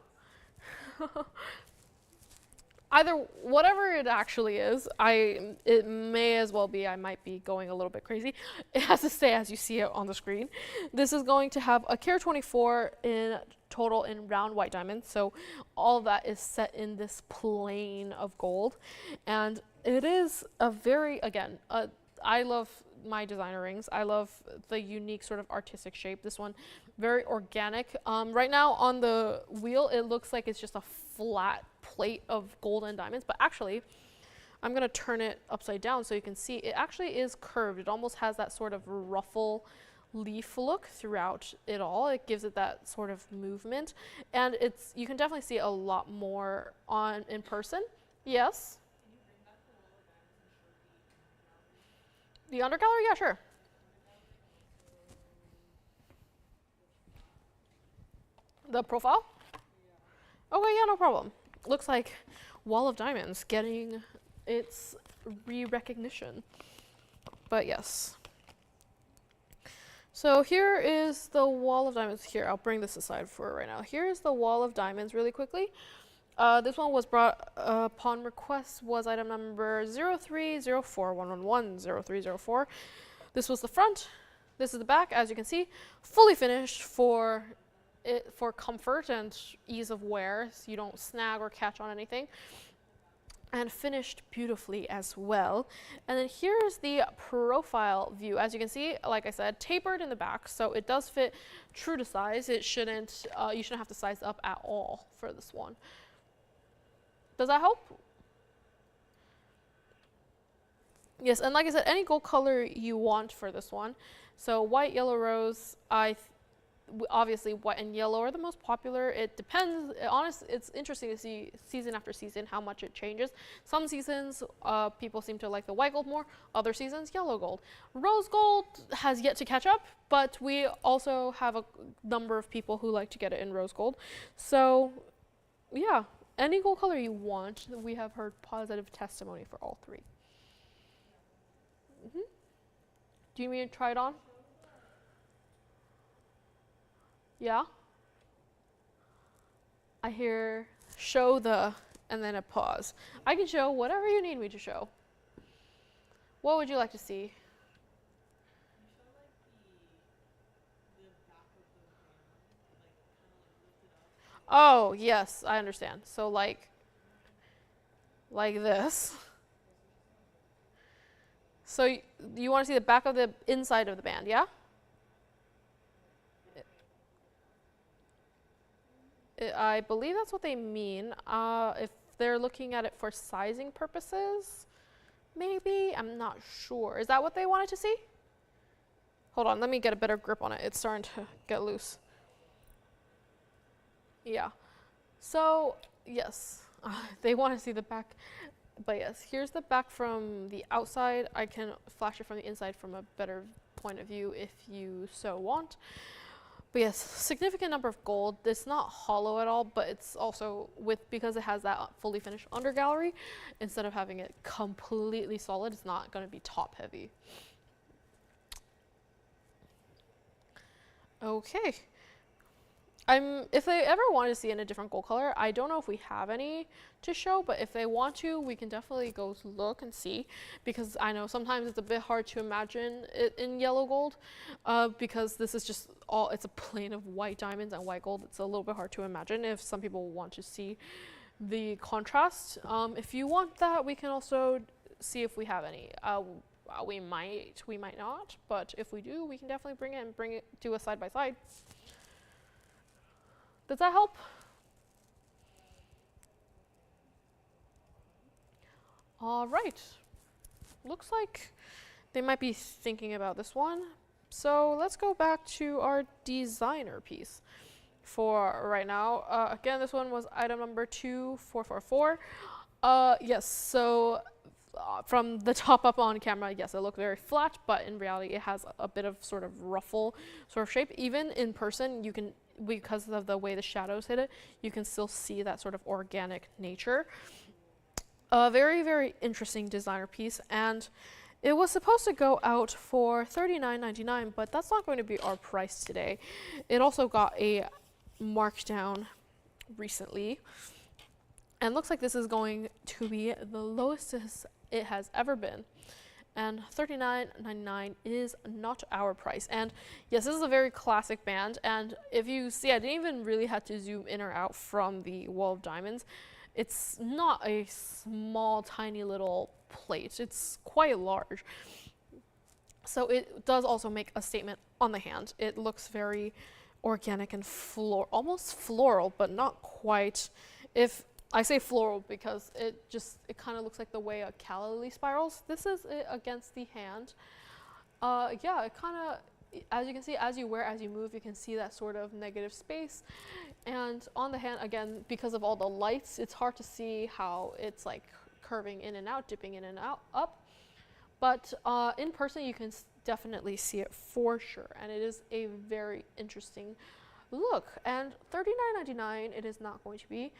Either, whatever it actually is, it may as well be, I might be going a little bit crazy. It has to stay as you see it on the screen. This is going to have a carat 24 in total in round white diamonds. So all of that is set in this plane of gold. And it is a very, again, I love my designer rings. I love the unique sort of artistic shape. This one, very organic. Right now on the wheel, it looks like it's just a flat plate of gold and diamonds, but actually, I'm gonna turn it upside down so you can see it actually is curved. It almost has that sort of ruffle leaf look throughout it all. It gives it that sort of movement, and you can definitely see a lot more in person. Yes. The undercolor? Yeah, sure. The profile? Okay, yeah, no problem. Looks like Wall of Diamonds getting its re-recognition. But yes. So here is the Wall of Diamonds. Here, I'll bring this aside for right now. Here's the Wall of Diamonds really quickly. This one was brought upon request, was item number 03041110304. This was the front. This is the back, as you can see, fully finished for comfort and ease of wear, so you don't snag or catch on anything. And finished beautifully as well. And then here's the profile view. As you can see, like I said, tapered in the back, so it does fit true to size. It shouldn't, you shouldn't have to size up at all for this one. Does that help? Yes, and like I said, any gold color you want for this one. So white, yellow, rose, obviously white and yellow are the most popular. It depends. Honestly, it's interesting to see season after season how much it changes. Some seasons people seem to like the white gold more, other seasons yellow gold. Rose gold has yet to catch up, but we also have a number of people who like to get it in rose gold. So yeah, any gold color you want, we have heard positive testimony for all three. Do you mean to try it on? Yeah? I hear show the, and then a pause. I can show whatever you need me to show. What would you like to see? Oh, yes, I understand. So like this. So you want to see the back of the inside of the band, yeah? I believe that's what they mean. If they're looking at it for sizing purposes, maybe, I'm not sure. Is that what they wanted to see? Hold on, let me get a better grip on it. It's starting to get loose. Yeah. So, yes, they want to see the back. But yes, here's the back from the outside. I can flash it from the inside from a better point of view if you so want. But yes, significant number of gold. It's not hollow at all, but it's also because it has that fully finished undergallery, instead of having it completely solid, it's not going to be top heavy. Okay. If they ever want to see in a different gold color, I don't know if we have any to show, but if they want to, we can definitely go look and see, because I know sometimes it's a bit hard to imagine it in yellow gold, because this is just it's a plain of white diamonds and white gold. It's a little bit hard to imagine if some people want to see the contrast. If you want that, we can also see if we have any. We might not, but if we do, we can definitely bring it, do a side by side. Does that help? All right. Looks like they might be thinking about this one. So let's go back to our designer piece for right now. Again, this one was item number 2444. Yes, so from the top up on camera, yes, it looked very flat, but in reality, it has a bit of sort of ruffle sort of shape. Even in person, you can, because of the way the shadows hit it, you can still see that sort of organic nature. A very, very interesting designer piece, and it was supposed to go out for $39.99, but that's not going to be our price today. It also got a markdown recently, and looks like this is going to be the lowest it has ever been. And $39.99 is not our price. And yes, this is a very classic band. And if you see, I didn't even really have to zoom in or out from the wall of diamonds. It's not a small, tiny little plate. It's quite large. So it does also make a statement on the hand. It looks very organic and almost floral, but not quite. If I say floral because it kind of looks like the way a calla lily spirals. This is it against the hand. Yeah, it kind of, as you can see, as you wear, as you move, you can see that sort of negative space. And on the hand, again, because of all the lights, it's hard to see how it's like curving in and out, dipping in and out, up. But in person, you can definitely see it for sure. And it is a very interesting look. And $39.99, it is not going to be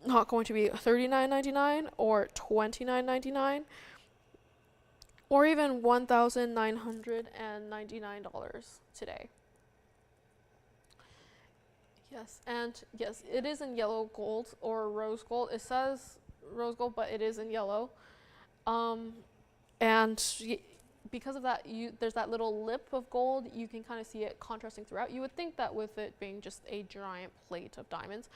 $39.99 or $29.99 or even $1,999 today. Yes, and yes, it is in yellow gold or rose gold. It says rose gold, but it is in yellow. And because of that, there's that little lip of gold. You can kind of see it contrasting throughout. You would think that with it being just a giant plate of diamonds,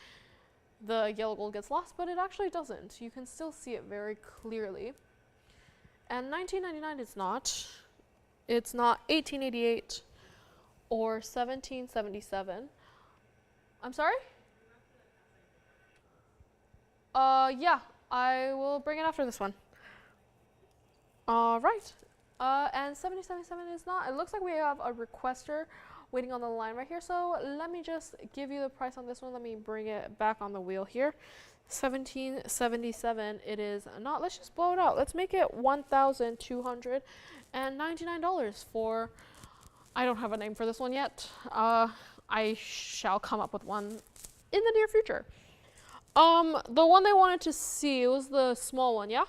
the yellow gold gets lost, but it actually doesn't. You can still see it very clearly. And $19.99 is not. It's not $18.88 or $17.77. I'm sorry? Yeah, I will bring it after this one. All right. And $17.77 is not. It looks like we have a requester waiting on the line right here. So let me just give you the price on this one. Let me bring it back on the wheel here. $17.77 it is not. Let's just blow it out. Let's make it $1,299 for, I don't have a name for this one yet. I shall come up with one in the near future. The one they wanted to see was the small one, yeah?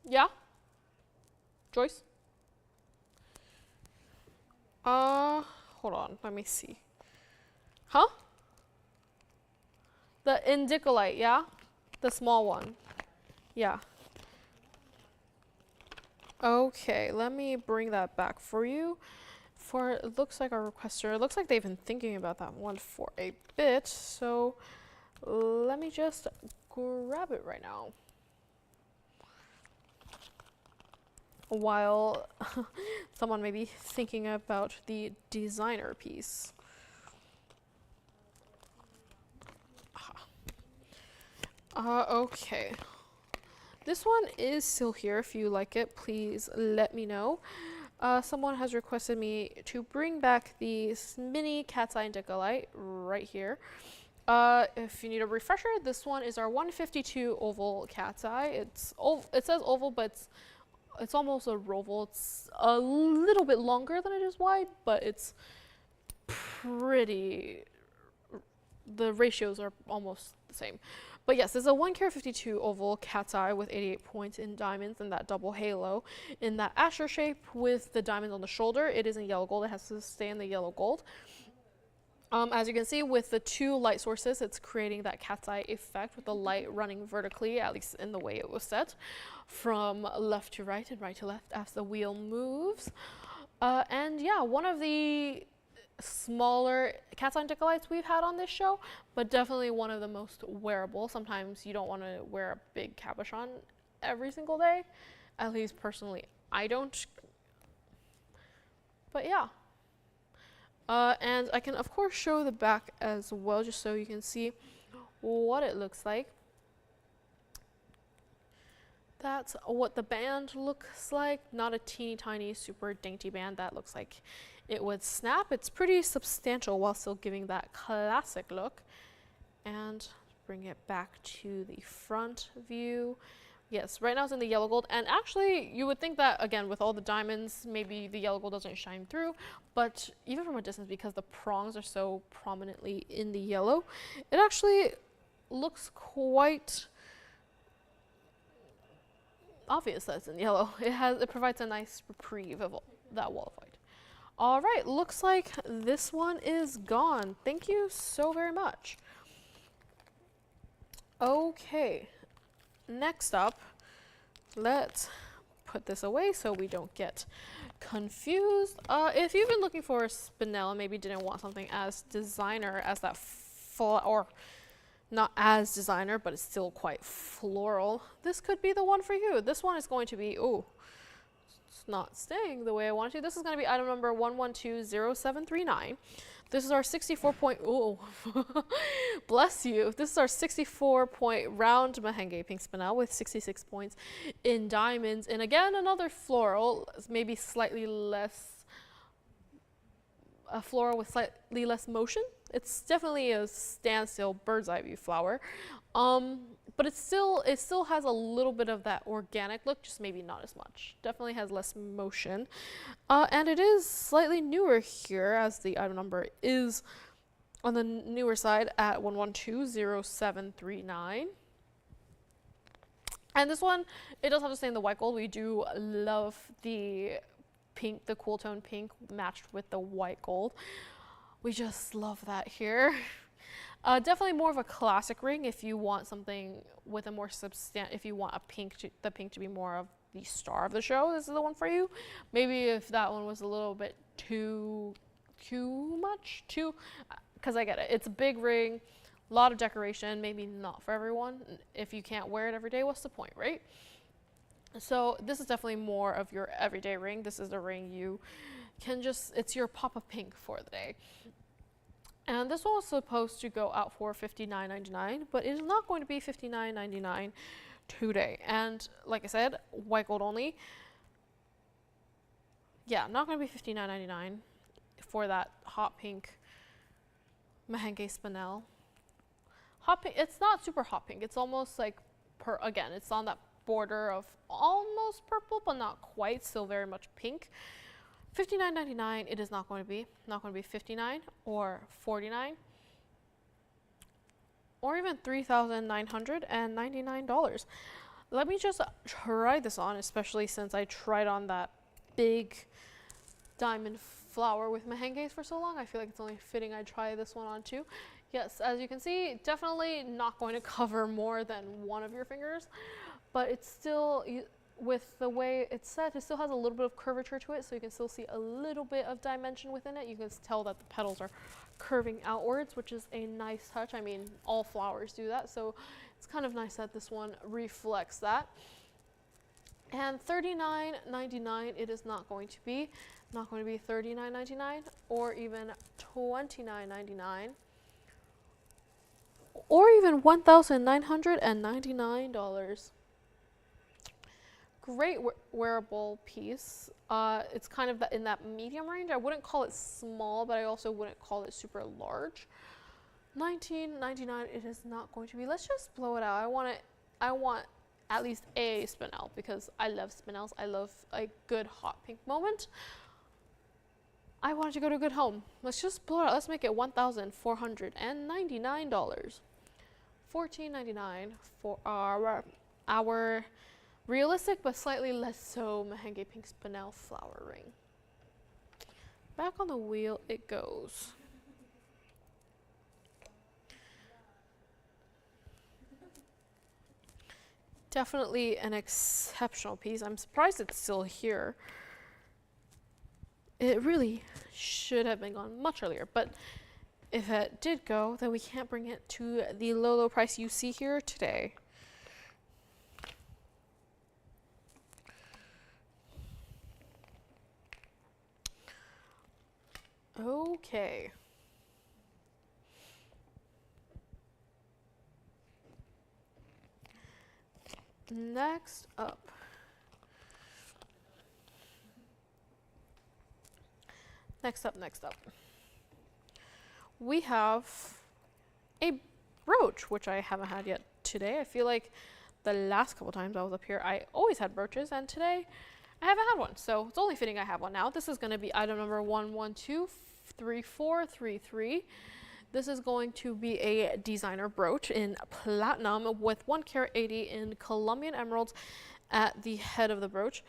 Yeah? Joyce? Hold on, let me see. Huh? The Indicolite, yeah? The small one. Yeah. Okay, let me bring that back for you. It looks like our requester, it looks like they've been thinking about that one for a bit, so let me just grab it right now. While someone may be thinking about the designer piece. Okay. This one is still here. If you like it, please let me know. Someone has requested me to bring back the mini cat's eye Indicolite right here. If you need a refresher, this one is our 152 oval cat's eye. It says oval, but it's almost a roval. It's a little bit longer than it is wide, but it's pretty. The ratios are almost the same. But yes, there's a 1 52 oval cat's eye with 88 points in diamonds and that double halo in that Asher shape with the diamonds on the shoulder. It is in yellow gold. It has to stay in the yellow gold. As you can see, with the 2 light sources, it's creating that cat's eye effect with the light running vertically, at least in the way it was set, from left to right and right to left as the wheel moves. And yeah, one of the smaller cat's eye Indicolites we've had on this show, but definitely one of the most wearable. Sometimes you don't want to wear a big cabochon every single day. At least personally, I don't. But yeah. And I can of course show the back as well, just so you can see what it looks like. That's what the band looks like. Not a teeny tiny super dainty band that looks like it would snap. It's pretty substantial while still giving that classic look. And bring it back to the front view. Yes, right now it's in the yellow gold, and actually you would think that, again, with all the diamonds, maybe the yellow gold doesn't shine through, but even from a distance, because the prongs are so prominently in the yellow, it actually looks quite obvious that it's in yellow. It provides a nice reprieve of that wall of white. All right, looks like this one is gone. Thank you so very much. Okay. Next up, let's put this away so we don't get confused. If you've been looking for a spinel and maybe didn't want something as designer as that or not as designer, but it's still quite floral, this could be the one for you. This one is going to be, it's not staying the way I want it to. This is going to be item number 1120739. This is our 64 point, bless you. This is our 64 point round mahenge pink spinel with 66 points in diamonds. And again, another floral, maybe slightly less, a floral with slightly less motion. It's definitely a standstill bird's eye view flower. But it still has a little bit of that organic look, just maybe not as much. Definitely has less motion. And it is slightly newer here, as the item number is on the newer side at 1120739. And this one, it does have to stay in the white gold. We do love the pink, the cool tone pink matched with the white gold. We just love that here. Definitely more of a classic ring if you want something with a more if you want the pink to be more of the star of the show, this is the one for you. Maybe if that one was a little bit too much, because I get it. It's a big ring, a lot of decoration, maybe not for everyone. If you can't wear it every day, what's the point, right? So this is definitely more of your everyday ring. This is the ring you can it's your pop of pink for the day. And this one was supposed to go out for $59.99, but it is not going to be $59.99 today. And like I said, white gold only. Yeah, not going to be $59.99 for that hot pink mahenge spinel. Hot pink, it's not super hot pink. It's almost like, again, it's on that border of almost purple, but not quite, still very much pink. $59.99 it is not going to be. Not going to be $59 or $49 or even $3,999. Let me just try this on, especially since I tried on that big diamond flower with mahenges for so long. I feel like it's only fitting I try this one on too. Yes, as you can see, definitely not going to cover more than one of your fingers, but it's still, with the way it's set, it still has a little bit of curvature to it, so you can still see a little bit of dimension within it. You can tell that the petals are curving outwards, which is a nice touch. I mean, all flowers do that, so it's kind of nice that this one reflects that. And $39.99 it is not going to be. Not going to be $39.99 or even $29.99. or even $1,999. Great wearable piece. It's kind of in that medium range. I wouldn't call it small, but I also wouldn't call it super large. $19.99. It is not going to be. Let's just blow it out. I want at least a spinel because I love spinels. I love a good hot pink moment. I wanted to go to a good home. Let's just blow it out. Let's make it $1,499. $14.99 for our realistic but slightly less so mehengue pink spinel flower ring. Back on the wheel it goes. Definitely an exceptional piece. I'm surprised it's still here. It really should have been gone much earlier, but if it did go, then we can't bring it to the low price you see here today. Okay. Next up. Next up. We have a brooch, which I haven't had yet today. I feel like the last couple times I was up here, I always had brooches, and today I haven't had one. So it's only fitting I have one now. This is going to be item number 1123433. This is going to be a designer brooch in platinum with 1 carat 80 in Colombian emeralds at the head of the brooch,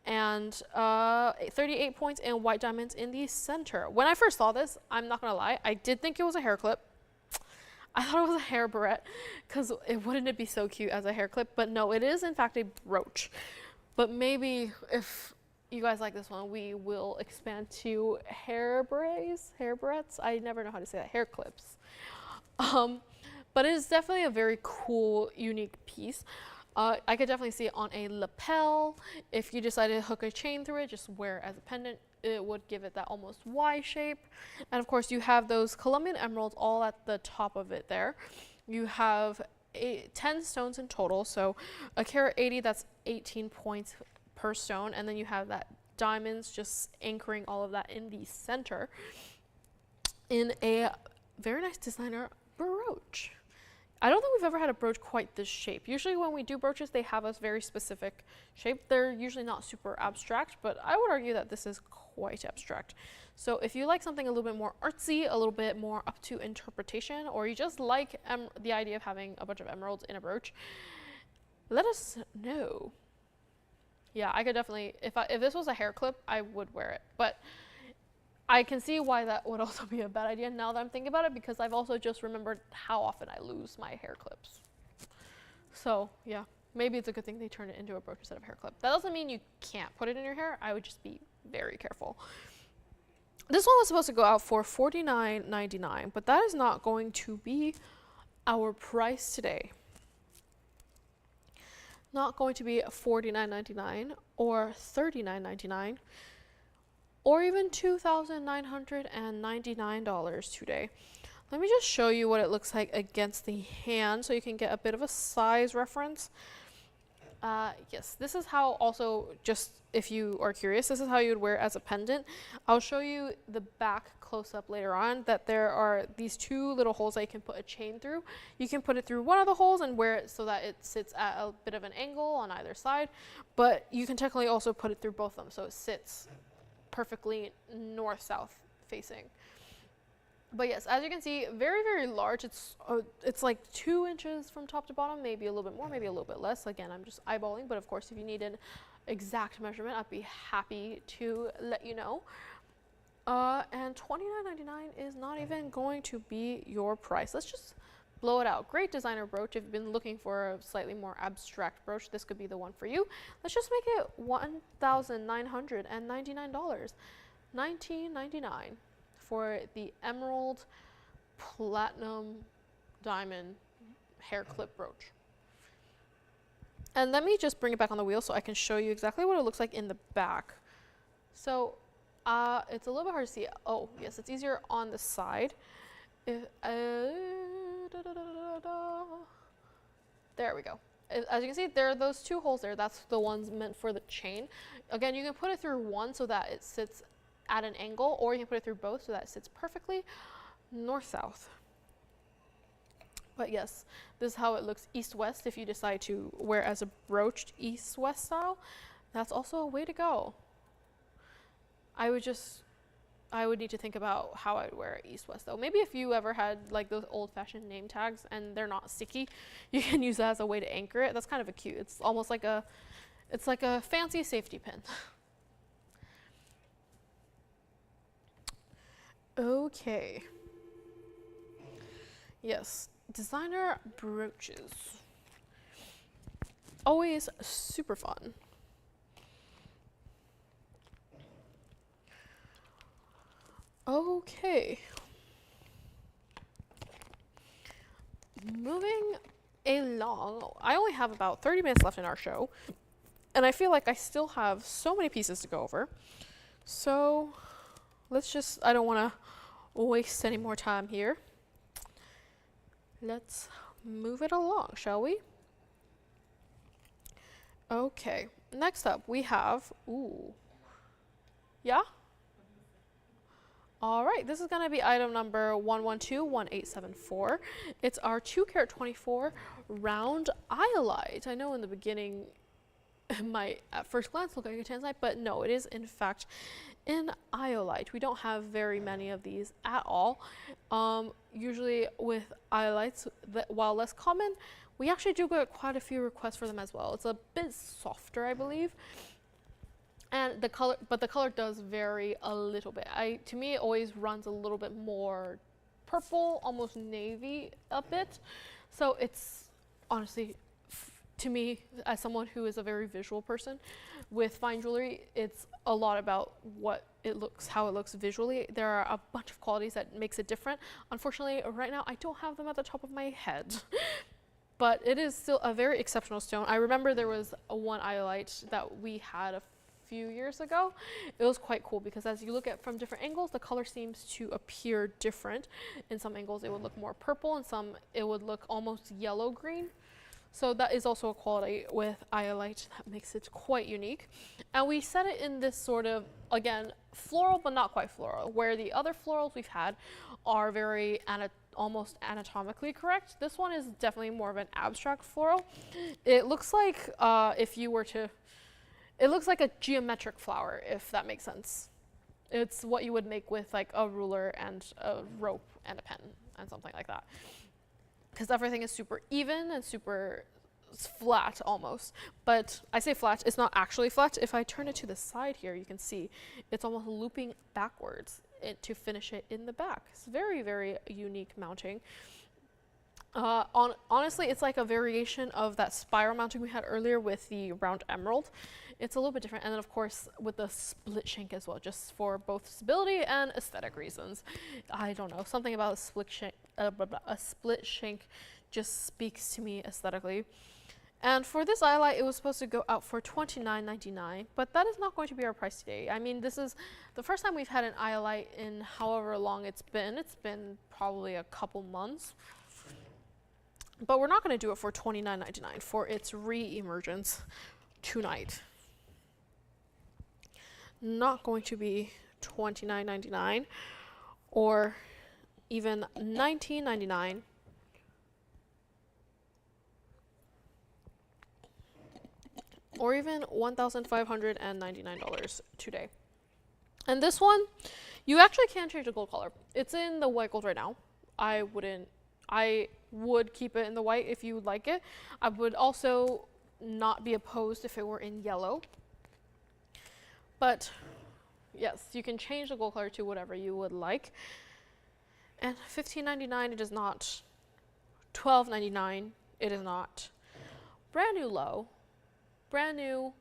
and 38 points and white diamonds in the center. When I first saw this, I'm not gonna lie, I did think it was a hair clip. I thought it was a hair barrette, because wouldn't it be so cute as a hair clip? But no, it is in fact a brooch. But maybe if you guys like this one, we will expand to hair barrettes. I never know how to say that, hair clips. But it is definitely a very cool, unique piece. I could definitely see it on a lapel. If you decided to hook a chain through it, just wear it as a pendant, it would give it that almost Y shape. And of course you have those Colombian emeralds all at the top of it there. You have 10 stones in total, so a carat 80, that's 18 points per stone, and then you have that diamonds just anchoring all of that in the center in a very nice designer brooch. I don't think we've ever had a brooch quite this shape. Usually when we do brooches, they have a very specific shape. They're usually not super abstract, but I would argue that this is quite abstract. So if you like something a little bit more artsy, a little bit more up to interpretation, or you just like the idea of having a bunch of emeralds in a brooch, let us know. Yeah, I could definitely, if this was a hair clip, I would wear it. But I can see why that would also be a bad idea now that I'm thinking about it, because I've also just remembered how often I lose my hair clips. So yeah, maybe it's a good thing they turned it into a brooch instead of hair clip. That doesn't mean you can't put it in your hair. I would just be very careful. This one was supposed to go out for $49.99, but that is not going to be our price today. Not going to be $49.99 or $39.99. Or even $2,999 today. Let me just show you what it looks like against the hand so you can get a bit of a size reference. Yes, this is how also, just if you are curious, this is how you would wear it as a pendant. I'll show you the back close up later on, that there are these two little holes that you can put a chain through. You can put it through one of the holes and wear it so that it sits at a bit of an angle on either side, but you can technically also put it through both of them so it sits perfectly north-south facing. But yes, as you can see, very, very large. It's like 2 inches from top to bottom, maybe a little bit more, maybe a little bit less. Again, I'm just eyeballing, but of course, if you need an exact measurement, I'd be happy to let you know. And $29.99 is not even going to be your price. Let's just blow it out. Great designer brooch. If you've been looking for a slightly more abstract brooch, this could be the one for you. Let's just make it $1,999. $19.99 for the emerald platinum diamond hair clip brooch. And let me just bring it back on the wheel so I can show you exactly what it looks like in the back. So it's a little bit hard to see. Oh yes, it's easier on the side. If, There we go. As you can see, there are those 2 holes there. That's the ones meant for the chain. Again, you can put it through one so that it sits at an angle, or you can put it through both so that it sits perfectly north-south. But yes, this is how it looks east-west if you decide to wear it as a broached east-west style. That's also a way to go. I would need to think about how I'd wear it east-west though. Maybe if you ever had like those old-fashioned name tags and they're not sticky, you can use that as a way to anchor it. That's kind of cute. It's almost like a fancy safety pin. Okay. Yes, designer brooches. Always super fun. Okay. Moving along. I only have about 30 minutes left in our show, and I feel like I still have so many pieces to go over. So let's just, I don't want to waste any more time here. Let's move it along, shall we? Okay, next up we have, yeah? All right, this is going to be item number 1121874. It's our 2-carat 24 round iolite. I know in the beginning it might at first glance look like a tanzanite, but no, it is in fact in iolite. We don't have very many of these at all. Usually with iolites, while less common, we actually do get quite a few requests for them as well. It's a bit softer, I believe. And the color, but the color does vary a little bit. To me, it always runs a little bit more purple, almost navy a bit. So it's honestly, to me, as someone who is a very visual person, with fine jewelry, it's a lot about what it looks, how it looks visually. There are a bunch of qualities that makes it different. Unfortunately, right now, I don't have them at the top of my head. But it is still a very exceptional stone. I remember there was one iolite that we had a few years ago. It was quite cool because as you look at from different angles, the color seems to appear different. In some angles it would look more purple, and some it would look almost yellow green. So that is also a quality with iolite that makes it quite unique. And we set it in this sort of, again, floral but not quite floral, where the other florals we've had are very almost anatomically correct. This one is definitely more of an abstract floral. It looks like it looks like a geometric flower, if that makes sense. It's what you would make with like a ruler and a rope and a pen and something like that. Because everything is super even and super flat almost. But I say flat, it's not actually flat. If I turn it to the side here, you can see it's almost looping backwards to finish it in the back. It's very, very unique mounting. Honestly, it's like a variation of that spiral mounting we had earlier with the round emerald. It's a little bit different, and then of course with the split shank as well, just for both stability and aesthetic reasons. I don't know, something about a split shank just speaks to me aesthetically. And for this iolite, it was supposed to go out for $29.99, but that is not going to be our price today. I mean, this is the first time we've had an iolite in however long it's been. It's been probably a couple months. But we're not going to do it for $29.99 for its re-emergence tonight. Not going to be $29.99 or even $19.99. Or even $1,599 today. And this one, you actually can change the gold color. It's in the white gold right now. I would keep it in the white if you would like it. I would also not be opposed if it were in yellow. But yes, you can change the gold color to whatever you would like. And $15.99, it is not. $12.99, it is not. Brand new low. Brand new,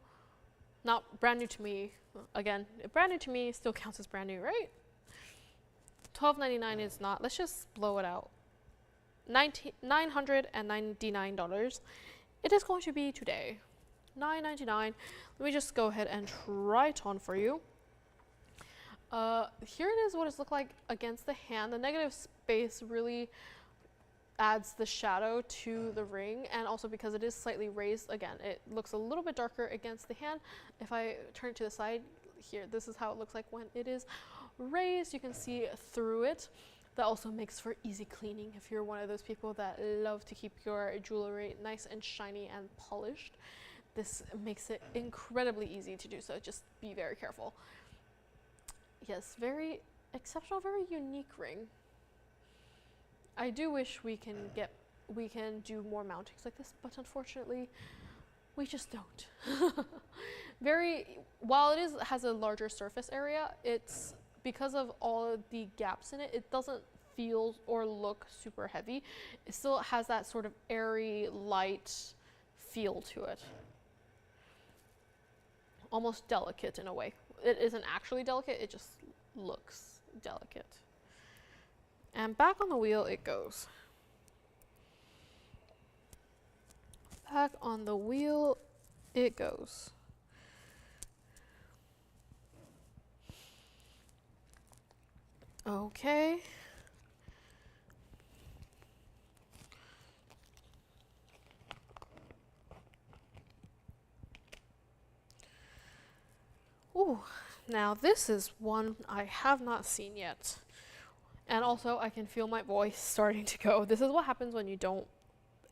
not brand new to me. Again, brand new to me still counts as brand new, right? $12.99 is not. Let's just blow it out. $999. It is going to be today. $9.99. Let me just go ahead and try it on for you. Here it is what it's looked like against the hand. The negative space really adds the shadow to the ring, and also because it is slightly raised, again, it looks a little bit darker against the hand. If I turn it to the side here, this is how it looks like when it is raised. You can see through it. That also makes for easy cleaning if you're one of those people that love to keep your jewelry nice and shiny and polished. This makes it incredibly easy to do so. Just be very careful. Yes, very exceptional, very unique ring. I do wish we can do more mountings like this, but unfortunately, we just don't. While it has a larger surface area, it's because of all of the gaps in it, it doesn't feel or look super heavy. It still has that sort of airy, light feel to it. Almost delicate in a way. It isn't actually delicate, it just looks delicate. And back on the wheel it goes. Back on the wheel it goes. Okay. Ooh, now this is one I have not seen yet. And also I can feel my voice starting to go. This is what happens when you don't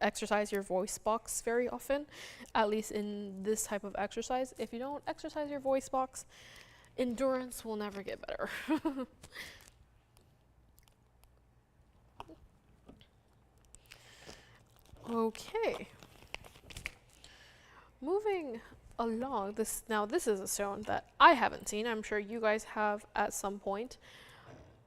exercise your voice box very often, at least in this type of exercise. If you don't exercise your voice box, endurance will never get better. Okay. Moving along, this is a stone that I haven't seen. I'm sure you guys have at some point,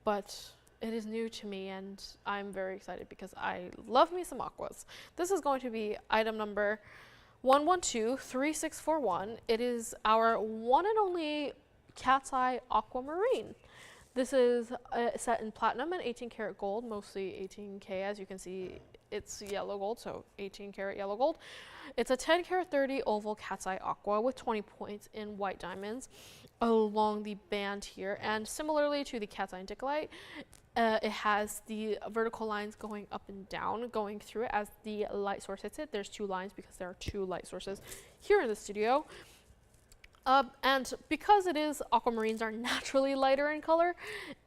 but it is new to me and I'm very excited because I love me some aquas. This is going to be item number 1123641. It is our one and only cat's eye aquamarine. This is set in platinum and 18 karat gold, mostly 18K. As you can see, it's yellow gold, so 18 karat yellow gold. It's a 10 karat 30 oval cat's eye aqua with 20 points in white diamonds along the band here. And similarly to the cat's eye Indicolite, it has the vertical lines going up and down, going through it as the light source hits it. There's two lines because there are two light sources here in the studio. And because aquamarines are naturally lighter in color,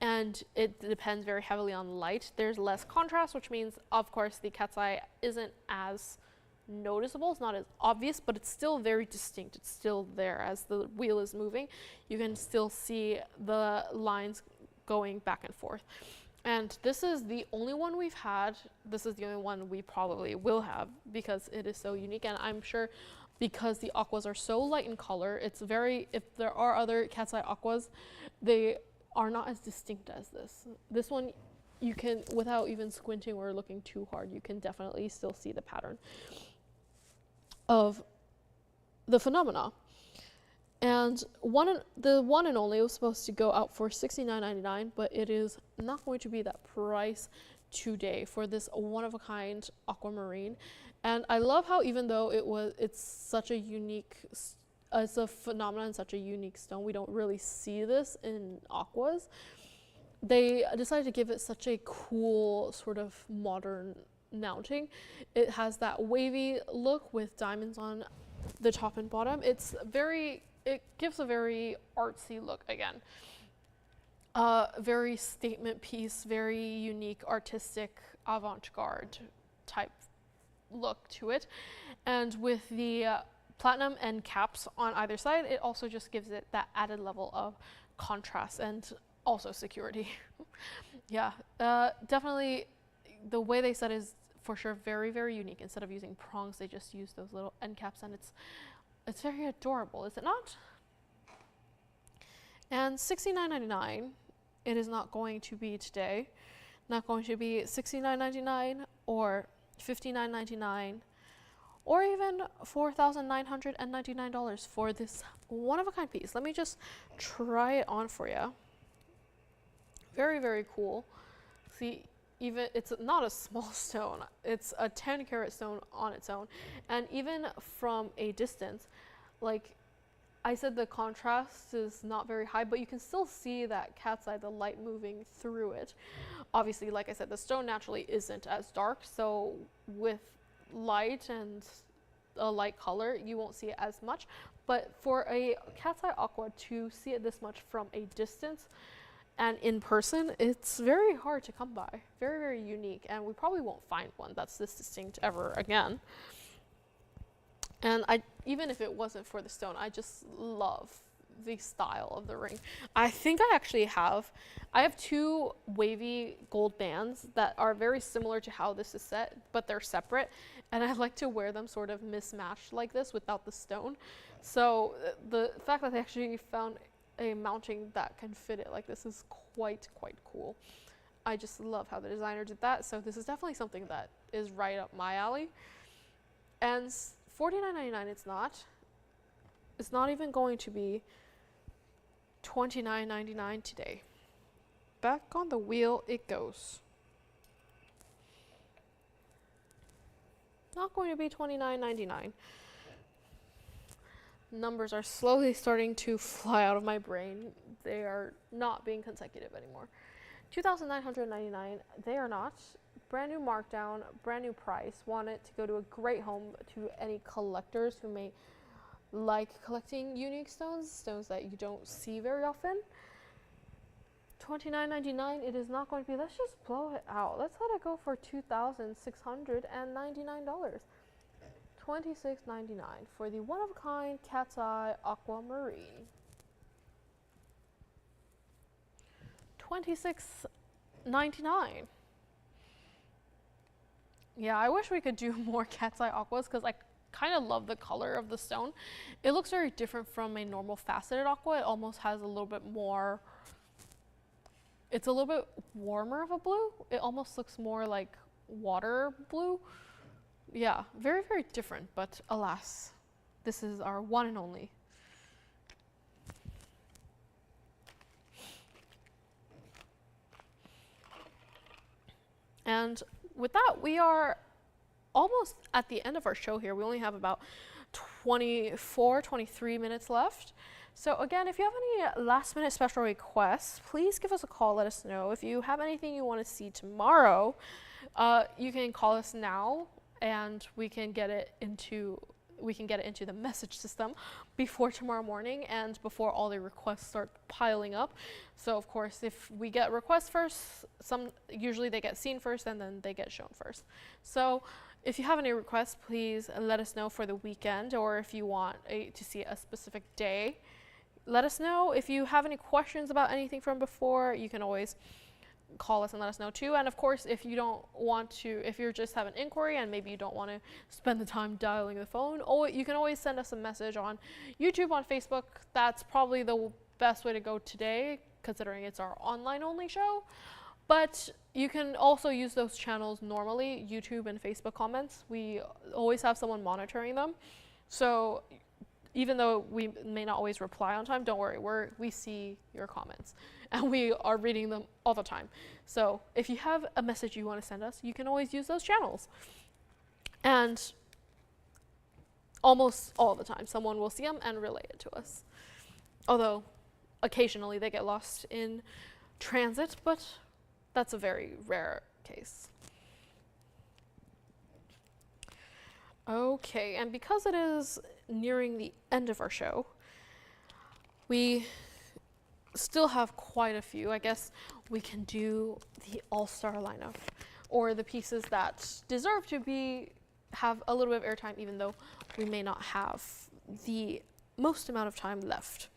and it depends very heavily on light, there's less contrast, which means, of course, the cat's eye isn't as noticeable, it's not as obvious, but it's still very distinct. It's still there as the wheel is moving. You can still see the lines going back and forth. And this is the only one we've had. This is the only one we probably will have because it is so unique, and I'm sure because the aquas are so light in color, if there are other cat's eye aquas, they are not as distinct as this. This one, you can, without even squinting or looking too hard, you can definitely still see the pattern of the phenomena. And the one and only was supposed to go out for $69.99, but it is not going to be that price today for this one-of-a-kind aquamarine. And I love how even though it's such a unique, it's a phenomenon, such a unique stone, we don't really see this in aquas. They decided to give it such a cool sort of modern mounting. It has that wavy look with diamonds on the top and bottom. It gives a very artsy look again. Very statement piece, very unique, artistic, avant-garde type look to it. And with the platinum end caps on either side, it also just gives it that added level of contrast and also security. Yeah, definitely the way they said is for sure very, very unique. Instead of using prongs, they just use those little end caps, and it's very adorable, is it not? And $69.99, it is not going to be today. Not going to be $69.99 or $59.99 or even $4,999 for this one-of-a-kind piece. Let me just try it on for you. Very, very cool. See, even it's not a small stone. It's a 10 karat stone on its own. And even from a distance, like, I said the contrast is not very high, but you can still see that cat's eye, the light moving through it. Obviously, like I said, the stone naturally isn't as dark, so with light and a light color, you won't see it as much. But for a cat's eye aqua to see it this much from a distance and in person, it's very hard to come by. Very, very unique, and we probably won't find one that's this distinct ever again. And even if it wasn't for the stone, I just love the style of the ring. I think I actually have 2 wavy gold bands that are very similar to how this is set, but they're separate. And I like to wear them sort of mismatched like this without the stone. So the fact that they actually found a mounting that can fit it like this is quite cool. I just love how the designer did that. So this is definitely something that is right up my alley. And $49.99 it's not. It's not even going to be $29.99 today. Back on the wheel it goes. Not going to be $29.99. Numbers are slowly starting to fly out of my brain. They are not being consecutive anymore. $2,999, they are not. Brand new markdown, brand new price. Want it to go to a great home to any collectors who may like collecting unique stones that you don't see very often. $29.99, it is not going to be. Let's just blow it out. Let's let it go for $2,699. $26.99 for the one-of-a-kind cat's eye aquamarine. $26.99. Yeah, I wish we could do more cat's eye aquas because I kind of love the color of the stone. It looks very different from a normal faceted aqua. It almost has a little bit more, it's a little bit warmer of a blue. It almost looks more like water blue. Yeah, very, very different, but alas, this is our one and only. And with that, we are almost at the end of our show here. We only have about 23 minutes left. So again, if you have any last minute special requests, please give us a call, let us know. If you have anything you want to see tomorrow, you can call us now and we can get it into the message system before tomorrow morning and before all the requests start piling up. So of course, if we get requests first, usually they get seen first and then they get shown first. So if you have any requests, please let us know for the weekend, or if you want to see a specific day, let us know. If you have any questions about anything from before, you can always call us and let us know too. And of course, if you don't want to, if you just have an inquiry and maybe you don't want to spend the time dialing the phone, you can always send us a message on YouTube, on Facebook. That's probably the best way to go today, considering it's our online only show. But you can also use those channels normally, YouTube and Facebook comments. We always have someone monitoring them. So even though we may not always reply on time, don't worry, we see your comments and we are reading them all the time. So if you have a message you want to send us, you can always use those channels. And almost all the time, someone will see them and relay it to us. Although occasionally they get lost in transit, but that's a very rare case. Okay, and because it is nearing the end of our show, we still have quite a few. I guess we can do the all-star lineup, or the pieces that deserve to have a little bit of airtime, even though we may not have the most amount of time left.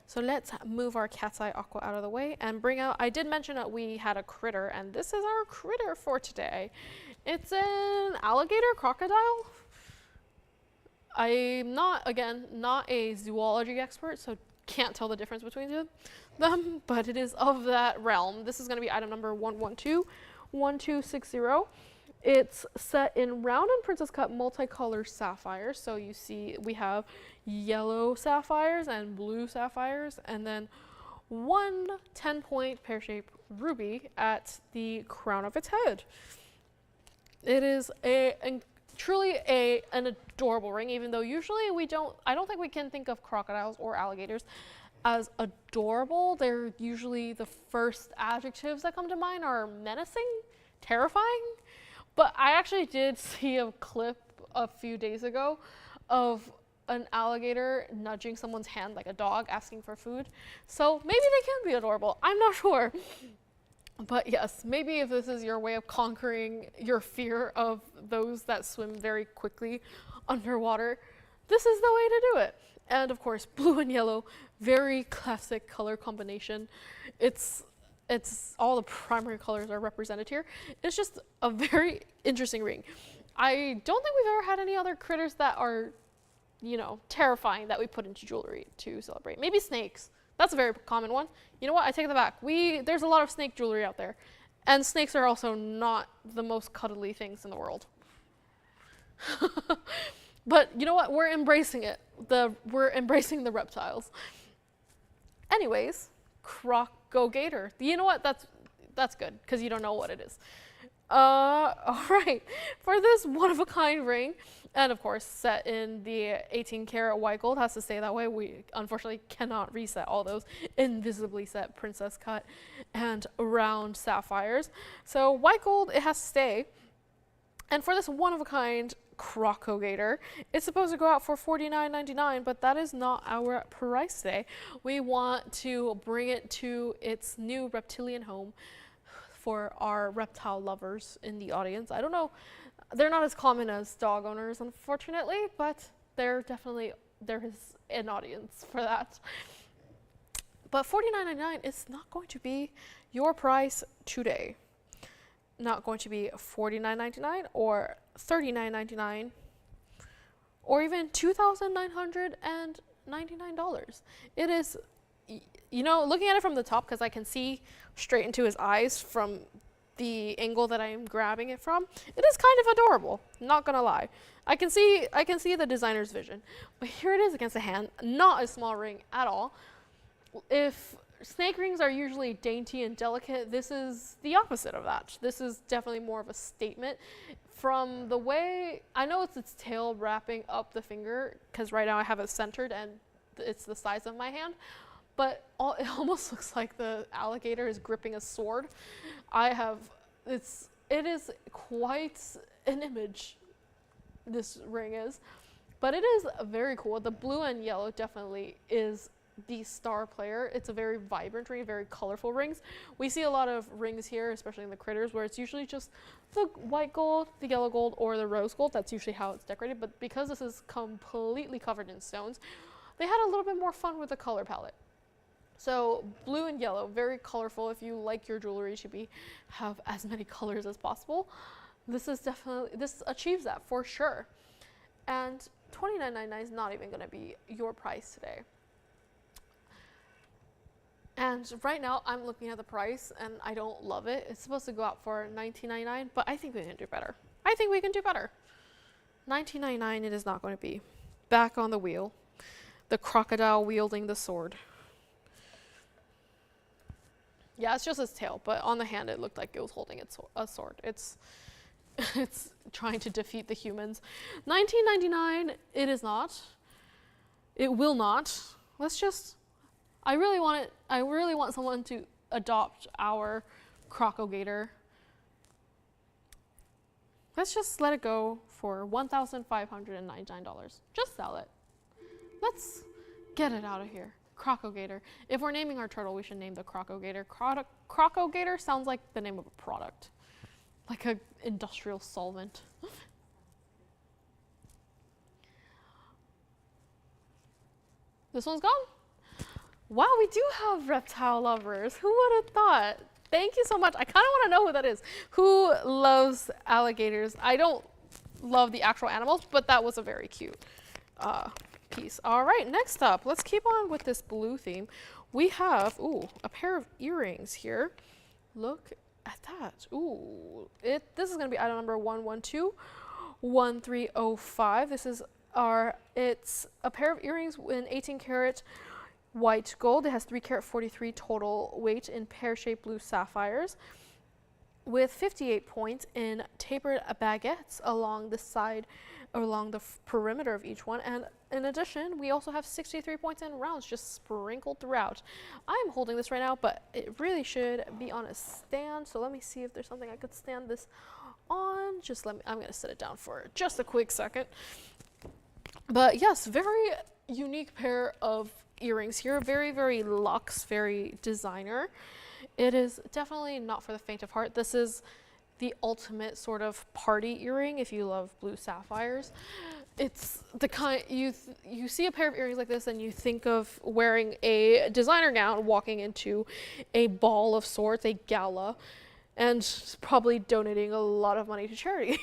So let's move our cat's eye aqua out of the way and bring out, I did mention that we had a critter, and this is our critter for today. It's an alligator crocodile. I'm not a zoology expert, so can't tell the difference between them, but it is of that realm. This is going to be item number 112-1260. It's set in round and princess cut multicolor sapphires. So you see we have yellow sapphires and blue sapphires, and then one 10-point pear-shaped ruby at the crown of its head. It is a truly an adorable ring, even though usually I don't think we can think of crocodiles or alligators as adorable. They're usually the first adjectives that come to mind are menacing, terrifying. But I actually did see a clip a few days ago of an alligator nudging someone's hand like a dog asking for food. So maybe they can be adorable. I'm not sure. But yes, maybe if this is your way of conquering your fear of those that swim very quickly underwater, this is the way to do it. And of course, blue and yellow, very classic color combination. It's all the primary colors are represented here. It's just a very interesting ring. I don't think we've ever had any other critters that are, you know, terrifying that we put into jewelry to celebrate. Maybe snakes. That's a very common one. You know what? I take that back. There's a lot of snake jewelry out there. And snakes are also not the most cuddly things in the world. But you know what? We're embracing it. We're embracing the reptiles. Anyways, crocogator. You know what? That's good, because you don't know what it is. All right. For this one-of-a-kind ring, and of course set in the 18-karat white gold, has to stay that way. We unfortunately cannot reset all those invisibly set princess cut and round sapphires. So white gold, it has to stay. And for this one-of-a-kind crocogator, it's supposed to go out for $49.99, but that is not our price today. We want to bring it to its new reptilian home for our reptile lovers in the audience. I don't know, they're not as common as dog owners, unfortunately, but there is an audience for that. But $49.99 is not going to be your price today. Not going to be $49.99 or $39.99 or even $2,999. It is, you know, looking at it from the top, because I can see straight into his eyes from the angle that I'm grabbing it from, it is kind of adorable, not gonna lie. I can see the designer's vision. But here it is against the hand, not a small ring at all. If snake rings are usually dainty and delicate, this is the opposite of that. This is definitely more of a statement. From the way, I know it's its tail wrapping up the finger, because right now I have it centered and it's the size of my hand, but it almost looks like the alligator is gripping a sword. It is quite an image, this ring is, but it is very cool. The blue and yellow definitely is the star player. It's a very vibrant ring, very colorful rings. We see a lot of rings here, especially in the critters, where it's usually just the white gold, the yellow gold, or the rose gold. That's usually how it's decorated, but because this is completely covered in stones, they had a little bit more fun with the color palette. So blue and yellow, very colorful. If you like your jewelry to have as many colors as possible, this achieves that for sure. And $29.99 is not even going to be your price today. And right now I'm looking at the price and I don't love it. It's supposed to go out for $19.99, but I think we can do better. $19.99 it is not going to be. Back on the wheel. The crocodile wielding the sword. Yeah, it's just its tail, but on the hand it looked like it was holding a sword. It's trying to defeat the humans. $19.99 it is not. It will not. I really want someone to adopt our crocogator. Let's just let it go for $1,599. Just sell it. Let's get it out of here. Crocogator. If we're naming our turtle, we should name the crocogator. Crocogator sounds like the name of a product, like an industrial solvent. This one's gone. Wow, we do have reptile lovers. Who would have thought? Thank you so much. I kind of want to know who that is. Who loves alligators? I don't love the actual animals, but that was a very cute piece. All right, next up, let's keep on with this blue theme. We have, a pair of earrings here. Look at that. This is going to be item number 1121305. It's a pair of earrings in 18 karat white gold. It has 3 karat 43 total weight in pear-shaped blue sapphires. with 58 points in tapered baguettes along the side or along the perimeter of each one. And in addition, we also have 63 points in rounds just sprinkled throughout. I'm holding this right now, but it really should be on a stand. So let me see if there's something I could stand this on. Just let me, I'm going to set it down for just a quick second. But yes, very unique pair of earrings here. Very, very luxe, very designer. It is definitely not for the faint of heart. This is the ultimate sort of party earring if you love blue sapphires. It's the kind you see a pair of earrings like this and you think of wearing a designer gown, walking into a ball of sorts, a gala, and probably donating a lot of money to charity.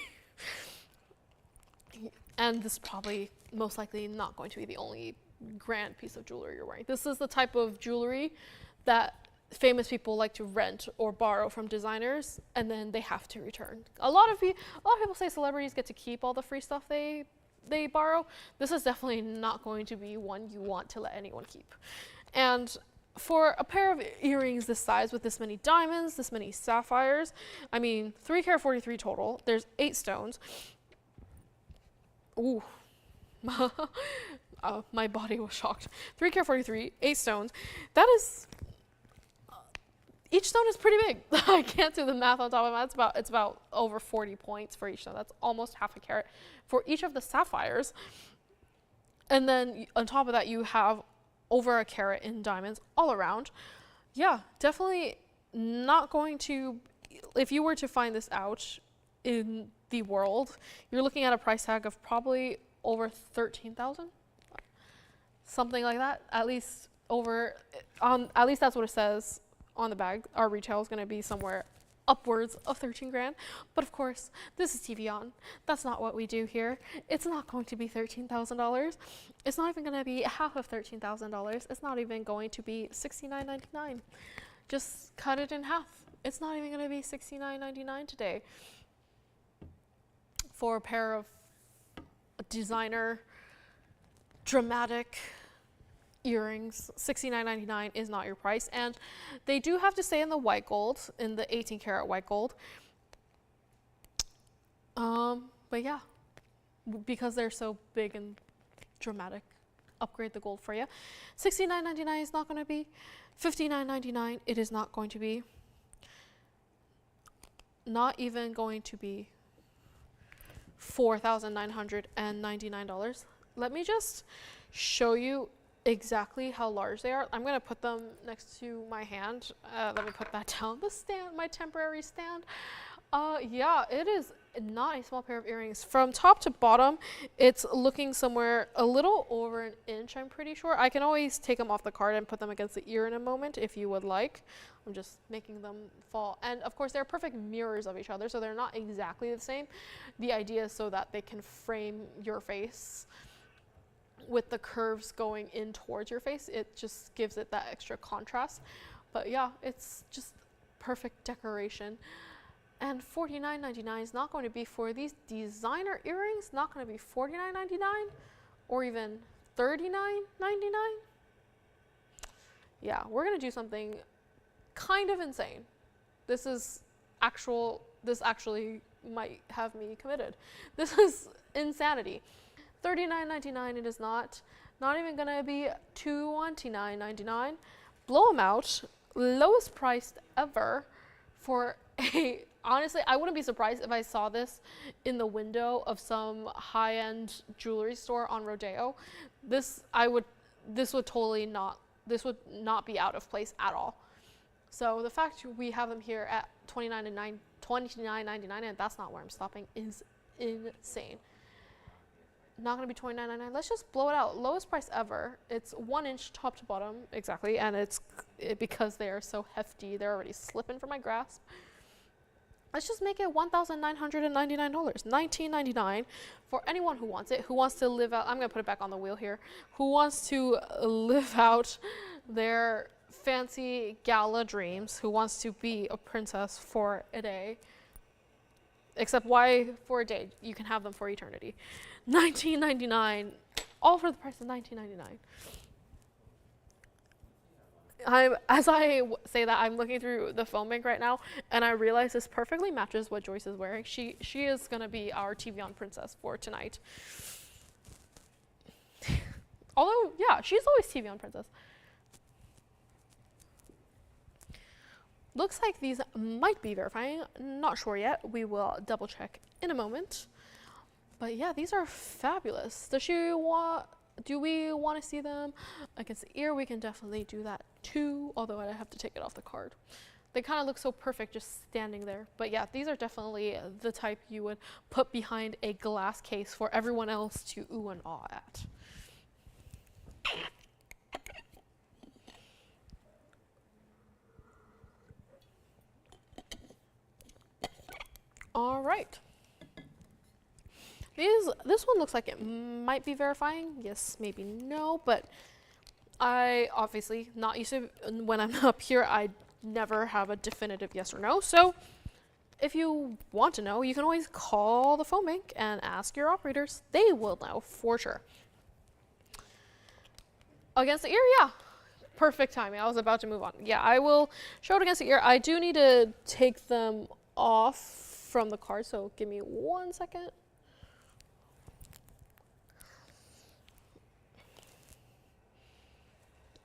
And this is probably most likely not going to be the only grand piece of jewelry you're wearing. This is the type of jewelry that famous people like to rent or borrow from designers, and then they have to return. A lot of people say celebrities get to keep all the free stuff they borrow. This is definitely not going to be one you want to let anyone keep. And for a pair of earrings this size with this many diamonds, this many sapphires, I mean 3 carat 43 total, there's 8 stones. Ooh. My body was shocked. 3 carat 43, 8 stones. That is, each stone is pretty big. I can't do the math on top of that. It's about over 40 points for each stone. That's almost half a carat for each of the sapphires. And then on top of that, you have over a carat in diamonds all around. Yeah, definitely not going to, if you were to find this out in the world, you're looking at a price tag of probably over 13,000, something like that. At least at least that's what it says on the bag. Our retail is going to be somewhere upwards of 13 grand. But of course, this is TVON. That's not what we do here. It's not going to be $13,000. It's not even going to be half of $13,000. It's not even going to be $69.99. Just cut it in half. It's not even going to be $69.99 today for a pair of designer dramatic earrings. $69.99 is not your price, and they do have to stay in the white gold, in the 18 karat white gold. But yeah, because they're so big and dramatic, upgrade the gold for you. $69.99 is not going to be. $59.99 it is not going to be. Not even going to be $4,999. Let me just show you exactly how large they are. I'm going to put them next to my hand. Let me put that down. The stand, my temporary stand. Yeah, it is not a small pair of earrings. From top to bottom, it's looking somewhere a little over an inch, I'm pretty sure. I can always take them off the card and put them against the ear in a moment if you would like. I'm just making them fall. And of course, they're perfect mirrors of each other, so they're not exactly the same. The idea is so that they can frame your face with the curves going in towards your face. It just gives it that extra contrast. But yeah, it's just perfect decoration. And $49.99 is not going to be for these designer earrings, not going to be $49.99 or even $39.99. Yeah, we're going to do something kind of insane. This actually might have me committed. This is insanity. $39.99 it is not even going to be $29.99. Blow them out. Lowest priced ever for a, honestly, I wouldn't be surprised if I saw this in the window of some high-end jewelry store on Rodeo. This would not be out of place at all. So the fact we have them here at $29.99, and that's not where I'm stopping, is insane. Not going to be $29.99. Let's just blow it out. Lowest price ever. It's 1 inch top to bottom, exactly, and because they are so hefty, they're already slipping from my grasp. Let's just make it $1,999, $19.99 for anyone who wants it, who wants to live out. I'm going to put it back on the wheel here. Who wants to live out their fancy gala dreams? Who wants to be a princess for a day? Except why for a day? You can have them for eternity. $19.99, all for the price of $19.99. As I say that, I'm looking through the phone bank right now, and I realize this perfectly matches what Joyce is wearing. She is gonna be our TVON princess for tonight. Although, yeah, she's always TVON princess. Looks like these might be verifying. Not sure yet. We will double check in a moment. But yeah, these are fabulous. Do we want to see them against the ear? We can definitely do that too, although I have to take it off the card. They kind of look so perfect just standing there. But yeah, these are definitely the type you would put behind a glass case for everyone else to ooh and ah at. All right. This one looks like it might be verifying. Yes, maybe no, but I obviously not used to, when I'm up here, I never have a definitive yes or no. So if you want to know, you can always call the phone bank and ask your operators. They will know for sure. Against the ear, yeah. Perfect timing. I was about to move on. Yeah, I will show it against the ear. I do need to take them off from the card, so give me 1 second.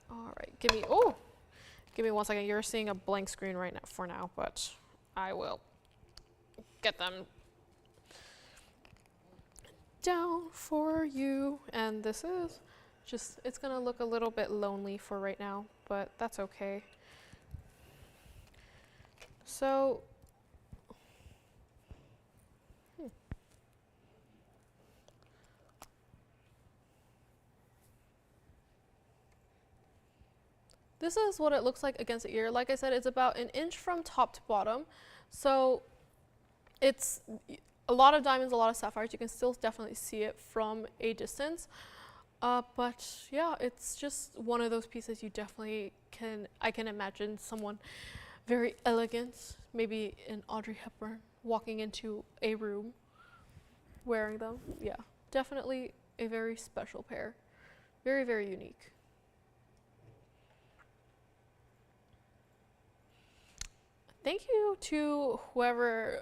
All right, give me 1 second. You're seeing a blank screen right now for now, but I will get them down for you. And this is just, it's gonna look a little bit lonely for right now, but that's okay. So, this is what it looks like against the ear. Like I said, it's about 1 inch from top to bottom. So it's a lot of diamonds, a lot of sapphires. You can still definitely see it from a distance. But yeah, it's just one of those pieces you definitely I can imagine someone very elegant, maybe an Audrey Hepburn, walking into a room wearing them. Yeah, definitely a very special pair. Very, very unique. Thank you to whoever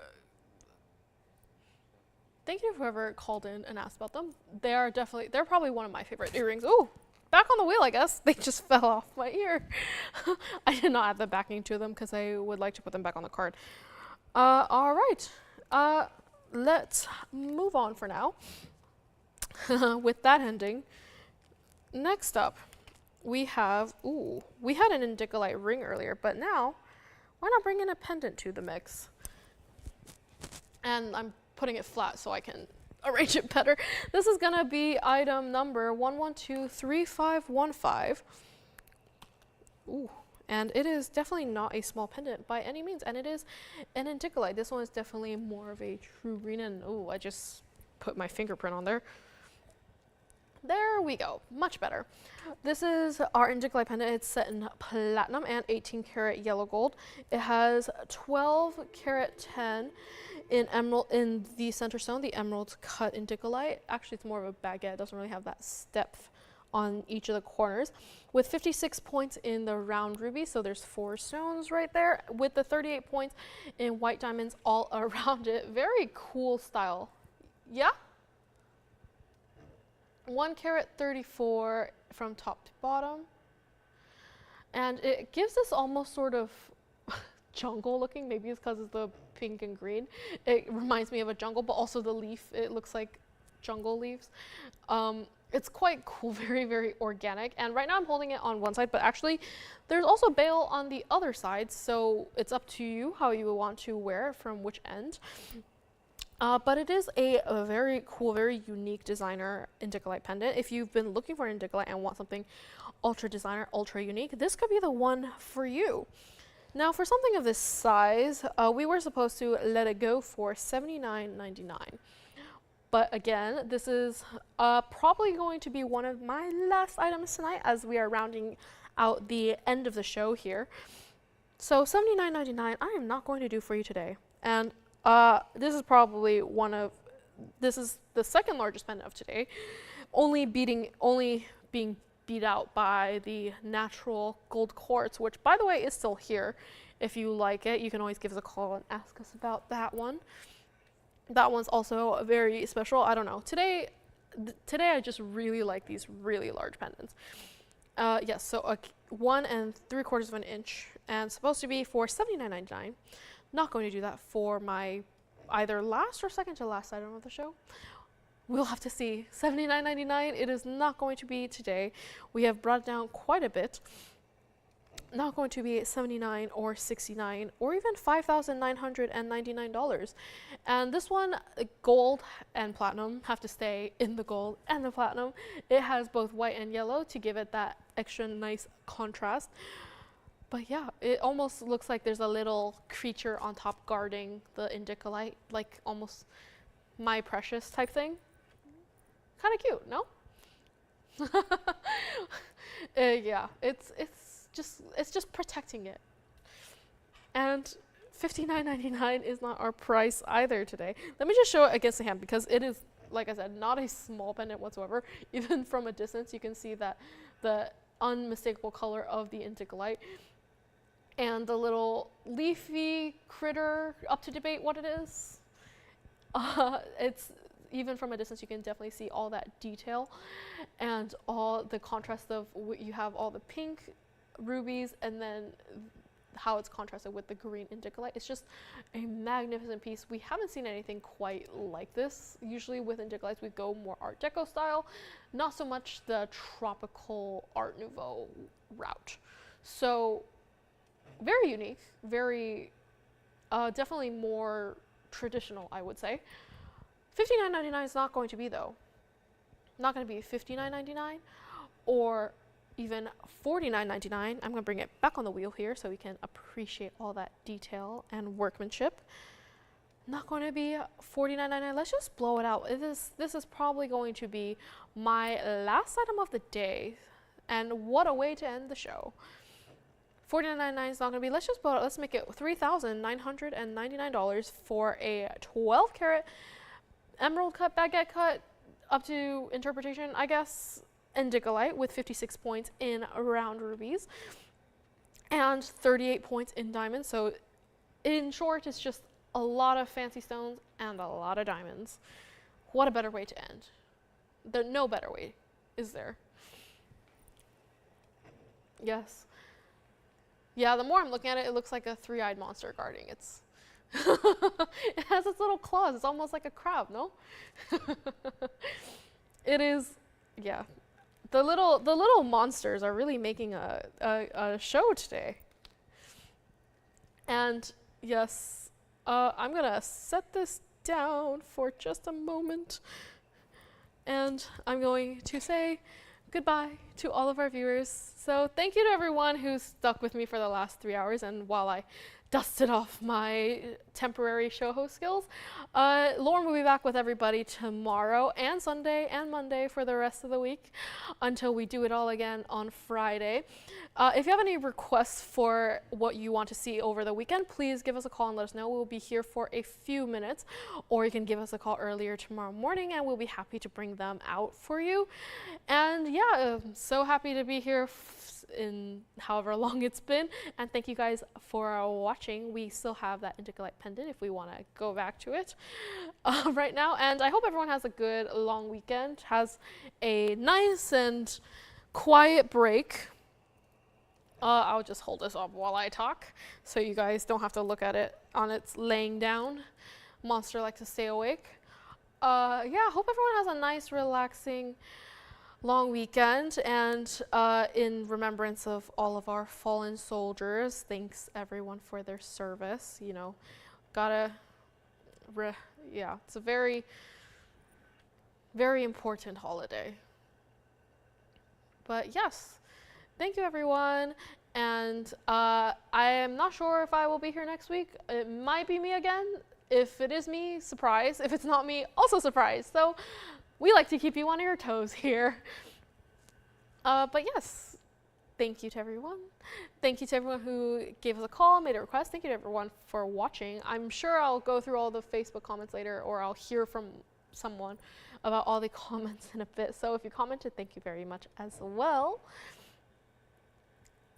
called in and asked about them. They're probably one of my favorite earrings. Ooh, back on the wheel, I guess. They just fell off my ear. I did not add the backing to them because I would like to put them back on the card. All right. Let's move on for now. With that ending, next up, we had an Indicolite ring earlier, but now, why not bring in a pendant to the mix? And I'm putting it flat so I can arrange it better. This is gonna be item number 1123515. Ooh, and it is definitely not a small pendant by any means, and it is an Indicolite. This one is definitely more of a true green, and oh, I just put my fingerprint on there. There we go, much better. This is our Indicolite pendant. It's set in platinum and 18 karat yellow gold. It has 12 karat 10 in emerald in the center stone, the emerald cut Indicolite. Actually, it's more of a baguette. It doesn't really have that depth on each of the corners. With 56 points in the round ruby, so there's 4 stones right there, with the 38 points in white diamonds all around it. Very cool style. Yeah? 1 karat 34 from top to bottom. And it gives this almost sort of jungle looking. Maybe it's because of the pink and green. It reminds me of a jungle, but also the leaf, it looks like jungle leaves. It's quite cool, very, very organic. And right now I'm holding it on one side, but actually there's also bail on the other side. So it's up to you how you want to wear it from which end. But it is a very cool, very unique designer Indicolite pendant. If you've been looking for an Indicolite and want something ultra designer, ultra unique, this could be the one for you. Now, for something of this size, we were supposed to let it go for $79.99. But again, this is probably going to be one of my last items tonight as we are rounding out the end of the show here. So $79.99, I am not going to do for you today. And this is probably this is the second largest pendant of today, only being beat out by the natural gold quartz, which by the way is still here. If you like it, you can always give us a call and ask us about that one. That one's also very special. I don't know. Today I just really like these really large pendants. Yes, so a 1 3/4 of an inch, and supposed to be for $79.99. Not going to do that for my either last or second to last item of the show. We'll have to see. $79.99. It is not going to be today. We have brought it down quite a bit. Not going to be $79 or $69 or even $5,999. And this one, gold and platinum, have to stay in the gold and the platinum. It has both white and yellow to give it that extra nice contrast. But yeah, it almost looks like there's a little creature on top guarding the indicolite, like almost my precious type thing. Kind of cute, no? Yeah, it's just protecting it. And $59.99 is not our price either today. Let me just show it against the hand, because it is, like I said, not a small pendant whatsoever. Even from a distance, you can see that the unmistakable color of the indicolite. And the little leafy critter, up to debate what it is. It's, even from a distance, you can definitely see all that detail and all the contrast of you have all the pink rubies and then how it's contrasted with the green indicolite. It's just a magnificent piece. We haven't seen anything quite like this. Usually with indicolites we go more Art Deco style, not so much the tropical Art Nouveau route. So very unique, very definitely more traditional, I would say. $59.99 is not going to be, though. Not going to be $59.99 or even $49.99. I'm going to bring it back on the wheel here so we can appreciate all that detail and workmanship. Not going to be $49.99. Let's just blow it out. This is probably going to be my last item of the day, and what a way to end the show. $49.99 is not going to be. Let's just blow it out. Let's make it $3,999 for a 12 karat emerald cut, baguette cut, up to interpretation, I guess, indicolite with 56 points in round rubies and 38 points in diamonds. So in short, it's just a lot of fancy stones and a lot of diamonds. What a better way to end. There's no better way, is there? Yes. Yeah, the more I'm looking at it, it looks like a three-eyed monster guarding. It's it has its little claws. It's almost like a crab, no? It is, yeah. The little monsters are really making a show today. And yes, I'm gonna set this down for just a moment, and I'm going to say goodbye to all of our viewers. So thank you to everyone who stuck with me for the last 3 hours, and while I dusted off my temporary show host skills. Lauren will be back with everybody tomorrow and Sunday and Monday for the rest of the week until we do it all again on Friday. If you have any requests for what you want to see over the weekend, please give us a call and let us know. We'll be here for a few minutes, or you can give us a call earlier tomorrow morning and we'll be happy to bring them out for you. And yeah, I'm so happy to be here in however long it's been, and thank you guys for watching. We still have that Indicolite pendant if we want to go back to it right now, and I hope everyone has a good long weekend, has a nice and quiet break. I'll just hold this up while I talk so you guys don't have to look at it on its laying down. Monster likes to stay awake. Yeah, hope everyone has a nice relaxing long weekend, and in remembrance of all of our fallen soldiers, thanks everyone for their service. You know, yeah, it's a very, very important holiday. But yes, thank you everyone, and I am not sure if I will be here next week. It might be me again. If it is me, surprise. If it's not me, also surprise. So we like to keep you on your toes here. But yes, thank you to everyone. Thank you to everyone who gave us a call, made a request. Thank you to everyone for watching. I'm sure I'll go through all the Facebook comments later, or I'll hear from someone about all the comments in a bit. So if you commented, thank you very much as well.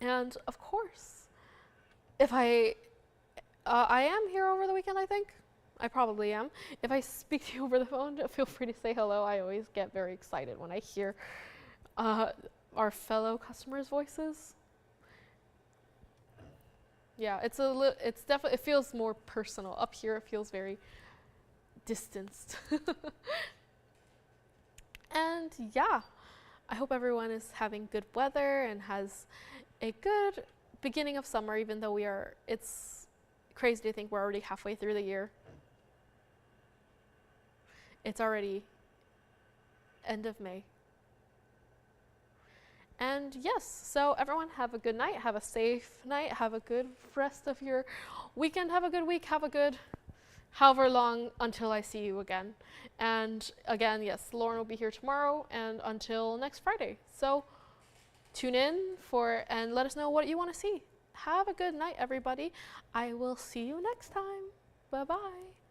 And of course, if I am here over the weekend, I think. I probably am. If I speak to you over the phone, feel free to say hello. I always get very excited when I hear our fellow customers' voices. Yeah, it's definitely, it feels more personal. Up here, it feels very distanced. And yeah, I hope everyone is having good weather and has a good beginning of summer, even though it's crazy to think we're already halfway through the year. It's already end of May. And yes, so everyone have a good night, have a safe night, have a good rest of your weekend, have a good week, have a good however long until I see you again. And again, yes, Lauren will be here tomorrow and until next Friday. So tune in and let us know what you want to see. Have a good night, everybody. I will see you next time. Bye-bye.